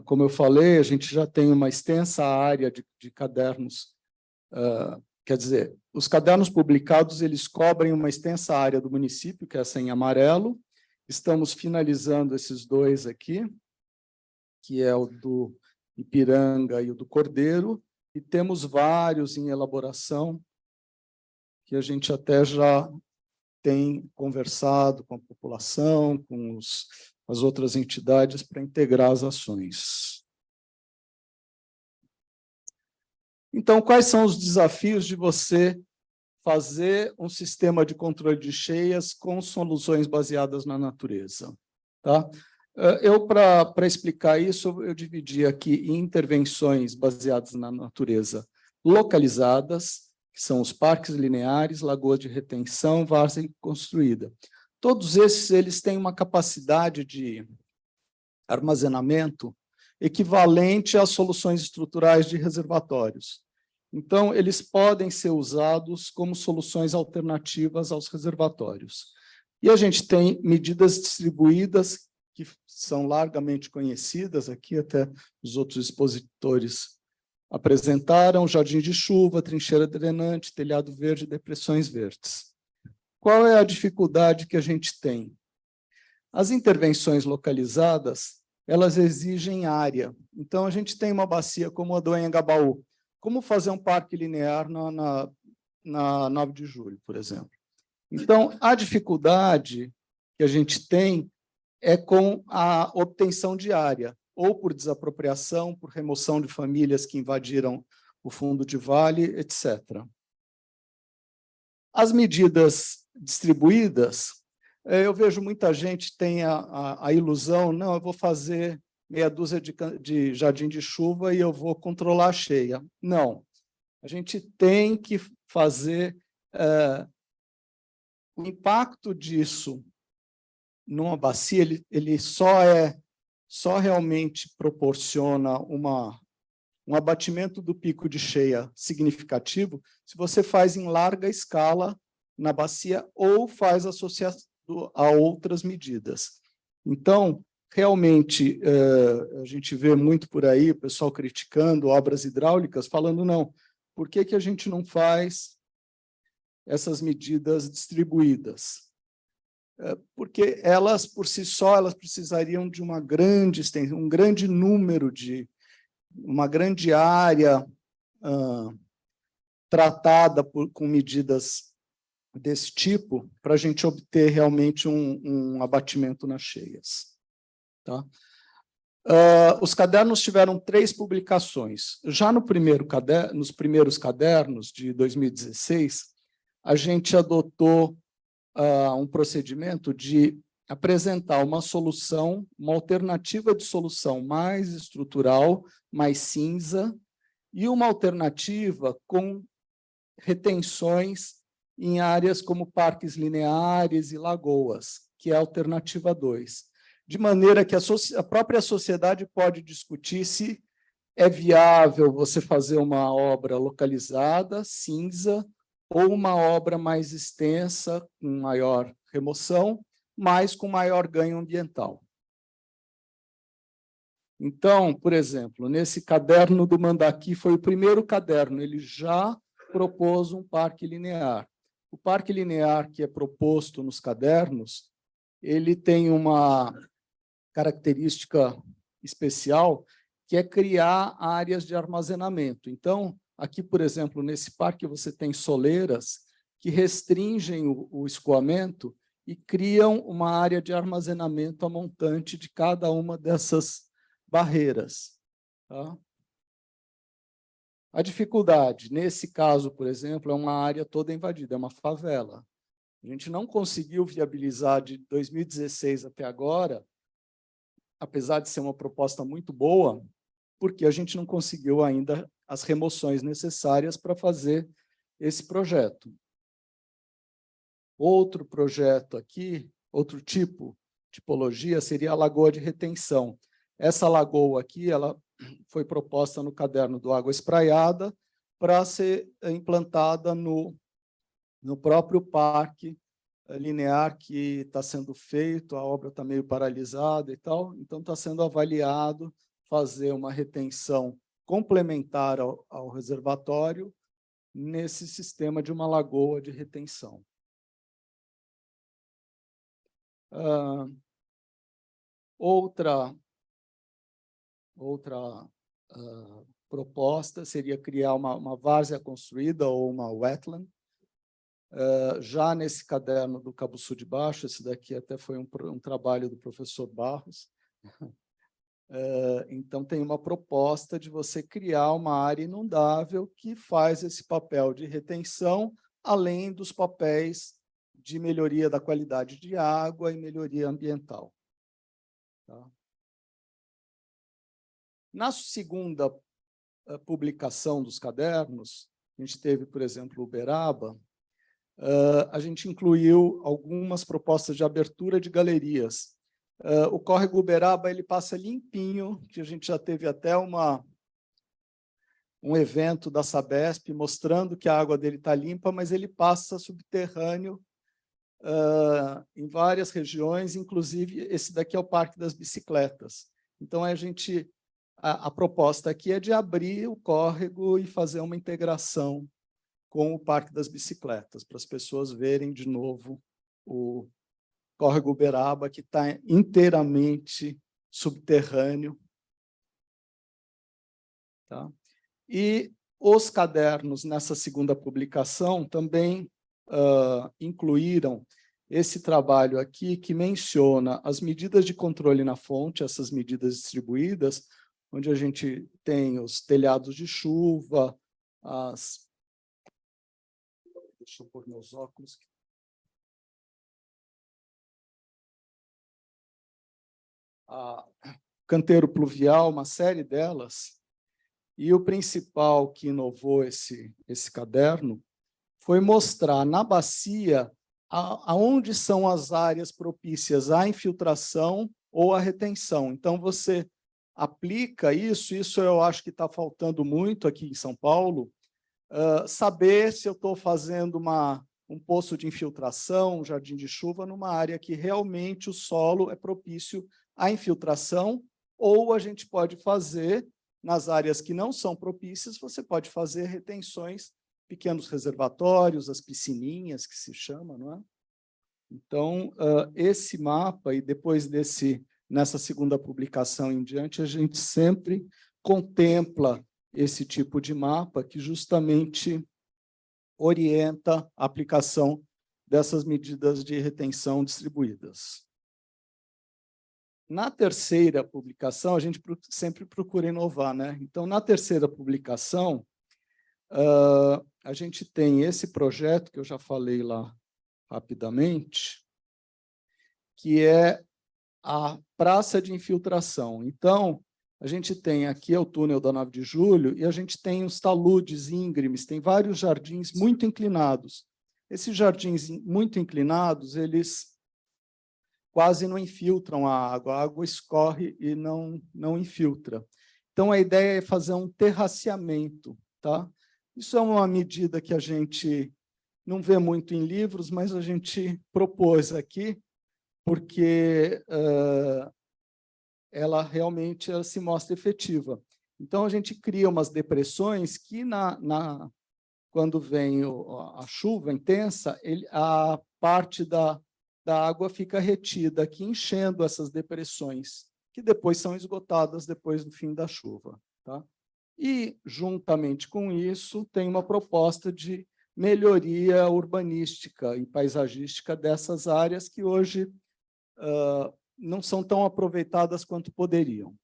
Como eu falei, a gente já tem uma extensa área de cadernos, quer dizer, os cadernos publicados, eles cobrem uma extensa área do município, que é essa em amarelo. Estamos finalizando esses 2 aqui, que é o do Ipiranga e o do Cordeiro, e temos vários em elaboração, que a gente até já tem conversado com a população, com as outras entidades, para integrar as ações. Então, quais são os desafios de você fazer um sistema de controle de cheias com soluções baseadas na natureza? Tá? Para explicar isso, eu dividi aqui em intervenções baseadas na natureza localizadas, que são os parques lineares, lagoas de retenção, várzea construída. Todos esses eles têm uma capacidade de armazenamento equivalente às soluções estruturais de reservatórios. Então, eles podem ser usados como soluções alternativas aos reservatórios. E a gente tem medidas distribuídas que são largamente conhecidas, aqui até os outros expositores apresentaram: jardim de chuva, trincheira drenante, telhado verde, depressões verdes. Qual é a dificuldade que a gente tem? As intervenções localizadas, elas exigem área. Então, a gente tem uma bacia como a do Anhangabaú. Como fazer um parque linear na 9 de julho, por exemplo? Então, a dificuldade que a gente tem é com a obtenção de área, ou por desapropriação, por remoção de famílias que invadiram o fundo de vale, etc. As medidas distribuídas, eu vejo muita gente tem a ilusão: não, eu vou fazer meia dúzia de jardim de chuva e eu vou controlar a cheia. Não, a gente tem que fazer o impacto disso numa bacia, ele só realmente proporciona um abatimento do pico de cheia significativo se você faz em larga escala na bacia ou faz associado a outras medidas. Então, realmente, a gente vê muito por aí o pessoal criticando obras hidráulicas, falando: não, por que a gente não faz essas medidas distribuídas? Porque elas, por si só, elas precisariam de uma grande extensão, um grande número uma grande área tratada com medidas desse tipo, para a gente obter realmente um abatimento nas cheias. Tá? Os cadernos tiveram 3 publicações. Já nos primeiros cadernos de 2016, a gente adotou um procedimento de apresentar uma solução, uma alternativa de solução mais estrutural, mais cinza, e uma alternativa com retenções em áreas como parques lineares e lagoas, que é a alternativa 2. De maneira que a própria sociedade pode discutir se é viável você fazer uma obra localizada, cinza, ou uma obra mais extensa, com maior remoção, mas com maior ganho ambiental. Então, por exemplo, nesse caderno do Mandaki, foi o primeiro caderno, ele já propôs um parque linear. O parque linear que é proposto nos cadernos, ele tem uma característica especial, que é criar áreas de armazenamento. Então, aqui, por exemplo, nesse parque, você tem soleiras que restringem o escoamento e criam uma área de armazenamento a montante de cada uma dessas barreiras. Tá? A dificuldade, nesse caso, por exemplo, é uma área toda invadida, é uma favela. A gente não conseguiu viabilizar de 2016 até agora, apesar de ser uma proposta muito boa, porque a gente não conseguiu ainda as remoções necessárias para fazer esse projeto. Outro projeto aqui, outro tipologia, seria a lagoa de retenção. Essa lagoa aqui, ela foi proposta no caderno do Água Espraiada para ser implantada no próprio parque linear que está sendo feito, a obra está meio paralisada e tal, então está sendo avaliado fazer uma retenção complementar ao reservatório nesse sistema de uma lagoa de retenção. Outra proposta seria criar uma várzea construída ou uma wetland. Já nesse caderno do Cabuçu de Baixo, esse daqui até foi um trabalho do professor Barros, então tem uma proposta de você criar uma área inundável que faz esse papel de retenção, além dos papéis de melhoria da qualidade de água e melhoria ambiental. Tá? Na segunda publicação dos cadernos, a gente teve, por exemplo, Uberaba, a gente incluiu algumas propostas de abertura de galerias. O córrego Uberaba ele passa limpinho, que a gente já teve até um evento da Sabesp mostrando que a água dele está limpa, mas ele passa subterrâneo em várias regiões, inclusive esse daqui é o Parque das Bicicletas. Então, a proposta aqui é de abrir o córrego e fazer uma integração com o Parque das Bicicletas, para as pessoas verem de novo o córrego Uberaba, que está inteiramente subterrâneo. Tá? E os cadernos, nessa segunda publicação, também incluíram esse trabalho aqui, que menciona as medidas de controle na fonte, essas medidas distribuídas, onde a gente tem os telhados de chuva, deixa eu pôr meus óculos. Canteiro pluvial, uma série delas. E o principal que inovou esse caderno foi mostrar na bacia aonde são as áreas propícias à infiltração ou à retenção. Então, você aplica isso eu acho que está faltando muito aqui em São Paulo, saber se eu estou fazendo um poço de infiltração, um jardim de chuva, numa área que realmente o solo é propício à infiltração, ou a gente pode fazer, nas áreas que não são propícias, você pode fazer retenções, pequenos reservatórios, as piscininhas, que se chama, não é? Então, esse mapa, e depois nessa segunda publicação em diante, a gente sempre contempla esse tipo de mapa que justamente orienta a aplicação dessas medidas de retenção distribuídas. Na terceira publicação, a gente sempre procura inovar, né? Então, na terceira publicação, a gente tem esse projeto, que eu já falei lá rapidamente, que é a praça de infiltração. Então, a gente tem aqui o túnel da 9 de julho, e a gente tem os taludes íngremes, tem vários jardins muito inclinados. Esses jardins muito inclinados, eles quase não infiltram a água escorre e não infiltra. Então, a ideia é fazer um terraceamento. Tá? Isso é uma medida que a gente não vê muito em livros, mas a gente propôs aqui, porque ela realmente se mostra efetiva. Então, a gente cria umas depressões que, quando vem a chuva intensa, a parte da água fica retida aqui, enchendo essas depressões, que depois são esgotadas depois do fim da chuva. Tá? E, juntamente com isso, tem uma proposta de melhoria urbanística e paisagística dessas áreas que hoje não são tão aproveitadas quanto poderiam.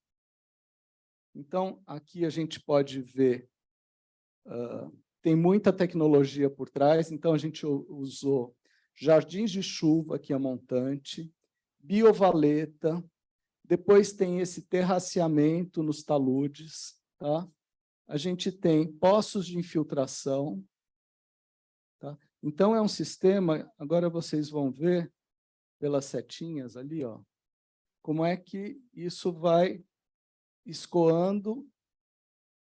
Então, aqui a gente pode ver, tem muita tecnologia por trás, então a gente usou jardins de chuva, que é montante, biovaleta, depois tem esse terraceamento nos taludes, tá? A gente tem poços de infiltração, tá? Então, é um sistema, agora vocês vão ver, pelas setinhas ali, ó, como é que isso vai escoando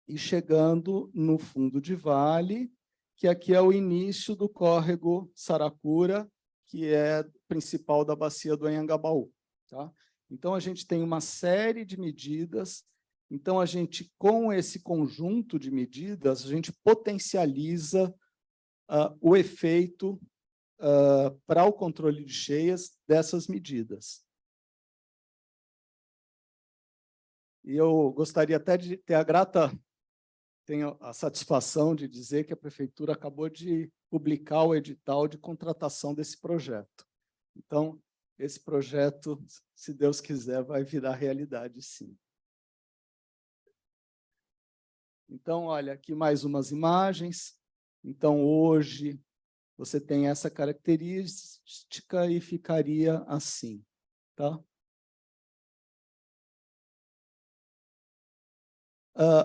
e chegando no fundo de vale, que aqui é o início do córrego Saracura, que é principal da bacia do Anhangabaú. Tá? Então, a gente tem uma série de medidas. Então, a gente, com esse conjunto de medidas, a gente potencializa o efeito para o controle de cheias dessas medidas. E eu gostaria até de ter tenho a satisfação de dizer que a Prefeitura acabou de publicar o edital de contratação desse projeto. Então, esse projeto, se Deus quiser, vai virar realidade, sim. Então, olha, aqui mais umas imagens. Então, hoje, você tem essa característica e ficaria assim. Tá?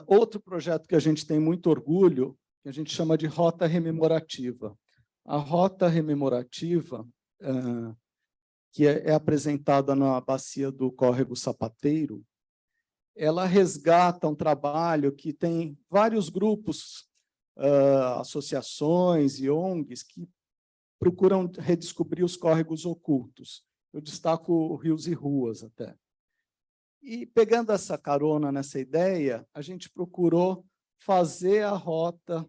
Outro projeto que a gente tem muito orgulho, que a gente chama de Rota Rememorativa. A Rota Rememorativa, que é apresentada na bacia do Córrego Sapateiro, ela resgata um trabalho que tem vários grupos, associações e ONGs que procuram redescobrir os córregos ocultos. Eu destaco rios e ruas até. E pegando essa carona nessa ideia, a gente procurou fazer a rota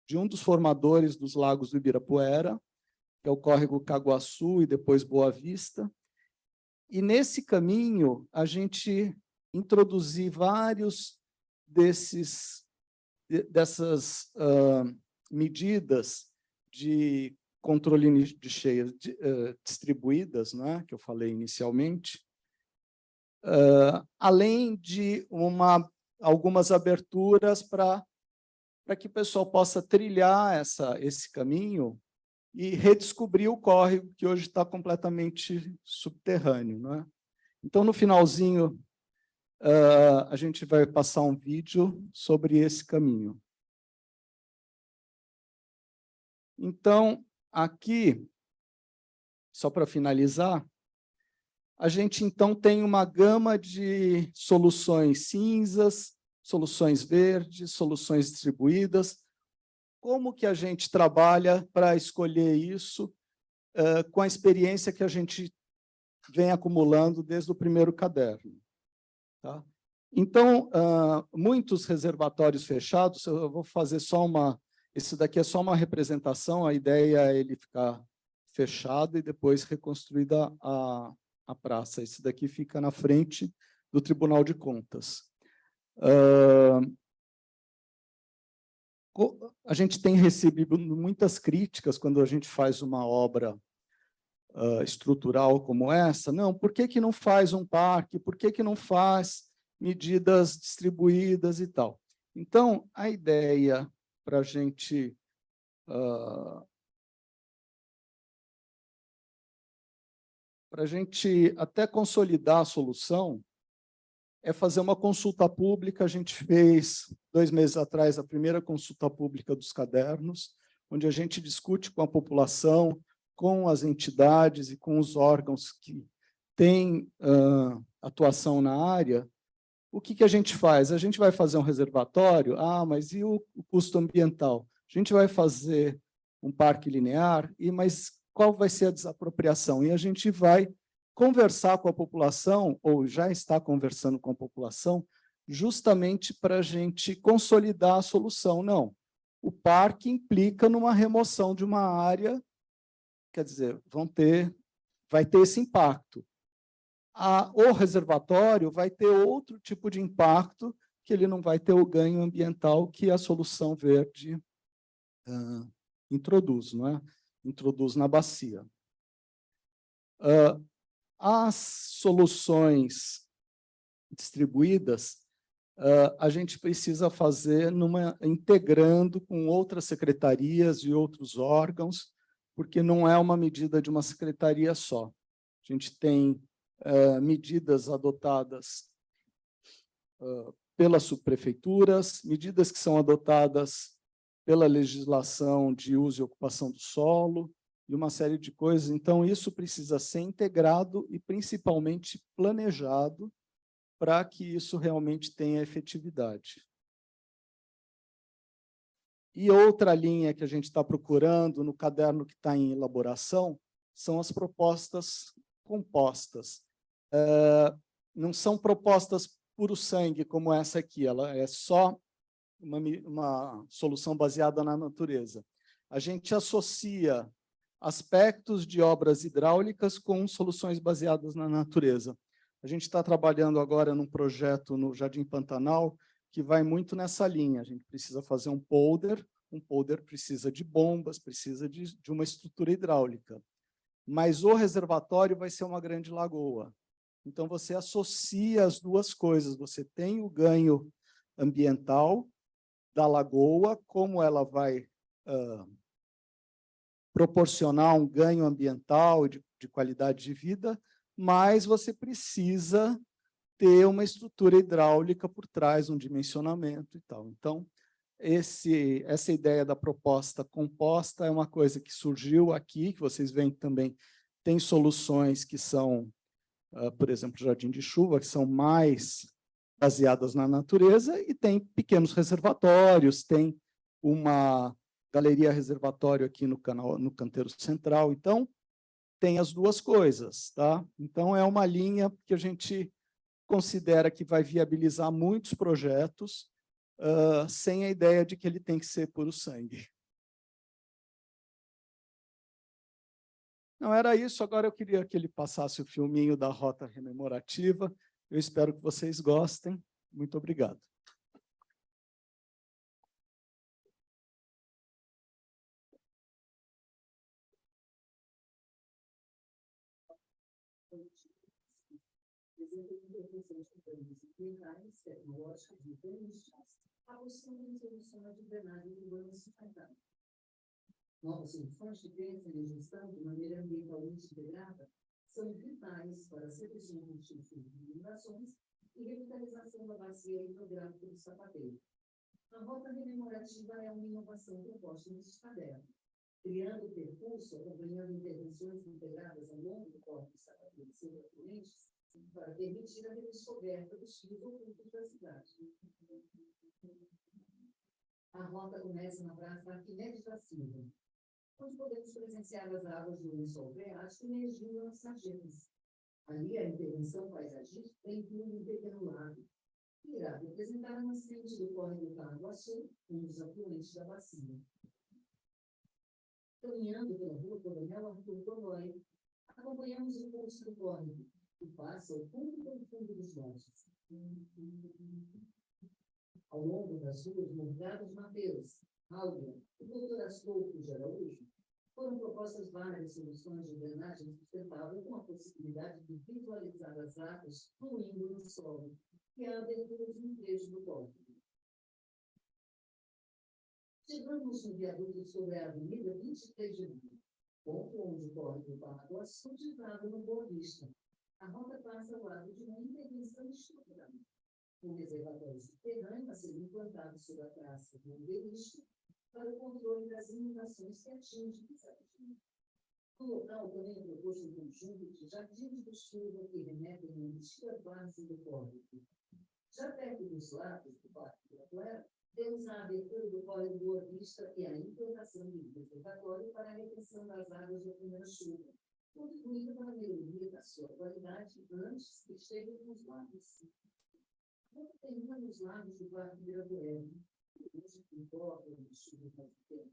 de um dos formadores dos lagos do Ibirapuera, que é o córrego Caguaçu e depois Boa Vista. E nesse caminho, a gente introduziu vários dessas medidas de controle de cheias distribuídas, né, que eu falei inicialmente, além de algumas aberturas para que o pessoal possa trilhar esse caminho e redescobrir o córrego que hoje está completamente subterrâneo, né? Então, no finalzinho, a gente vai passar um vídeo sobre esse caminho. Então, aqui, só para finalizar, a gente, então, tem uma gama de soluções cinzas, soluções verdes, soluções distribuídas. Como que a gente trabalha para escolher isso com a experiência que a gente vem acumulando desde o primeiro caderno? Tá? Então, muitos reservatórios fechados, eu vou fazer só esse daqui é só uma representação, a ideia é ele ficar fechado e depois reconstruída a praça. Esse daqui fica na frente do Tribunal de Contas. A gente tem recebido muitas críticas quando a gente faz uma obra estrutural como essa. Não, por que não faz um parque? Por que não faz medidas distribuídas e tal? Então, a ideia para a gente até consolidar a solução é fazer uma consulta pública. A gente fez, 2 meses atrás, a primeira consulta pública dos cadernos, onde a gente discute com a população, com as entidades e com os órgãos que têm atuação na área. O que a gente faz? A gente vai fazer um reservatório? Mas e o custo ambiental? A gente vai fazer um parque linear? Mas qual vai ser a desapropriação? E a gente vai conversar com a população, ou já está conversando com a população, justamente para a gente consolidar a solução. Não, o parque implica numa remoção de uma área, quer dizer, vai ter esse impacto. O reservatório vai ter outro tipo de impacto, que ele não vai ter o ganho ambiental que a solução verde introduz, não é? Introduz na bacia. As soluções distribuídas, a gente precisa fazer integrando com outras secretarias e outros órgãos, porque não é uma medida de uma secretaria só. A gente tem medidas adotadas pelas subprefeituras, medidas que são adotadas pela legislação de uso e ocupação do solo, e uma série de coisas. Então, isso precisa ser integrado e, principalmente, planejado para que isso realmente tenha efetividade. E outra linha que a gente está procurando no caderno que está em elaboração são as propostas compostas. Não são propostas puro sangue, como essa aqui, ela é só uma solução baseada na natureza. A gente associa aspectos de obras hidráulicas com soluções baseadas na natureza. A gente está trabalhando agora num projeto no Jardim Pantanal que vai muito nessa linha. A gente precisa fazer um polder precisa de bombas, precisa de uma estrutura hidráulica. Mas o reservatório vai ser uma grande lagoa. Então, você associa as duas coisas. Você tem o ganho ambiental da lagoa, como ela vai proporcionar um ganho ambiental de qualidade de vida, mas você precisa ter uma estrutura hidráulica por trás, um dimensionamento e tal. Então, essa ideia da proposta composta é uma coisa que surgiu aqui, que vocês veem que também tem soluções que são, por exemplo, jardim de chuva, que são mais baseadas na natureza, e tem pequenos reservatórios, tem galeria reservatório aqui no canteiro central. Então, tem as duas coisas, tá? Então, é uma linha que a gente considera que vai viabilizar muitos projetos, sem a ideia de que ele tem que ser puro sangue. Não era isso, agora eu queria que ele passasse o filminho da rota rememorativa. Eu espero que vocês gostem. Muito obrigado. Tecnológicas e urbanísticas, apostando em soluções de drenagem urbana sustentável. Novas soluções que pensam em gestão de maneira ambientalmente integrada são vitais para a redução de inundações e revitalização da bacia hidrográfica do Sapateiro. A rota rememorativa é uma inovação proposta neste caderno, criando o percurso acompanhando intervenções integradas ao longo do corpo do Sapateiro e seus afluentes, para permitir a redescoberta dos fios ocultos da cidade. A rota começa na Praça Arquimedes da Silva, onde podemos presenciar as águas do lençol freático emergindo nas sarjetas. Ali, a intervenção paisagística inclui um pequeno lago, que irá representar a nascente do córrego Paraguaçu, um dos afluentes da bacia. Caminhando pela rua Coronel Arthur Godoy, acompanhamos o curso do córrego, que passa ao fundo do fundo dos montes. Ao longo das ruas Morgados Mateus, Álvaro e Doutor Astolfo de Araújo, foram propostas várias soluções de drenagem sustentável com a possibilidade de visualizar as águas fluindo no solo, que é a abertura de um trecho do córrego. Chegamos no viaduto sobre a Avenida 23 de Junho, ponto onde o córrego Paraguaçu deságua no Boa Vista. A rota passa ao lado de uma intervenção estrutural. Um reservatório subterrâneo a ser implantado sobre a praça do Obelisco para o controle das inundações que atingem o jardim. No local também é proposto um conjunto de jardins de chuva que remetem a uma antiga base do córrego. Já perto dos lados do Parque do Ibirapuera, temos a abertura do córrego Boa Vista e a implantação de um reservatório para a retenção das águas da primeira chuva, contribuindo para a melhoria da sua qualidade antes que chegue nos lagos. Como termina nos lagos do Parque do Ibirapuera, hoje importa de chuva mais tempo.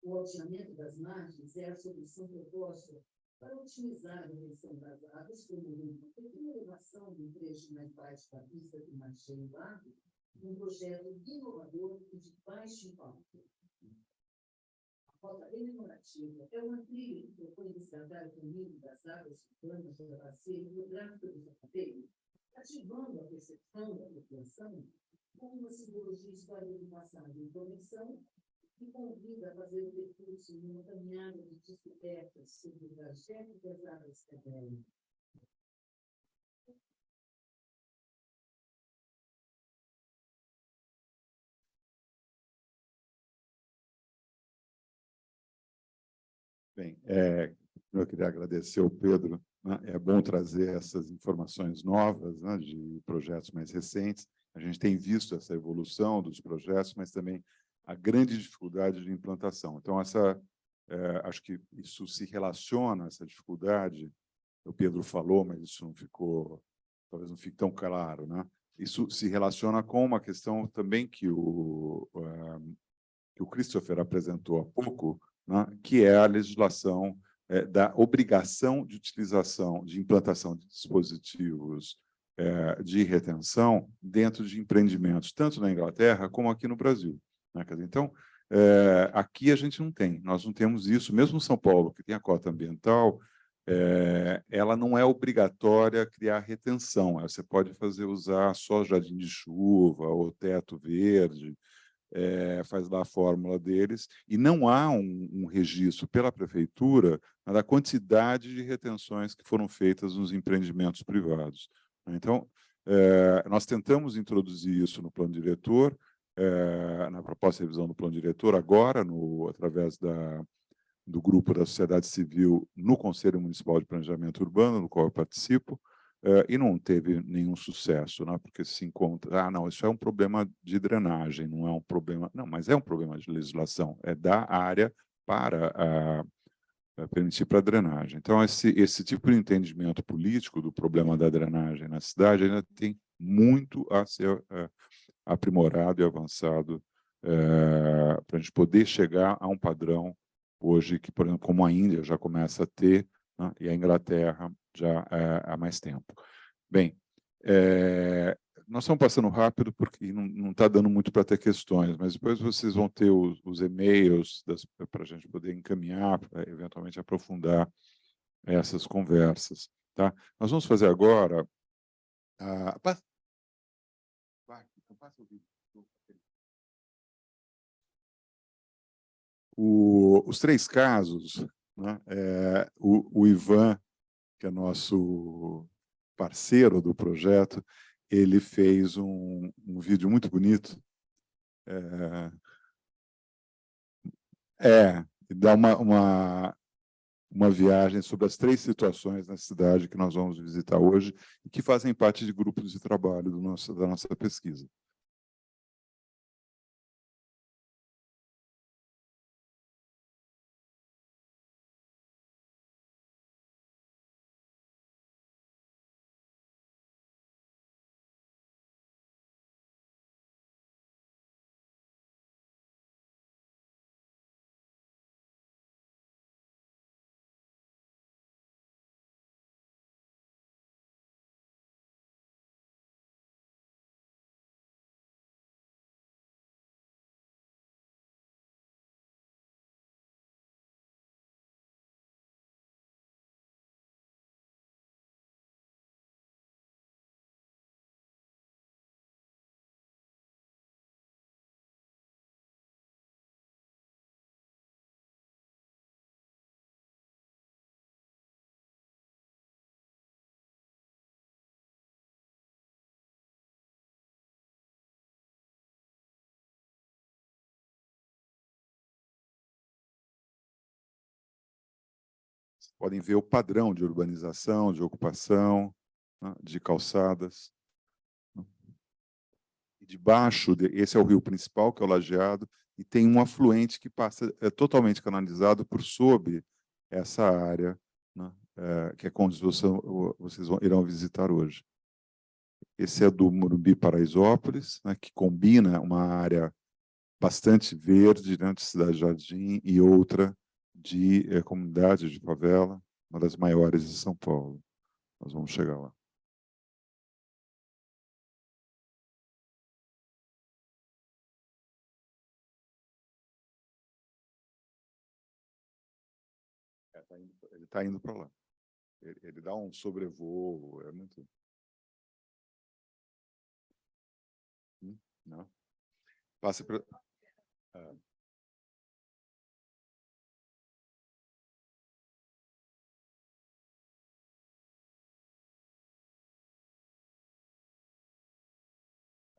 O alteamento das margens é a solução proposta para otimizar a retenção das águas, promovendo uma pequena elevação do trecho mais baixo da pista que margeia o lago, um projeto inovador e de baixo impacto. A rota rememorativa é uma trilha que propõe resgatar o caminho das águas urbanas da bacia hidrográfica do Sapateiro, ativando a percepção da população com uma simbologia histórica de passagem e conexão que convida a fazer o percurso em uma caminhada de descobertas sobre o trajeto das águas da terra. Bem, eu queria agradecer ao Pedro, né? É bom trazer essas informações novas, né, de projetos mais recentes. A gente tem visto essa evolução dos projetos, mas também a grande dificuldade de implantação. Então, acho que isso se relaciona, essa dificuldade, o Pedro falou, mas isso não ficou, talvez não fique tão claro, né? Isso se relaciona com uma questão também que o Christopher apresentou há pouco, né, que é a legislação da obrigação de utilização, de implantação de dispositivos de retenção dentro de empreendimentos, tanto na Inglaterra como aqui no Brasil, né? Então, aqui a gente não tem, nós não temos isso, mesmo São Paulo, que tem a cota ambiental, ela não é obrigatória criar retenção, você pode usar só jardim de chuva ou teto verde, faz lá a fórmula deles, e não há um registro pela prefeitura da quantidade de retenções que foram feitas nos empreendimentos privados. Então, nós tentamos introduzir isso no plano diretor, na proposta de revisão do plano diretor, agora, através do grupo da sociedade civil no Conselho Municipal de Planejamento Urbano, no qual eu participo, e não teve nenhum sucesso, né? Porque se encontra, não, isso é um problema de drenagem, não é um problema, não, mas é um problema de legislação, é da área para permitir para a drenagem. Então, esse tipo de entendimento político do problema da drenagem na cidade ainda tem muito a ser aprimorado e avançado para a gente poder chegar a um padrão hoje que, por exemplo, como a Índia já começa a ter, né, e a Inglaterra já há mais tempo. Bem, nós estamos passando rápido porque não está dando muito para ter questões, mas depois vocês vão ter os e-mails para a gente poder encaminhar, eventualmente aprofundar essas conversas. Tá? Nós vamos fazer agora... Os 3 casos, né, o Ivan, que é nosso parceiro do projeto, ele fez um vídeo muito bonito. Dá uma viagem sobre as 3 situações na cidade que nós vamos visitar hoje e que fazem parte de grupos de trabalho da nossa pesquisa. Podem ver o padrão de urbanização, de ocupação, né, de calçadas. E debaixo, esse é o rio principal, que é o Lajeado, e tem um afluente que passa, totalmente canalizado por sobre essa área, né, que é onde vocês irão visitar hoje. Esse é do Morumbi Paraisópolis, né, que combina uma área bastante verde, né, de Cidade Jardim, e outra de comunidade de favela, uma das maiores de São Paulo. Nós vamos chegar lá. Ele está indo para lá. Ele dá um sobrevoo, é muito... Não. Passa para...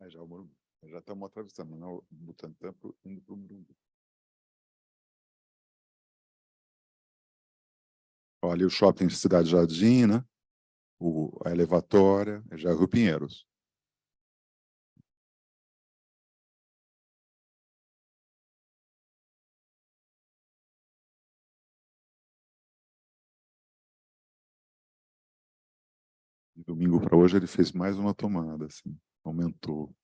já o Morumbi. Já estamos atravessando, não, Butantã indo para o Morumbi. Olha o shopping de Cidade Jardim, né? A elevatória, já é Rio Pinheiros. De domingo para hoje ele fez mais uma tomada, assim, aumentou.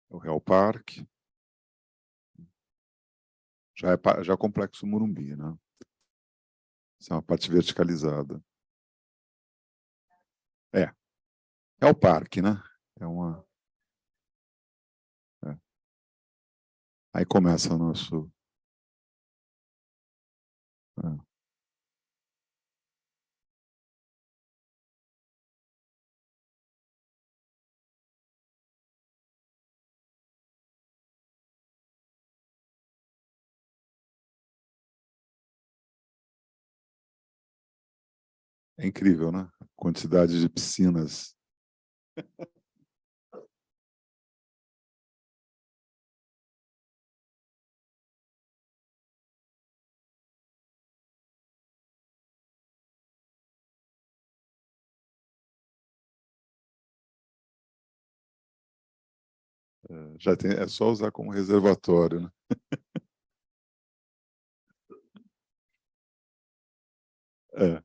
O Real Parque. Já é complexo Morumbi, né? Isso é uma parte verticalizada. É o parque, né? É uma... Aí começa o nosso... É incrível, né? A quantidade de piscinas. Já tem, é só usar como reservatório, né? É.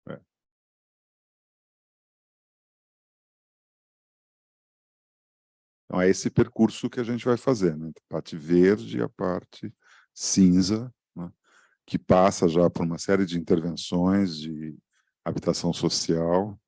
É. Então, é esse percurso que a gente vai fazer, né? A parte verde e a parte cinza, né? Que passa já por uma série de intervenções de habitação social.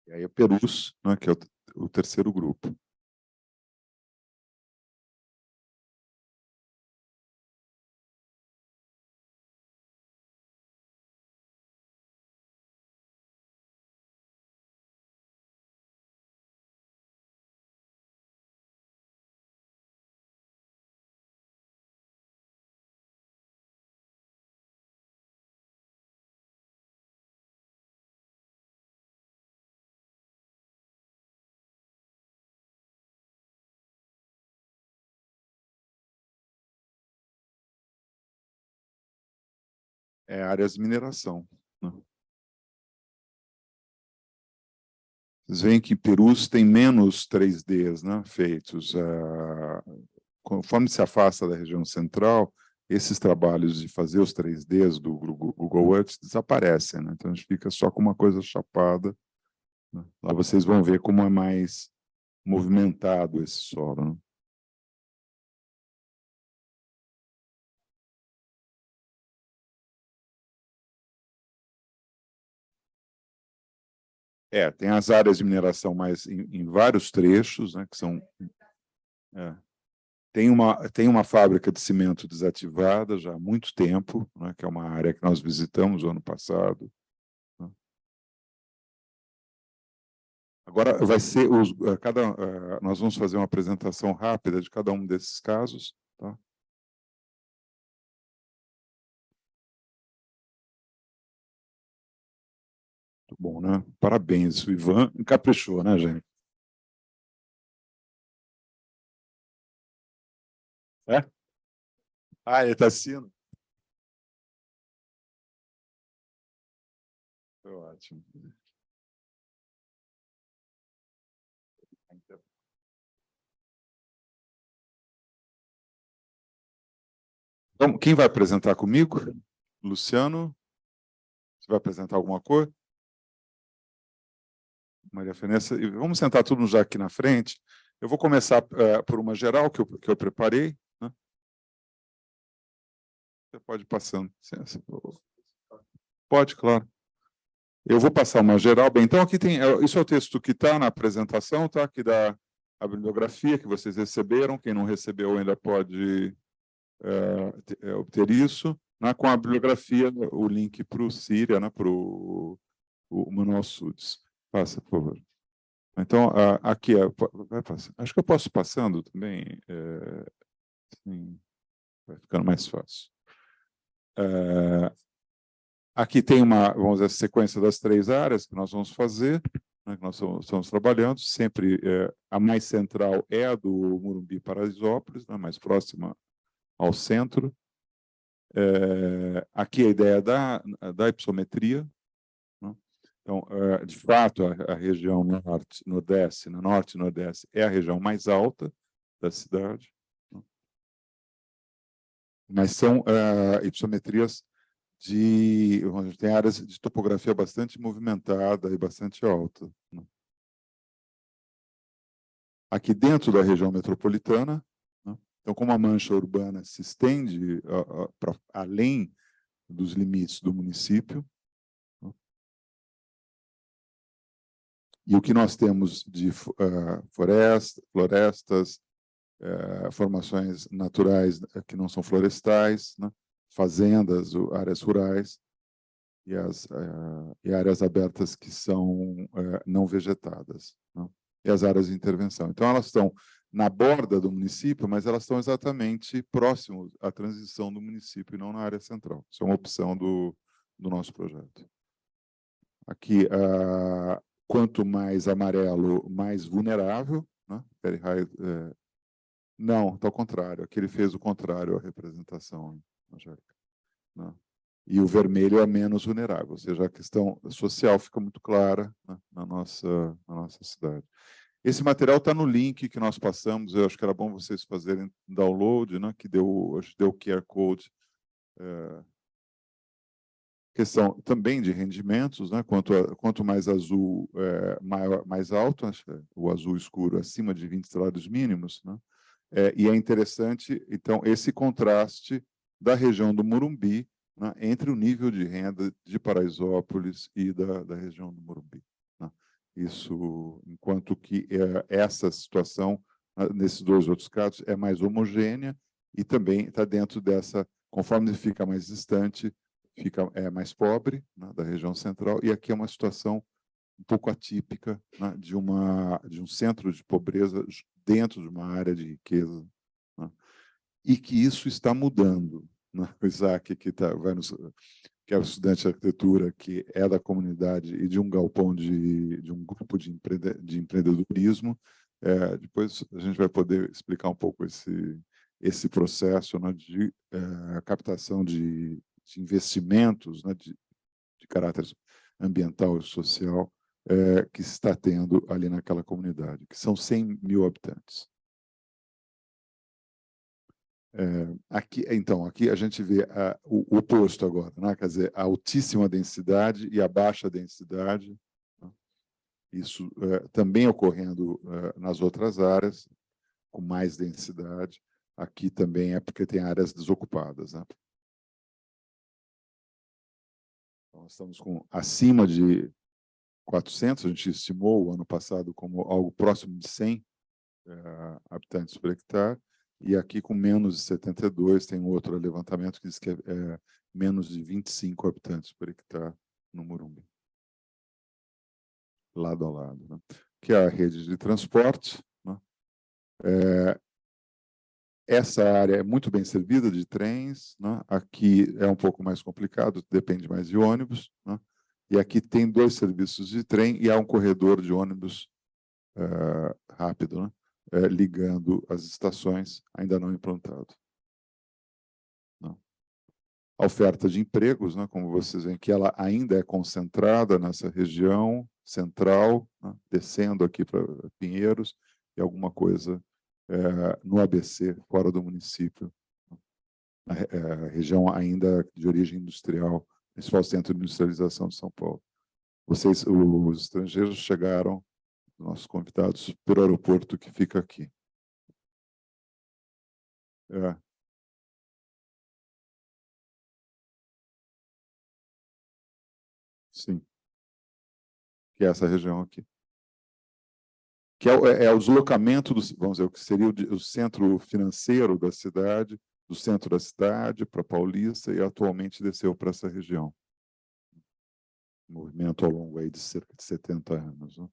E aí o Perus, né, que é o terceiro grupo. É áreas de mineração, né? Vocês veem que Perus tem menos 3Ds, né, feitos. Conforme se afasta da região central, esses trabalhos de fazer os 3Ds do Google Earth desaparecem, né? Então a gente fica só com uma coisa chapada, né? Lá vocês vão ver como é mais movimentado esse solo, né? Tem as áreas de mineração mais em vários trechos, né, que são... Tem uma fábrica de cimento desativada já há muito tempo, né, que é uma área que nós visitamos o ano passado, né. Agora vai ser nós vamos fazer uma apresentação rápida de cada um desses casos, tá? Muito bom, né? Parabéns, o Ivan caprichou, né, gente? É? Ele está assistindo? Foi ótimo. Então, quem vai apresentar comigo? Luciano? Você vai apresentar alguma coisa? Maria Fenessa, vamos sentar tudo já aqui na frente. Eu vou começar por uma geral que eu preparei, né? Você pode ir passando. Pode, claro. Eu vou passar uma geral. Bem, então aqui tem, isso é o texto que está na apresentação, tá? Aqui da a bibliografia que vocês receberam. Quem não recebeu ainda pode obter isso, né? Com a bibliografia, o link para o CIRIA, né? Para o Manual SuDS. Passa, por favor. Então, aqui, vai passar. Acho que eu posso passando também. Sim, vai ficando mais fácil. Aqui tem vamos dizer, a sequência das 3 áreas que nós vamos fazer, né, que nós estamos trabalhando. Sempre a mais central é a do Morumbi Paraisópolis, né, mais próxima ao centro. Aqui a ideia da hipossometria, né? Então, de fato, a região norte e nordeste é a região mais alta, da cidade, né? Mas são hipossometrias onde tem áreas de topografia bastante movimentada e bastante alta, né? Aqui dentro da região metropolitana, né? Então, como a mancha urbana se estende para além dos limites do município, né? E o que nós temos de florestas, formações naturais que não são florestais, né? Fazendas, áreas rurais e áreas abertas que são não vegetadas, né? E as áreas de intervenção. Então, elas estão na borda do município, mas elas estão exatamente próximo à transição do município e não na área central. Isso é uma opção do nosso projeto. Aqui, quanto mais amarelo, mais vulnerável, né? Very high, não, está ao contrário. Aqui ele fez o contrário à representação, Angélica, né? E o vermelho é menos vulnerável, ou seja, a questão social fica muito clara, né, na nossa cidade. Esse material está no link que nós passamos, eu acho que era bom vocês fazerem download, né, que deu QR Code. Questão também de rendimentos, né, quanto mais azul, mais alto, o azul escuro acima de 20 salários mínimos, né, e é interessante, então, esse contraste da região do Morumbi, né, entre o nível de renda de Paraisópolis e da região do Morumbi, né? Isso, enquanto que essa situação, nesses dois outros casos, é mais homogênea e também está dentro dessa, conforme fica mais distante, é mais pobre, né, da região central, e aqui é uma situação um pouco atípica, né, de um centro de pobreza dentro de uma área de riqueza, né, e que isso está mudando, né? O Isaac, que é o estudante de arquitetura, que é da comunidade e de um galpão de um grupo de empreendedorismo, depois a gente vai poder explicar um pouco esse processo, né, de captação de investimentos, né, de caráter ambiental e social, que se está tendo ali naquela comunidade, que são 100 mil habitantes. Aqui a gente vê o oposto agora, né? Quer dizer, a altíssima densidade e a baixa densidade, né? Isso também ocorrendo nas outras áreas, com mais densidade. Aqui também é porque tem áreas desocupadas, né? Então, nós estamos com acima de 400, a gente estimou o ano passado como algo próximo de 100 habitantes por hectare, e aqui com menos de 72, tem outro levantamento que diz que é menos de 25 habitantes por hectare no Morumbi. Lado a lado, né? Que é a rede de transporte, né? Essa área é muito bem servida de trens, né? Aqui é um pouco mais complicado, depende mais de ônibus, né? E aqui tem 2 serviços de trem e há um corredor de ônibus rápido, né? Ligando as estações, ainda não implantado. Não. A oferta de empregos, né, como vocês veem, que ela ainda é concentrada nessa região central, né, descendo aqui para Pinheiros, e alguma coisa no ABC, fora do município. A região ainda de origem industrial, principal centro de industrialização de São Paulo. Os estrangeiros chegaram, nossos convidados, pelo aeroporto que fica aqui. Sim. Que é essa região aqui. Que é o deslocamento, vamos dizer, o que seria o centro financeiro da cidade, do centro da cidade para Paulista, e atualmente desceu para essa região. Movimento ao longo aí de cerca de 70 anos, né?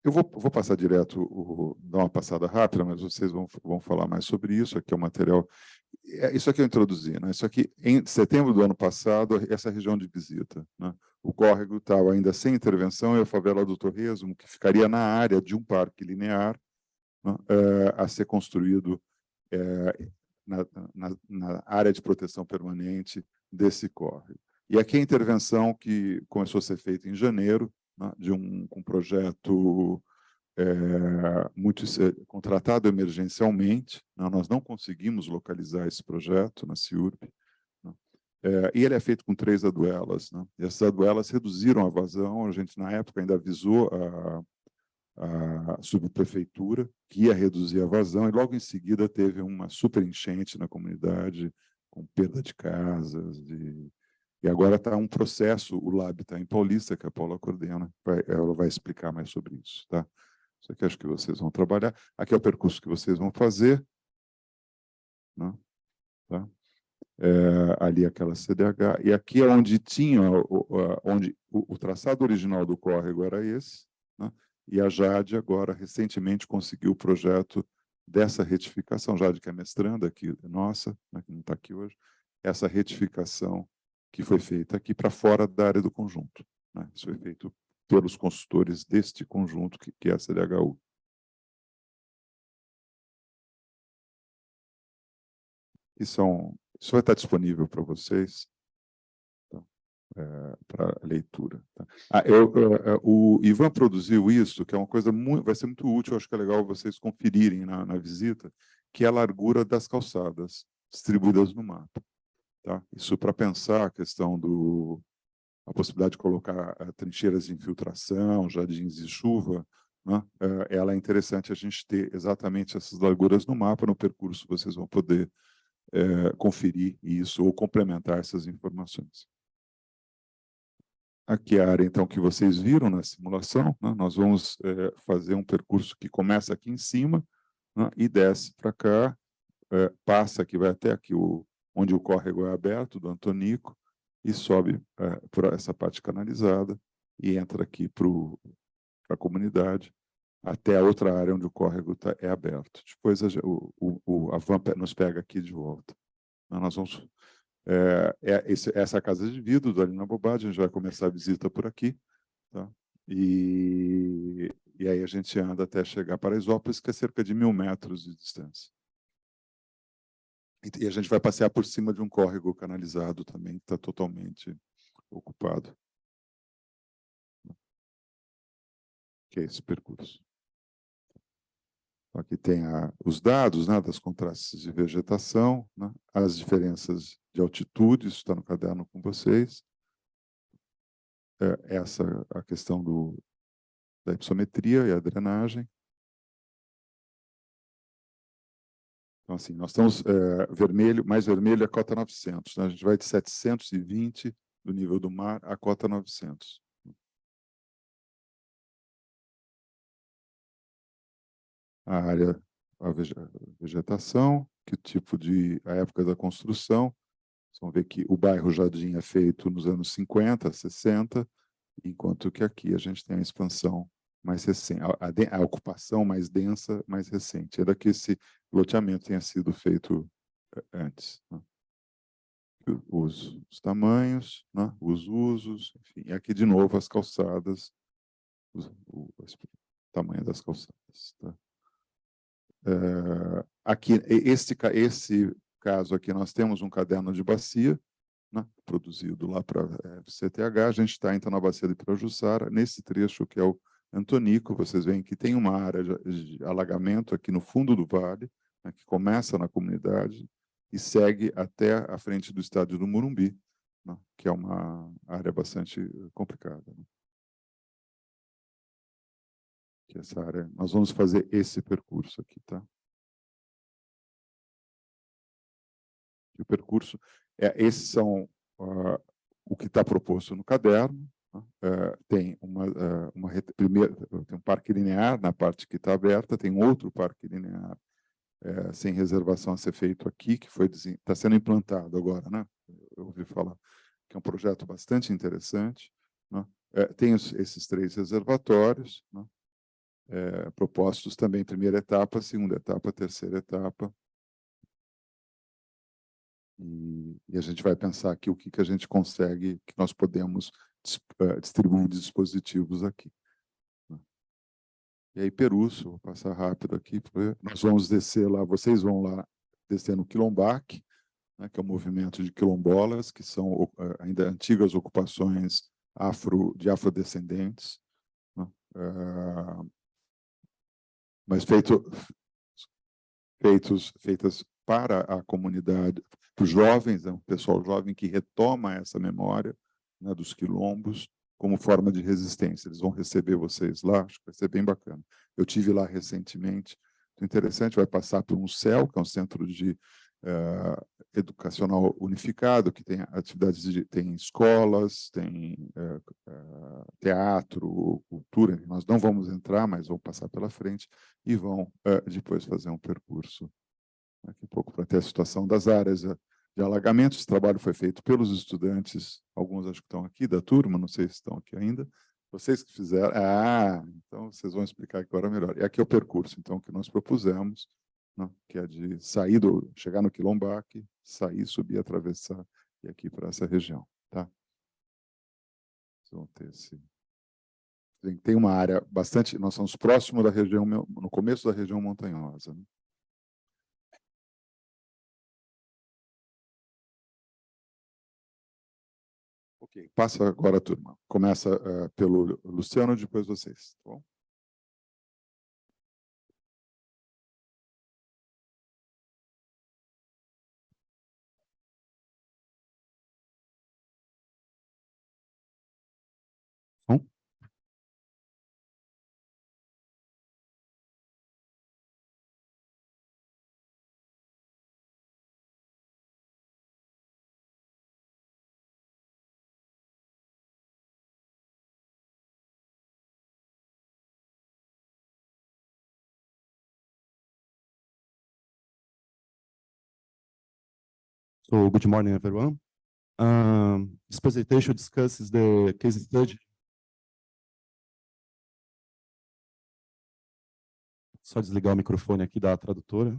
Eu vou passar direto, dar uma passada rápida, mas vocês vão falar mais sobre isso. Aqui é o material. Isso aqui eu introduzi, né? Isso aqui, em setembro do ano passado, essa região de visita, né? O córrego estava ainda sem intervenção, e a favela do Torresmo, que ficaria na área de um parque linear, né, a ser construído na área de proteção permanente desse córrego. E aqui a intervenção que começou a ser feita em janeiro, né, de um projeto contratado emergencialmente, né, nós não conseguimos localizar esse projeto na CIURB, né, e ele é feito com 3 aduelas, né, e essas aduelas reduziram a vazão. A gente, na época, ainda avisou a subprefeitura que ia reduzir a vazão, e logo em seguida teve uma super enchente na comunidade, com perda de casas, e agora está um processo, o Lab está em Paulista, que a Paula coordena, ela vai explicar mais sobre isso, tá? Isso aqui acho que vocês vão trabalhar. Aqui é o percurso que vocês vão fazer, né? Tá? Ali aquela CDH, e aqui é onde tinha, onde o traçado original do córrego era esse, né? E a Jade agora, recentemente, conseguiu o projeto dessa retificação. Jade, que é mestranda aqui, nossa, né, que não está aqui hoje, essa retificação que foi feita aqui para fora da área do conjunto, né? Isso foi feito pelos consultores deste conjunto, que é a CDHU. Isso vai estar disponível para vocês, tá? Para leitura. Tá? O Ivan produziu isso, que é uma coisa vai ser muito útil, acho que é legal vocês conferirem na visita, que é a largura das calçadas distribuídas no mapa. Tá? Isso para pensar a questão a possibilidade de colocar trincheiras de infiltração, jardins de chuva, né? Ela é interessante a gente ter exatamente essas larguras no mapa. No percurso vocês vão poder conferir isso ou complementar essas informações. Aqui é a área, então, que vocês viram na simulação, né? Nós vamos fazer um percurso que começa aqui em cima, né? E desce para cá, passa aqui, vai até aqui onde o córrego é aberto, do Antonico, e sobe por essa parte canalizada e entra aqui para a comunidade, até a outra área onde o córrego é aberto. Depois a van nos pega aqui de volta. Nós vamos... essa é a casa de vidro, ali na Bobagem, a gente vai começar a visita por aqui, tá? E aí a gente anda até chegar para Paraisópolis, que é cerca de 1.000 metros de distância. E a gente vai passear por cima de um córrego canalizado também, que está totalmente ocupado. Que é esse percurso. Aqui tem os dados, né, das contrastes de vegetação, né, as diferenças de altitude, isso está no caderno com vocês. Essa a questão da hipossometria e a drenagem. Então, assim, nós estamos mais vermelho é a cota 900, né? A gente vai de 720 do nível do mar à cota 900. A área, a vegetação, que tipo a época da construção. Vocês vão ver que o bairro Jardim é feito nos anos 50, 60, enquanto que aqui a gente tem a expansão mais recente, a ocupação mais densa, mais recente. Era que esse loteamento tenha sido feito antes, né? Os tamanhos, né? Os usos, enfim. E aqui, de novo, as calçadas, o tamanho das calçadas. Tá? Aqui, esse caso aqui, nós temos um caderno de bacia, né, produzido lá para CTH. A gente está, então, na bacia de Pirajussara, nesse trecho que é o Antonico. Vocês veem que tem uma área de alagamento aqui no fundo do vale, né, que começa na comunidade e segue até a frente do estádio do Morumbi, né, que é uma área bastante complicada. Né? Que essa área, nós vamos fazer esse percurso aqui, tá? E o percurso, esses são o que está proposto no caderno. Tem tem um parque linear na parte que está aberta, tem outro parque linear sem reservação a ser feito aqui, que está sendo implantado agora, né? Eu ouvi falar que é um projeto bastante interessante, né? Tem esses 3 reservatórios, né? Propostos também primeira etapa, segunda etapa, terceira etapa. E a gente vai pensar aqui o que a gente consegue, que nós podemos distribuir dispositivos aqui. E aí, Perúcio, vou passar rápido aqui, nós vamos descer lá, vocês vão lá descer no Quilombaque, né, que é o movimento de quilombolas, que são ainda antigas ocupações de afrodescendentes, né, mas feitas para a comunidade, para os jovens, né, o pessoal jovem que retoma essa memória, né, dos quilombos como forma de resistência. Eles vão receber vocês lá, acho que vai ser bem bacana. Eu tive lá recentemente, interessante, vai passar por um CEL, que é um centro de educacional unificado, que tem atividades, tem escolas, tem teatro, cultura. Nós não vamos entrar, mas vão passar pela frente e vão depois fazer um percurso daqui a pouco para ter a situação das áreas de alagamento. Esse trabalho foi feito pelos estudantes, alguns acho que estão aqui da turma, não sei se estão aqui ainda. Vocês que fizeram. Então vocês vão explicar agora melhor. E aqui é o percurso, então, que nós propusemos, né, que é de sair chegar no Quilombaque, sair, subir, atravessar e aqui para essa região, tá? Vocês vão ter tem uma área bastante. Nós somos próximo da região, no começo da região montanhosa, né? Ok, passa agora a turma. Começa pelo Luciano, depois vocês, tá bom? Som? So, good morning, everyone. This presentation discusses the case study. Só desligar o microfone aqui da tradutora.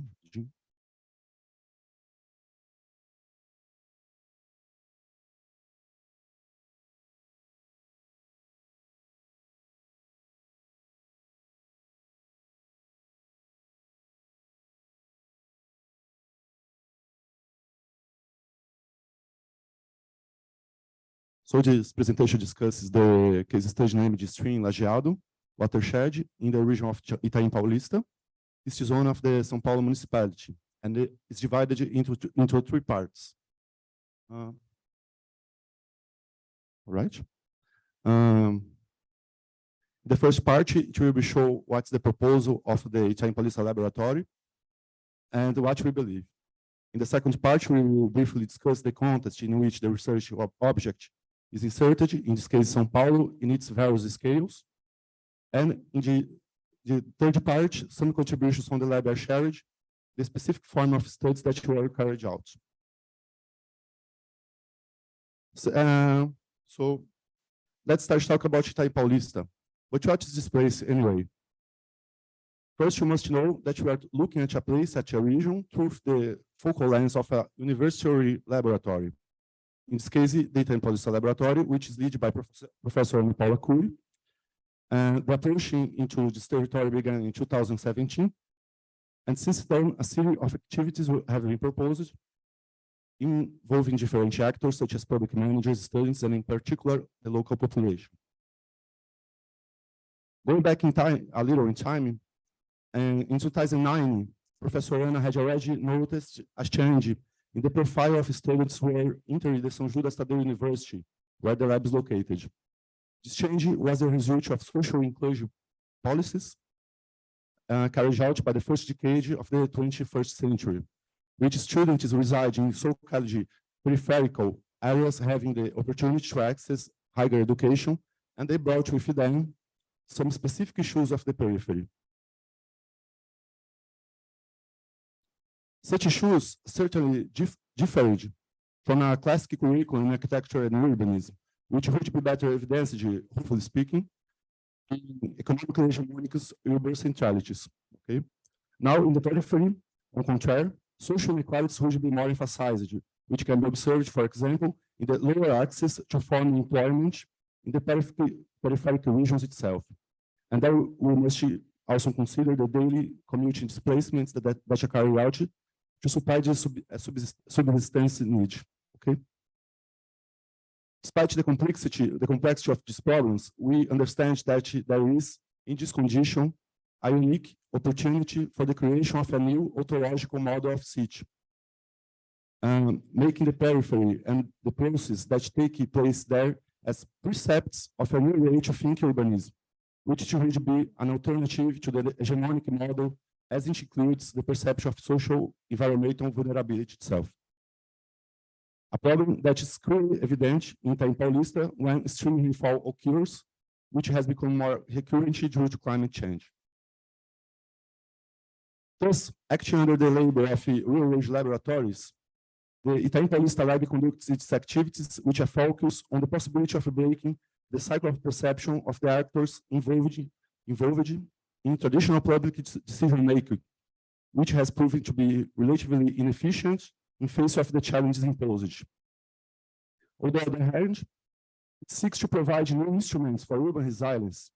So this presentation discusses the case study named Stream Lajeado Watershed in the region of Itaim Paulista. This is one of the São Paulo municipality, and it is divided into 3 parts. All right. The first part, it will show what's the proposal of the Itaim Paulista laboratory and what we believe. In the second part, we will briefly discuss the context in which the research object is inserted, in this case, São Paulo, in its various scales. And in the third part, some contributions from the lab are shared, the specific form of studies that were carried out. So let's start to talk about Itaim Paulista. But what is this place anyway? First, you must know that we are looking at a place, at a region, through the focal lens of a university laboratory. In this case, the Itaim Paulista Laboratory, which is led by Professor Ana Paula Cury. The approach into this territory began in 2017. And since then, a series of activities have been proposed involving different actors, such as public managers, students, and in particular, the local population. Going back in time, a little in time, in 2009, Professor Ana had already noticed a change in the profile of students who were entering the São Judas Tadeu University, where the lab is located. This change was a result of social inclusion policies carried out by the first decade of the 21st century, which students reside in so-called peripheral areas having the opportunity to access higher education, and they brought with them some specific issues of the periphery. Such issues certainly differed from a classic curriculum in architecture and urbanism, which would be better evidenced, hopefully speaking, in economic hegemonic urban centralities. Okay? Now, in the periphery, on contrary, social inequalities would be more emphasized, which can be observed, for example, in the lower access to foreign employment in the peripheral regions itself. And then we must also consider the daily commuting displacements that are carried out to supply the subsistence need. Okay. Despite the complexity of these problems, we understand that there is, in this condition, a unique opportunity for the creation of a new ontological model of city, making the periphery and the process that take place there as precepts of a new way to think urbanism, which should be an alternative to the hegemonic model as it includes the perception of social environmental vulnerability itself. A problem that is clearly evident in Itaim Paulista when extreme rainfall occurs, which has become more recurrent due to climate change. Thus, acting under the label of real age laboratories, the Itaim Paulista Lab conducts its activities which are focused on the possibility of breaking the cycle of perception of the actors involved in traditional public decision making, which has proven to be relatively inefficient in face of the challenges imposed. On the other hand, it seeks to provide new instruments for urban resilience,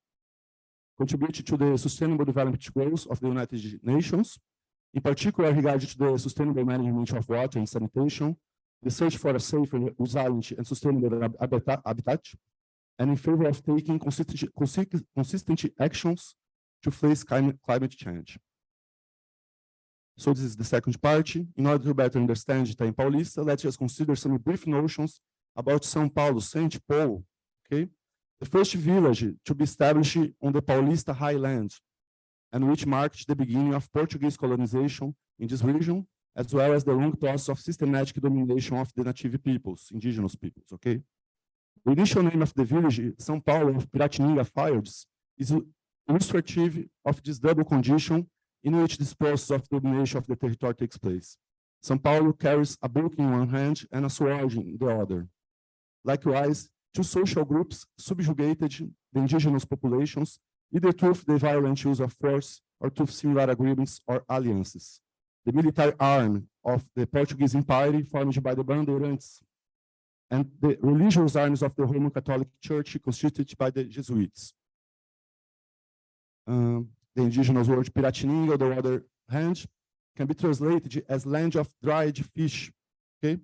contributing to the sustainable development goals of the United Nations, in particular regarding to the sustainable management of water and sanitation, the search for a safe, resilient, and sustainable habitat, and in favor of taking consistent actions to face climate change. So this is the second part. In order to better understand Itaim Paulista, let's just consider some brief notions about São Paulo, Saint Paul. Okay, the first village to be established on the Paulista highland, and which marked the beginning of Portuguese colonization in this region, as well as the long process of systematic domination of the native peoples, indigenous peoples. Okay, the initial name of the village, São Paulo of Piratininga Fields, is illustrative of this double condition in which this process of domination of the territory takes place. São Paulo carries a book in one hand and a sword in the other. Likewise, two social groups subjugated the indigenous populations, either through the violent use of force or through similar agreements or alliances. The military arm of the Portuguese Empire, formed by the Bandeirantes, and the religious arms of the Roman Catholic Church, constituted by the Jesuits. The indigenous word Piratininga, on the other hand, can be translated as land of dried fish, okay?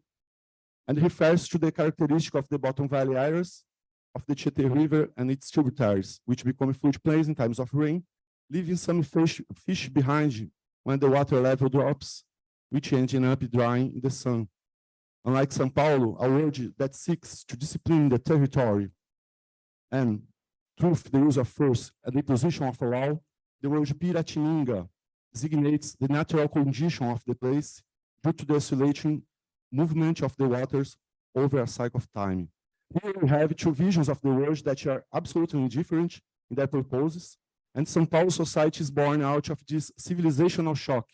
And refers to the characteristic of the bottom valley areas of the Tietê River and its tributaries, which become floodplains in times of rain, leaving some fish behind when the water level drops, which ending up drying in the sun. Unlike São Paulo, a word that seeks to discipline the territory and through the use of force and the imposition of a law, the word Piratininga designates the natural condition of the place due to the oscillating movement of the waters over a cycle of time. Here we have two visions of the world that are absolutely different in their purposes, and São Paulo society is born out of this civilizational shock,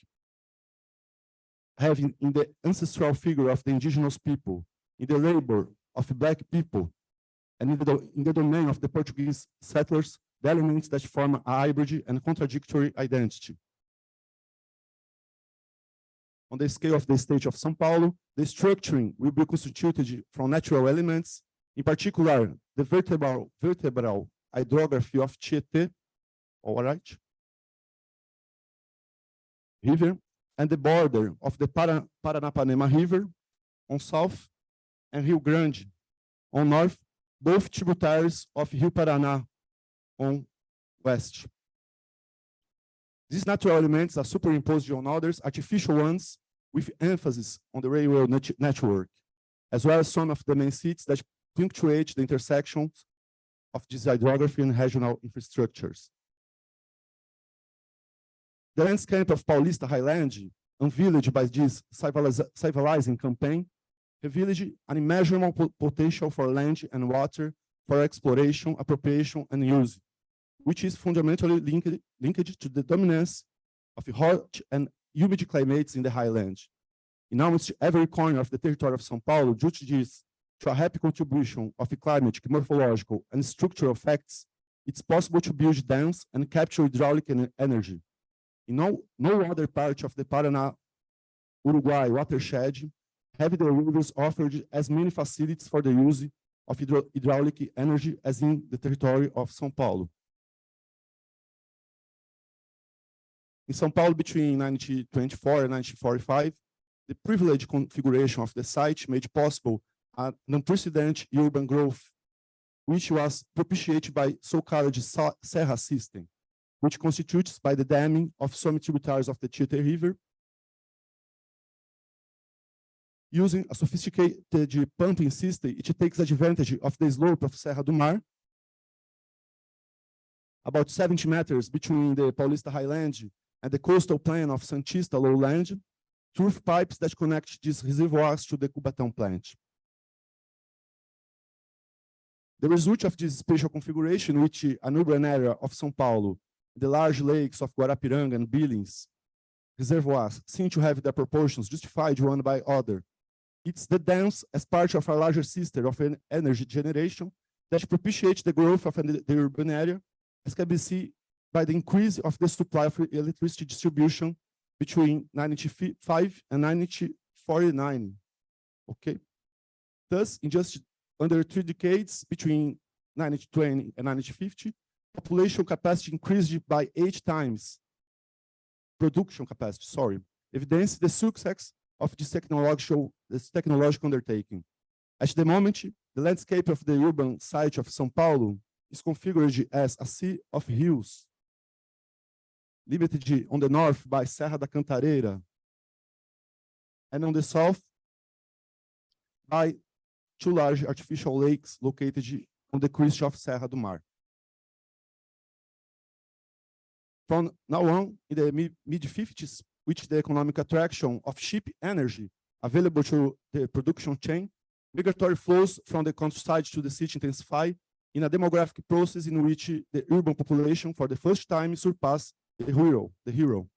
having in the ancestral figure of the indigenous people, in the labor of Black people, and in the domain of the Portuguese settlers, the elements that form a hybrid and contradictory identity. On the scale of the state of São Paulo, the structuring will be constituted from natural elements, in particular, the vertebral hydrography of Tietê, all right, River, and the border of the Paranapanema River on south and Rio Grande on north, both tributaries of Rio Paraná on west. These natural elements are superimposed on others, artificial ones, with emphasis on the railroad network, as well as some of the main cities that punctuate the intersections of this hydrography and regional infrastructures. The landscape of Paulista Highland, unveiled by this civilizing campaign, revealed an immeasurable potential for land and water for exploration, appropriation, and use, which is fundamentally linked to the dominance of hot and humid climates in the highland. In almost every corner of the territory of São Paulo, due to this, to a happy contribution of climatic, morphological, and structural facts, it's possible to build dams and capture hydraulic energy. In no other part of the Paraná-Uruguay watershed have the rivers offered as many facilities for the use of hydraulic energy as in the territory of São Paulo. In São Paulo, between 1924 and 1945, The privileged configuration of the site made possible an unprecedented urban growth, which was propitiated by so-called Serra system, which constitutes by the damming of some tributaries of the Tietê River, using a sophisticated pumping system. It takes advantage of the slope of Serra do Mar, about 70 meters between the Paulista Highland and the coastal plain of Santista lowland, through pipes that connect these reservoirs to the Cubatão plant. The result of this spatial configuration, which an urban area of São Paulo, the large lakes of Guarapiranga and Billings reservoirs seem to have their proportions justified one by other. It's the dams as part of a larger system of energy generation that propitiates the growth of the urban area, as can be seen by the increase of the supply of electricity distribution between 1995 and 1949. Okay. Thus, in just under 3 decades, between 1920 and 1950, population capacity increased by 8 times. Production capacity, sorry, evidence the success of this technological undertaking. At the moment, the landscape of the urban site of São Paulo is configured as a sea of hills, limited on the north by Serra da Cantareira, and on the south by 2 large artificial lakes located on the crest of Serra do Mar. From now on, in the mid-50s, with the economic attraction of cheap energy available to the production chain, migratory flows from the countryside to the city intensify in a demographic process in which the urban population for the first time surpassed the rural.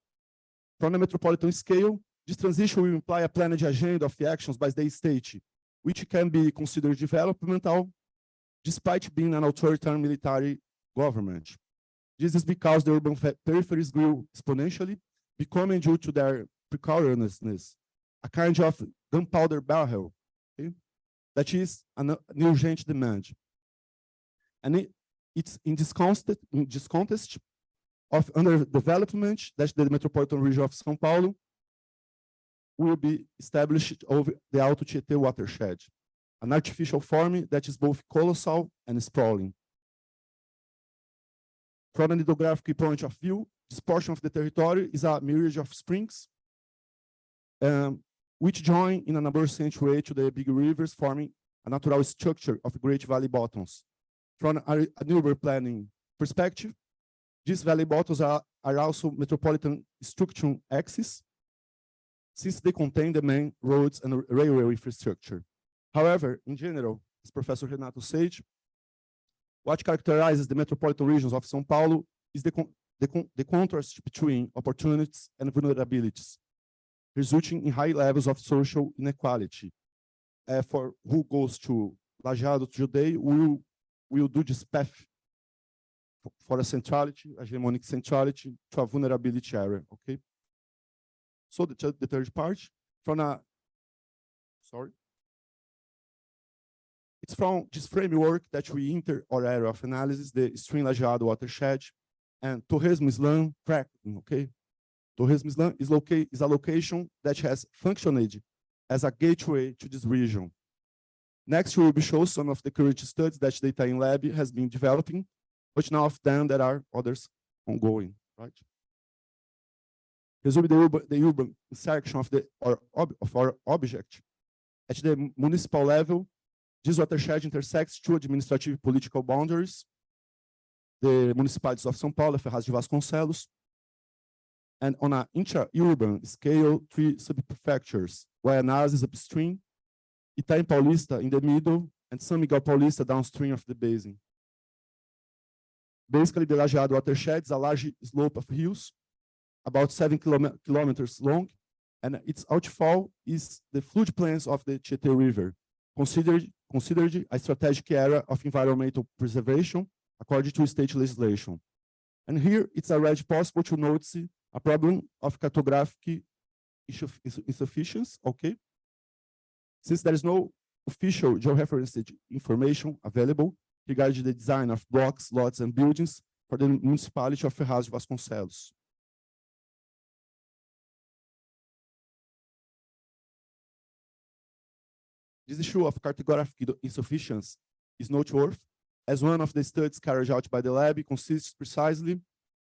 From the metropolitan scale, this transition will imply a planned agenda of the actions by the state, which can be considered developmental, despite being an authoritarian military government. This is because the urban peripheries grew exponentially, becoming, due to their precariousness, a kind of gunpowder barrel, okay, that is an urgent demand. And it's in this context of underdevelopment that the metropolitan region of São Paulo will be established over the Alto Tietê watershed, an artificial form that is both colossal and sprawling. From an hydrographic point of view, this portion of the territory is a myriad of springs, which join in an arborescent way to the big rivers, forming a natural structure of great valley bottoms. From an urban planning perspective, these valley bottoms are also metropolitan structure axes, since they contain the main roads and railway infrastructure. However, in general, as Professor Renato said, what characterizes the metropolitan regions of São Paulo is the contrast between opportunities and vulnerabilities, resulting in high levels of social inequality. For who goes to Lajeado today will do this path for a centrality, a hegemonic centrality, to a vulnerability area, okay? So the third part, it's from this framework that we enter our area of analysis, the stream Lajeado watershed, and Torresmo Islam tracking, okay? Torresmo Islam is a location that has functioned as a gateway to this region. Next, we will show some of the current studies that the Itaim Lab has been developing, but now of them there are others ongoing, right? Resume the urban insertion of our object. At the municipal level, this watershed intersects 2 administrative political boundaries, the municipalities of São Paulo, Ferraz de Vasconcelos, and on an intra-urban scale, 3 sub-prefectures, Guaianazes upstream, Itaim Paulista in the middle, and São Miguel Paulista downstream of the basin. Basically, the Lajeado watershed is a large slope of hills, about 7 kilometers long, and its outfall is the floodplains of the Tietê River, considered a strategic area of environmental preservation according to state legislation. And here it's already possible to notice a problem of cartographic insufficiency, okay? Since there is no official georeferenced information available regarding the design of blocks, lots, and buildings for the municipality of Ferraz de Vasconcelos. This issue of cartographic insufficiency is noteworthy, as one of the studies carried out by the lab consists precisely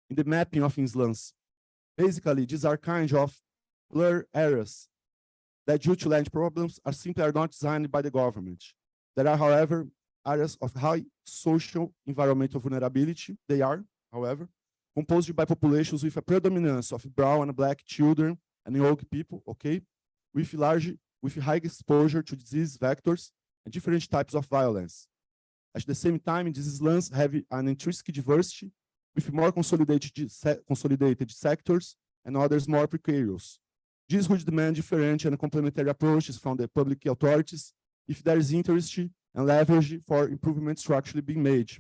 in the mapping of inlands. Basically, these are kind of blur areas that due to land problems simply are not designed by the government. There are, however, areas of high social environmental vulnerability. They are, however, composed by populations with a predominance of brown and black children and young people, okay, with high exposure to disease vectors and different types of violence. At the same time, these lands have an intrinsic diversity with more consolidated sectors and others more precarious. This would demand different and complementary approaches from the public authorities if there is interest and leverage for improvements to actually be made.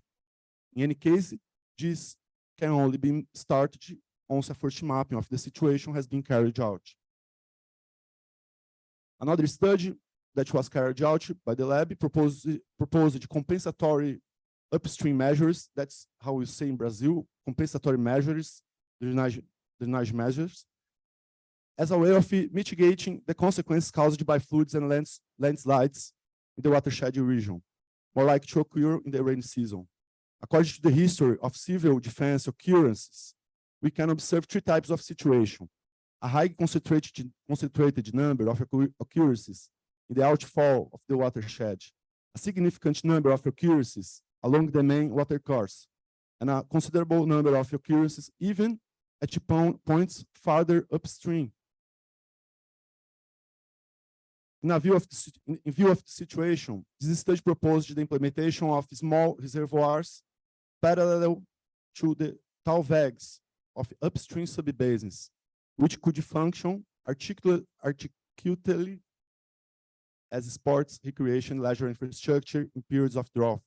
In any case, this can only be started once a first mapping of the situation has been carried out. Another study that was carried out by the lab proposed compensatory upstream measures. That's how we say in Brazil, compensatory measures, drenagem measures, as a way of mitigating the consequences caused by floods and landslides in the watershed region, more likely to occur in the rainy season. According to the history of civil defense occurrences, we can observe three types of situation: a high concentrated number of occurrences in the outfall of the watershed, a significant number of occurrences along the main water course, and a considerable number of occurrences even at points farther upstream. In view of the situation, this study proposed the implementation of small reservoirs parallel to the talvegs of upstream subbasins, which could function articulately as sports, recreation, leisure infrastructure in periods of drought.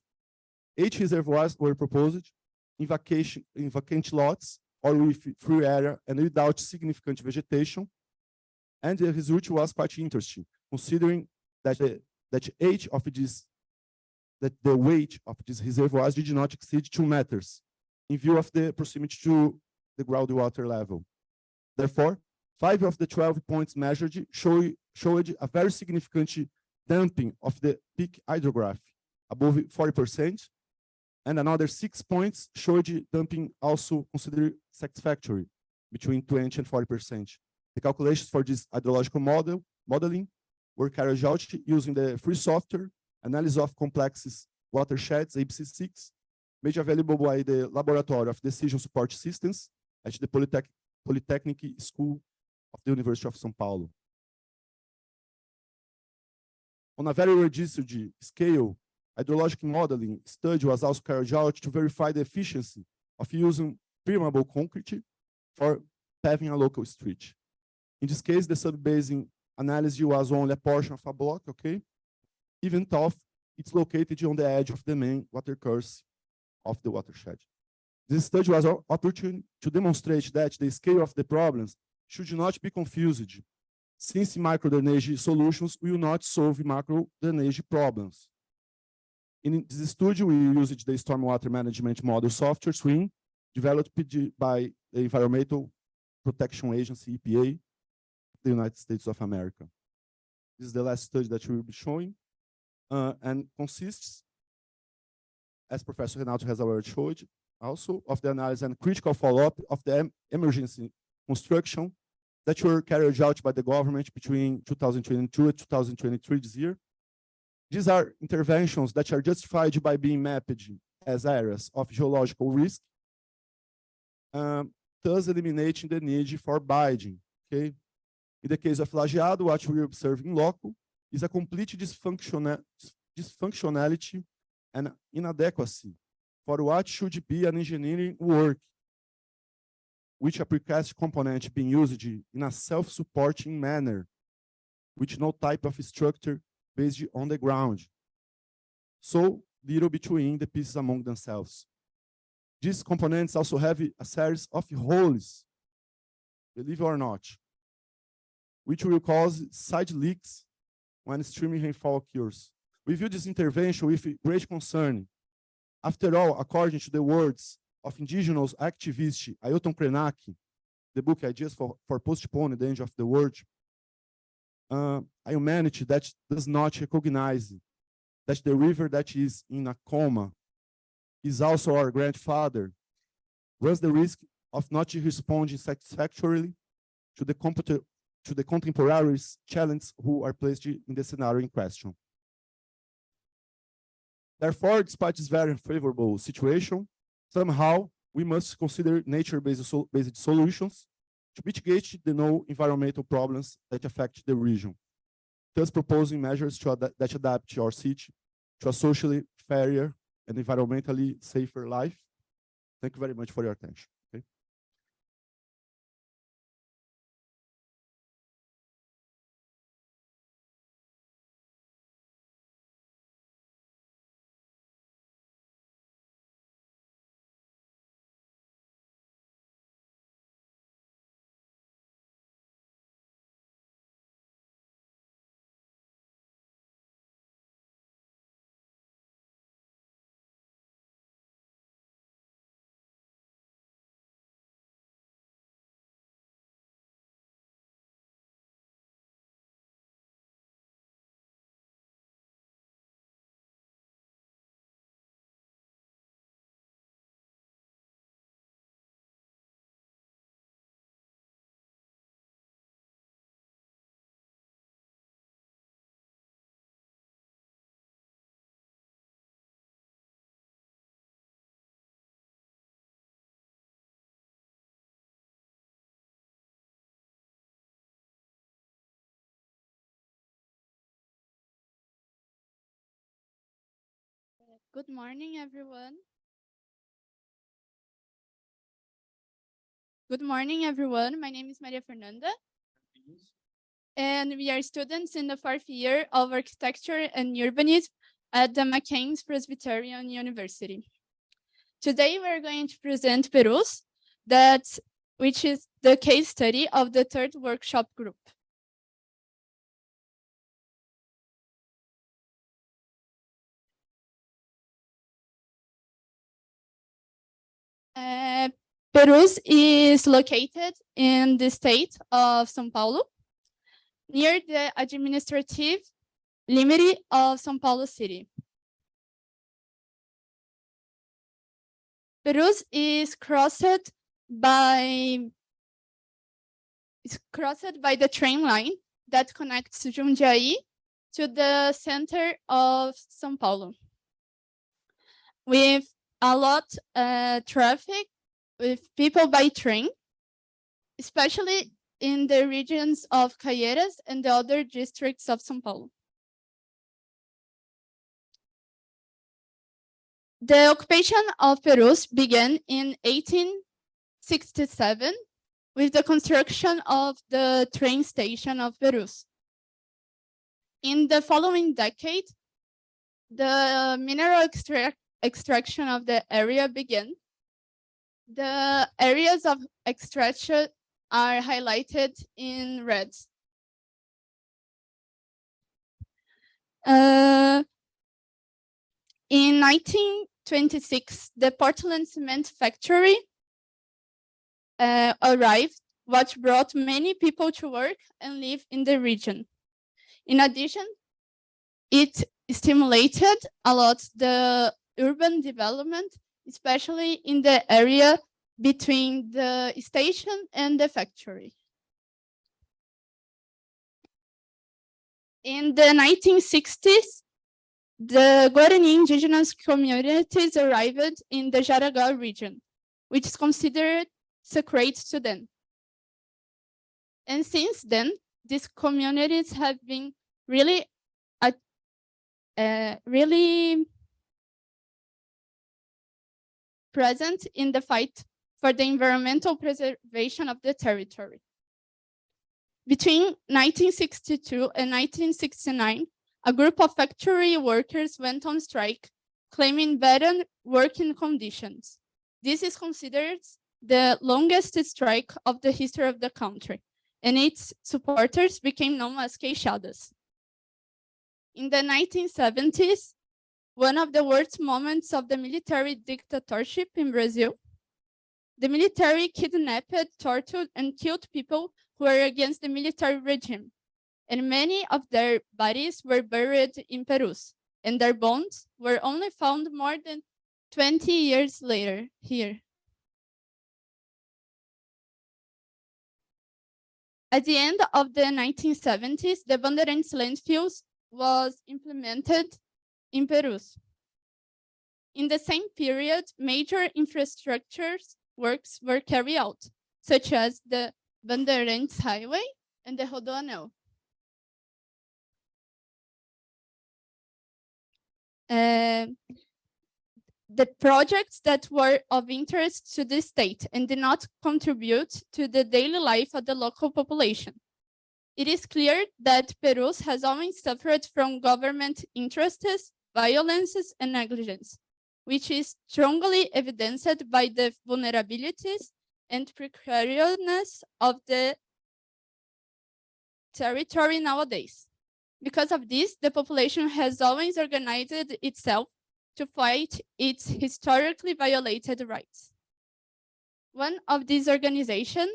8 reservoirs were proposed in vacant lots or with free area and without significant vegetation, and the result was quite interesting, considering that the weight of these reservoirs did not exceed 2 meters in view of the proximity to the groundwater level. Therefore, 5 of the 12 points measured showed a very significant dumping of the peak hydrograph, above 40%, and another 6 points showed dumping also considered satisfactory, between 20 and 40%. The calculations for this hydrological modeling were carried out using the free software Analysis of Complexes Watersheds, ABC6, made available by the Laboratory of Decision Support Systems at the Polytechnic School of the University of São Paulo. On a very reduced scale, hydrologic modeling study was also carried out to verify the efficiency of using permeable concrete for paving a local street. In this case, the subbasin analysis was only a portion of a block, okay? Even though it's located on the edge of the main water course of the watershed. This study was opportune to demonstrate that the scale of the problems should not be confused, since micro-drainage solutions will not solve macro-drainage problems. In this study, we used the stormwater management model software SWIM, developed by the Environmental Protection Agency, EPA, of the United States of America. This is the last study that we will be showing, and consists, as Professor Renato has already showed, also of the analysis and critical follow-up of the emergency construction that were carried out by the government between 2022 and 2023 this year. These are interventions that are justified by being mapped as areas of geological risk, thus eliminating the need for bidding. Okay? In the case of Lajeado, what we observe in loco is a complete dysfunctionality and inadequacy for what should be an engineering work, which a precast component being used in a self-supporting manner, with no type of structure based on the ground. So little between the pieces among themselves. These components also have a series of holes, believe it or not, which will cause side leaks when extreme rainfall occurs. We view this intervention with great concern. After all, according to the words of indigenous activist Ailton Krenak, the book Ideas for Postponing the End of the World, a humanity that does not recognize that the river that is in a coma is also our grandfather, runs the risk of not responding satisfactorily to the contemporary challenges who are placed in the scenario in question. Therefore, despite this very unfavorable situation, somehow we must consider nature-based solutions to mitigate the known environmental problems that affect the region, thus proposing measures that adapt our city to a socially fairer and environmentally safer life. Thank you very much for your attention. Okay. Good morning, everyone. Good morning, everyone. My name is Maria Fernanda, and we are students in the 4th year of Architecture and Urbanism at the Mackenzie Presbiteriana University. Today, we're going to present Perus, which is the case study of the 3rd workshop group. Perus is located in the state of São Paulo, near the administrative limit of São Paulo city. Perus is crossed by the train line that connects Jundiaí to the center of São Paulo, with a lot of traffic with people by train, especially in the regions of Caieiras and the other districts of São Paulo. The occupation of Perus began in 1867 with the construction of the train station of Perus. In the following decade, the mineral extraction of the area began. The areas of extraction are highlighted in red. In 1926, the Portland cement factory arrived, which brought many people to work and live in the region. In addition, it stimulated a lot the urban development, especially in the area between the station and the factory. In the 1960s, the Guarani indigenous communities arrived in the Jaraguá region, which is considered sacred to them. And since then, these communities have been really present in the fight for the environmental preservation of the territory. Between 1962 and 1969, a group of factory workers went on strike, claiming better working conditions. This is considered the longest strike of the history of the country, and its supporters became known as queixadas. In the 1970s, one of the worst moments of the military dictatorship in Brazil, the military kidnapped, tortured, and killed people who were against the military regime. and many of their bodies were buried in Peru, and their bones were only found more than 20 years later here. At the end of the 1970s, the Bandeirantes landfills was implemented in Peru. In the same period, major infrastructure works were carried out, such as the Bandeirantes Highway and the Rodoanel. The projects that were of interest to the state and did not contribute to the daily life of the local population. It is clear that Peru has always suffered from government interests, violences, and negligence, which is strongly evidenced by the vulnerabilities and precariousness of the territory nowadays. Because of this, the population has always organized itself to fight its historically violated rights. One of these organizations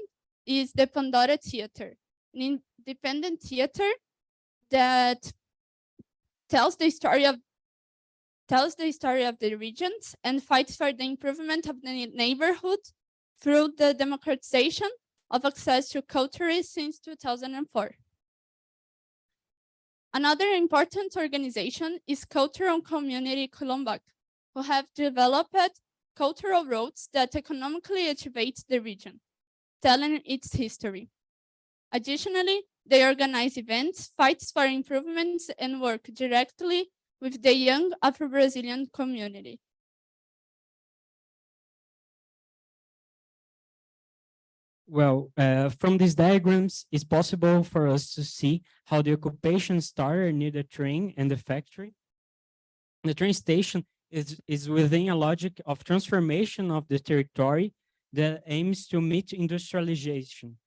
is the Pandora Theater, an independent theater that tells the story of the regions and fights for the improvement of the neighborhood through the democratization of access to culture since 2004. Another important organization is Cultural Community Quilomboc, who have developed cultural roads that economically activate the region, telling its history. Additionally, they organize events, fights for improvements, and work directly with the young Afro-Brazilian community. Well, from these diagrams, it's possible for us to see how the occupation started near the train and the factory. The train station is within a logic of transformation of the territory that aims to meet industrialization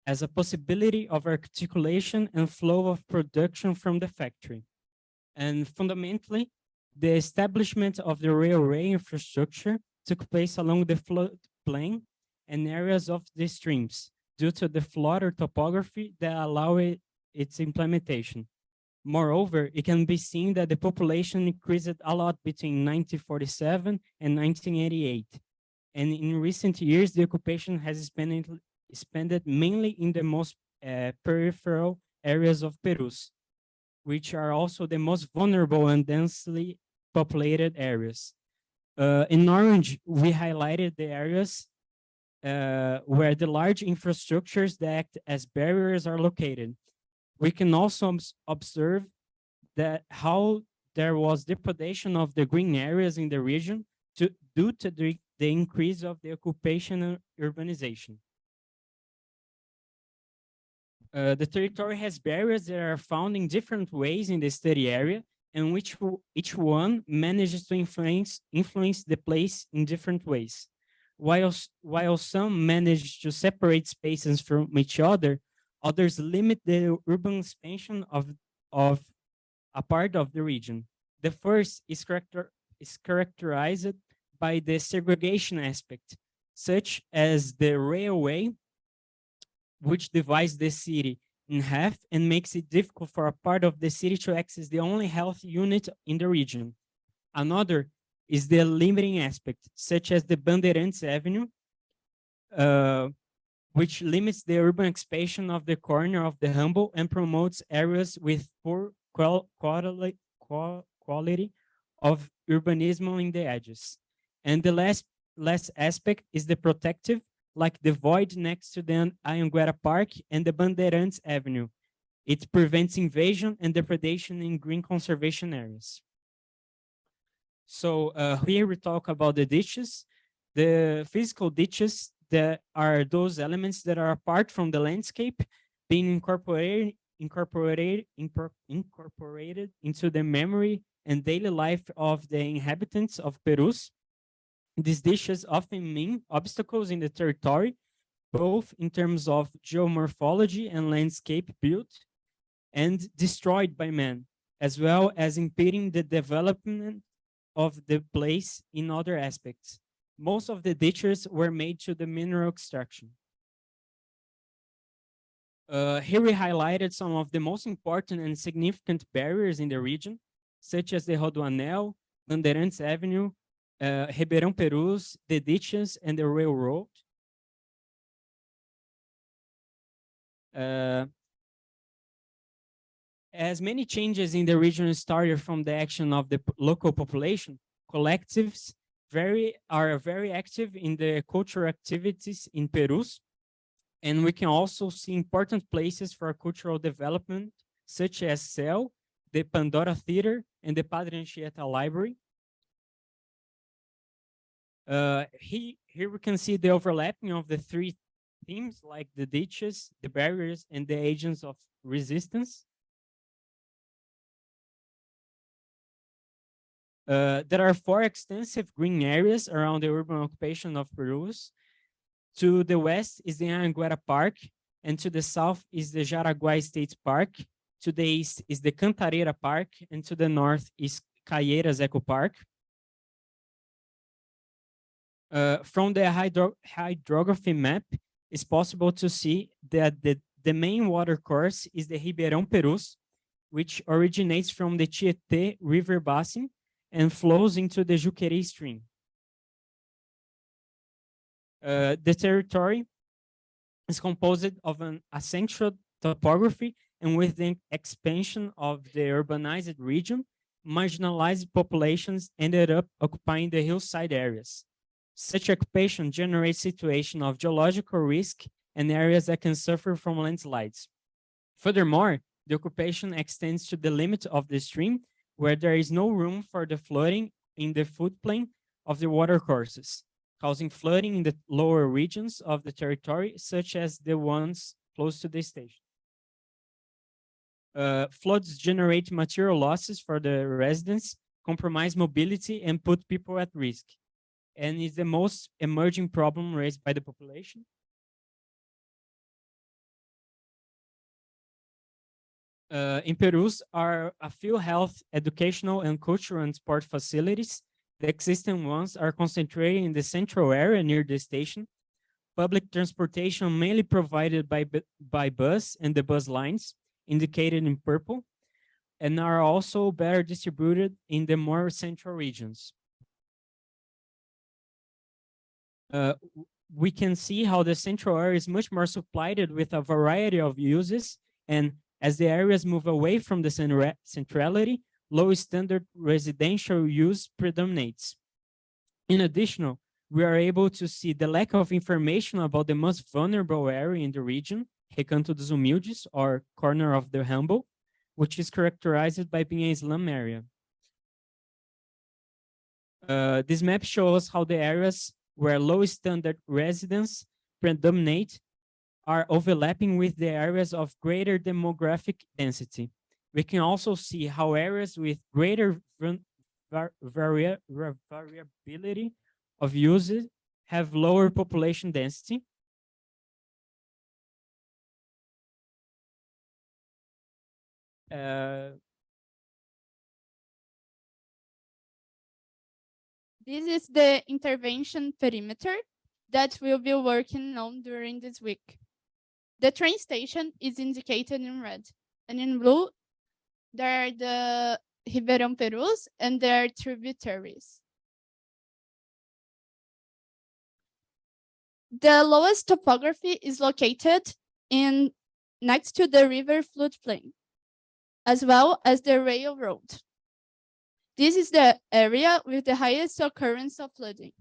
as a possibility of articulation and flow of production from the factory. And fundamentally, the establishment of the railway infrastructure took place along the floodplain and areas of the streams due to the flood or topography that allow its implementation. Moreover, it can be seen that the population increased a lot between 1947 and 1988. And in recent years, the occupation has expanded mainly in the most peripheral areas of Peru, which are also the most vulnerable and densely populated areas. In orange, we highlighted the areas where the large infrastructures that act as barriers are located. We can also observe that how there was depredation of the green areas in the region due to the increase of the occupation and urbanization. The territory has barriers that are found in different ways in the study area, and which each one manages to influence the place in different ways. While some manage to separate spaces from each other, others limit the urban expansion of a part of the region. The first is characterized by the segregation aspect, such as the railway, which divides the city in half and makes it difficult for a part of the city to access the only health unit in the region. Another is the limiting aspect, such as the Bandeirantes Avenue, which limits the urban expansion of the corner of the humble and promotes areas with poor quality of urbanism in the edges. And the last aspect is the protective, like the void next to the Anhanguera Park and the Bandeirantes Avenue. It prevents invasion and depredation in green conservation areas. So here we talk about the ditches. The physical ditches that are those elements that are apart from the landscape being incorporated into the memory and daily life of the inhabitants of Peru. These ditches often mean obstacles in the territory, both in terms of geomorphology and landscape built and destroyed by man, as well as impeding the development of the place in other aspects. Most of the ditches were made to the mineral extraction. Here we highlighted some of the most important and significant barriers in the region, such as the Rodoanel, Bandeirantes Avenue, Ribeirão Perus, the ditches, and the railroad. As many changes in the region started from the action of the local population, collectives are very active in the cultural activities in Perus. And we can also see important places for cultural development, such as CEL, the Pandora Theater, and the Padre Anchieta Library. Here we can see the overlapping of the three themes, like the ditches, the barriers, and the agents of resistance. There are 4 extensive green areas around the urban occupation of Perus. To the west is the Anhanguera Park, and to the south is the Jaraguá State Park. To the east is the Cantareira Park, and to the north is Caieiras Eco Park. From the hydrography map, it's possible to see that the main water course is the Ribeirão Perus, which originates from the Tietê River basin and flows into the Juqueri stream. The territory is composed of an essential topography, and with the expansion of the urbanized region, marginalized populations ended up occupying the hillside areas. Such occupation generates situations of geological risk and areas that can suffer from landslides. Furthermore, the occupation extends to the limit of the stream, where there is no room for the flooding in the floodplain of the watercourses, causing flooding in the lower regions of the territory, such as the ones close to the station. Floods generate material losses for the residents, compromise mobility, and put people at risk, and is the most emerging problem raised by the population. In Perus are a few health, educational, and cultural and sport facilities. The existing ones are concentrated in the central area near the station. Public transportation mainly provided by bus and the bus lines, indicated in purple, and are also better distributed in the more central regions. We can see how the central area is much more supplied with a variety of uses, and as the areas move away from the centrality, low standard residential use predominates. In addition, we are able to see the lack of information about the most vulnerable area in the region, Recanto dos Humildes, or Corner of the Humble, which is characterized by being a slum area. This map shows how the areas where low standard residents predominate are overlapping with the areas of greater demographic density. We can also see how areas with greater variability of uses have lower population density. This is the intervention perimeter that we'll be working on during this week. The train station is indicated in red, and in blue, there are the Ribeirão Perus and their tributaries. The lowest topography is located next to the river floodplain, as well as the railroad. This is the area with the highest occurrence of flooding.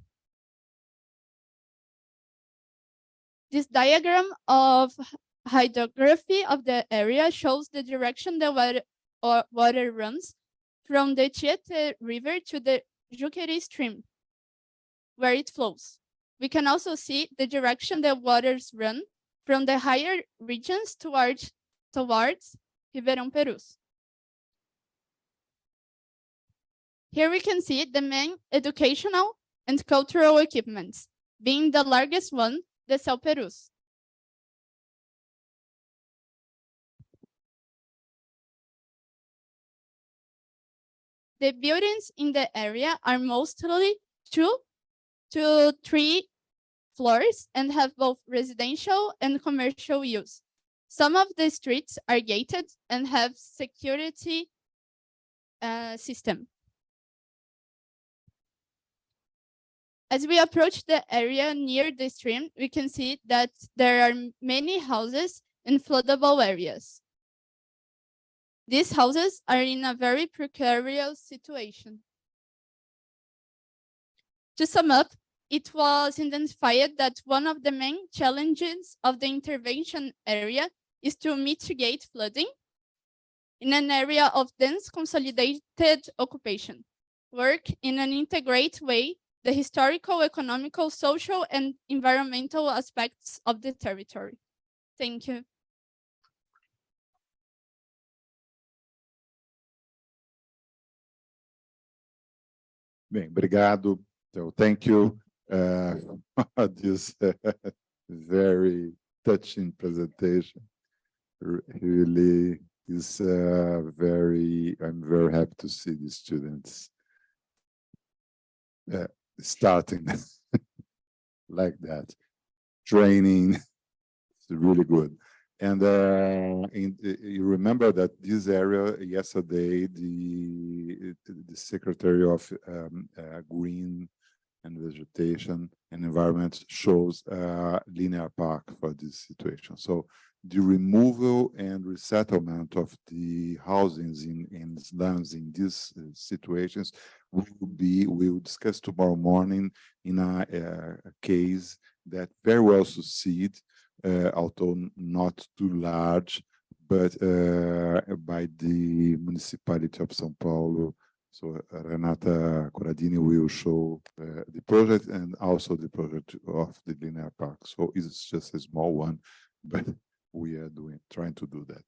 This diagram of hydrography of the area shows the direction the water runs from the Tietê River to the Juqueri stream, where it flows. We can also see the direction the waters run from the higher regions towards Ribeirão Perus. Here we can see the main educational and cultural equipments, being the largest one, the CEL Perus. The buildings in the area are mostly 2 to 3 floors and have both residential and commercial use. Some of the streets are gated and have security system. As we approach the area near the stream, we can see that there are many houses in floodable areas. These houses are in a very precarious situation. To sum up, it was identified that one of the main challenges of the intervention area is to mitigate flooding in an area of dense consolidated occupation, work in an integrated way the historical, economical, social, and environmental aspects of the territory. Thank you. Bem, obrigado. So thank you. This very touching presentation. Really is I'm very happy to see the students starting like that. Training, it's really good. And you remember that this area yesterday, the Secretary of Green and Vegetation and Environment shows linear park for this situation. So the removal and resettlement of the housings in slums in these situations we'll discuss tomorrow morning in a case that very well succeed, although not too large, but by the municipality of São Paulo. So Renata Corradini will show the project and also the project of the linear park. So it's just a small one, but we are trying to do that.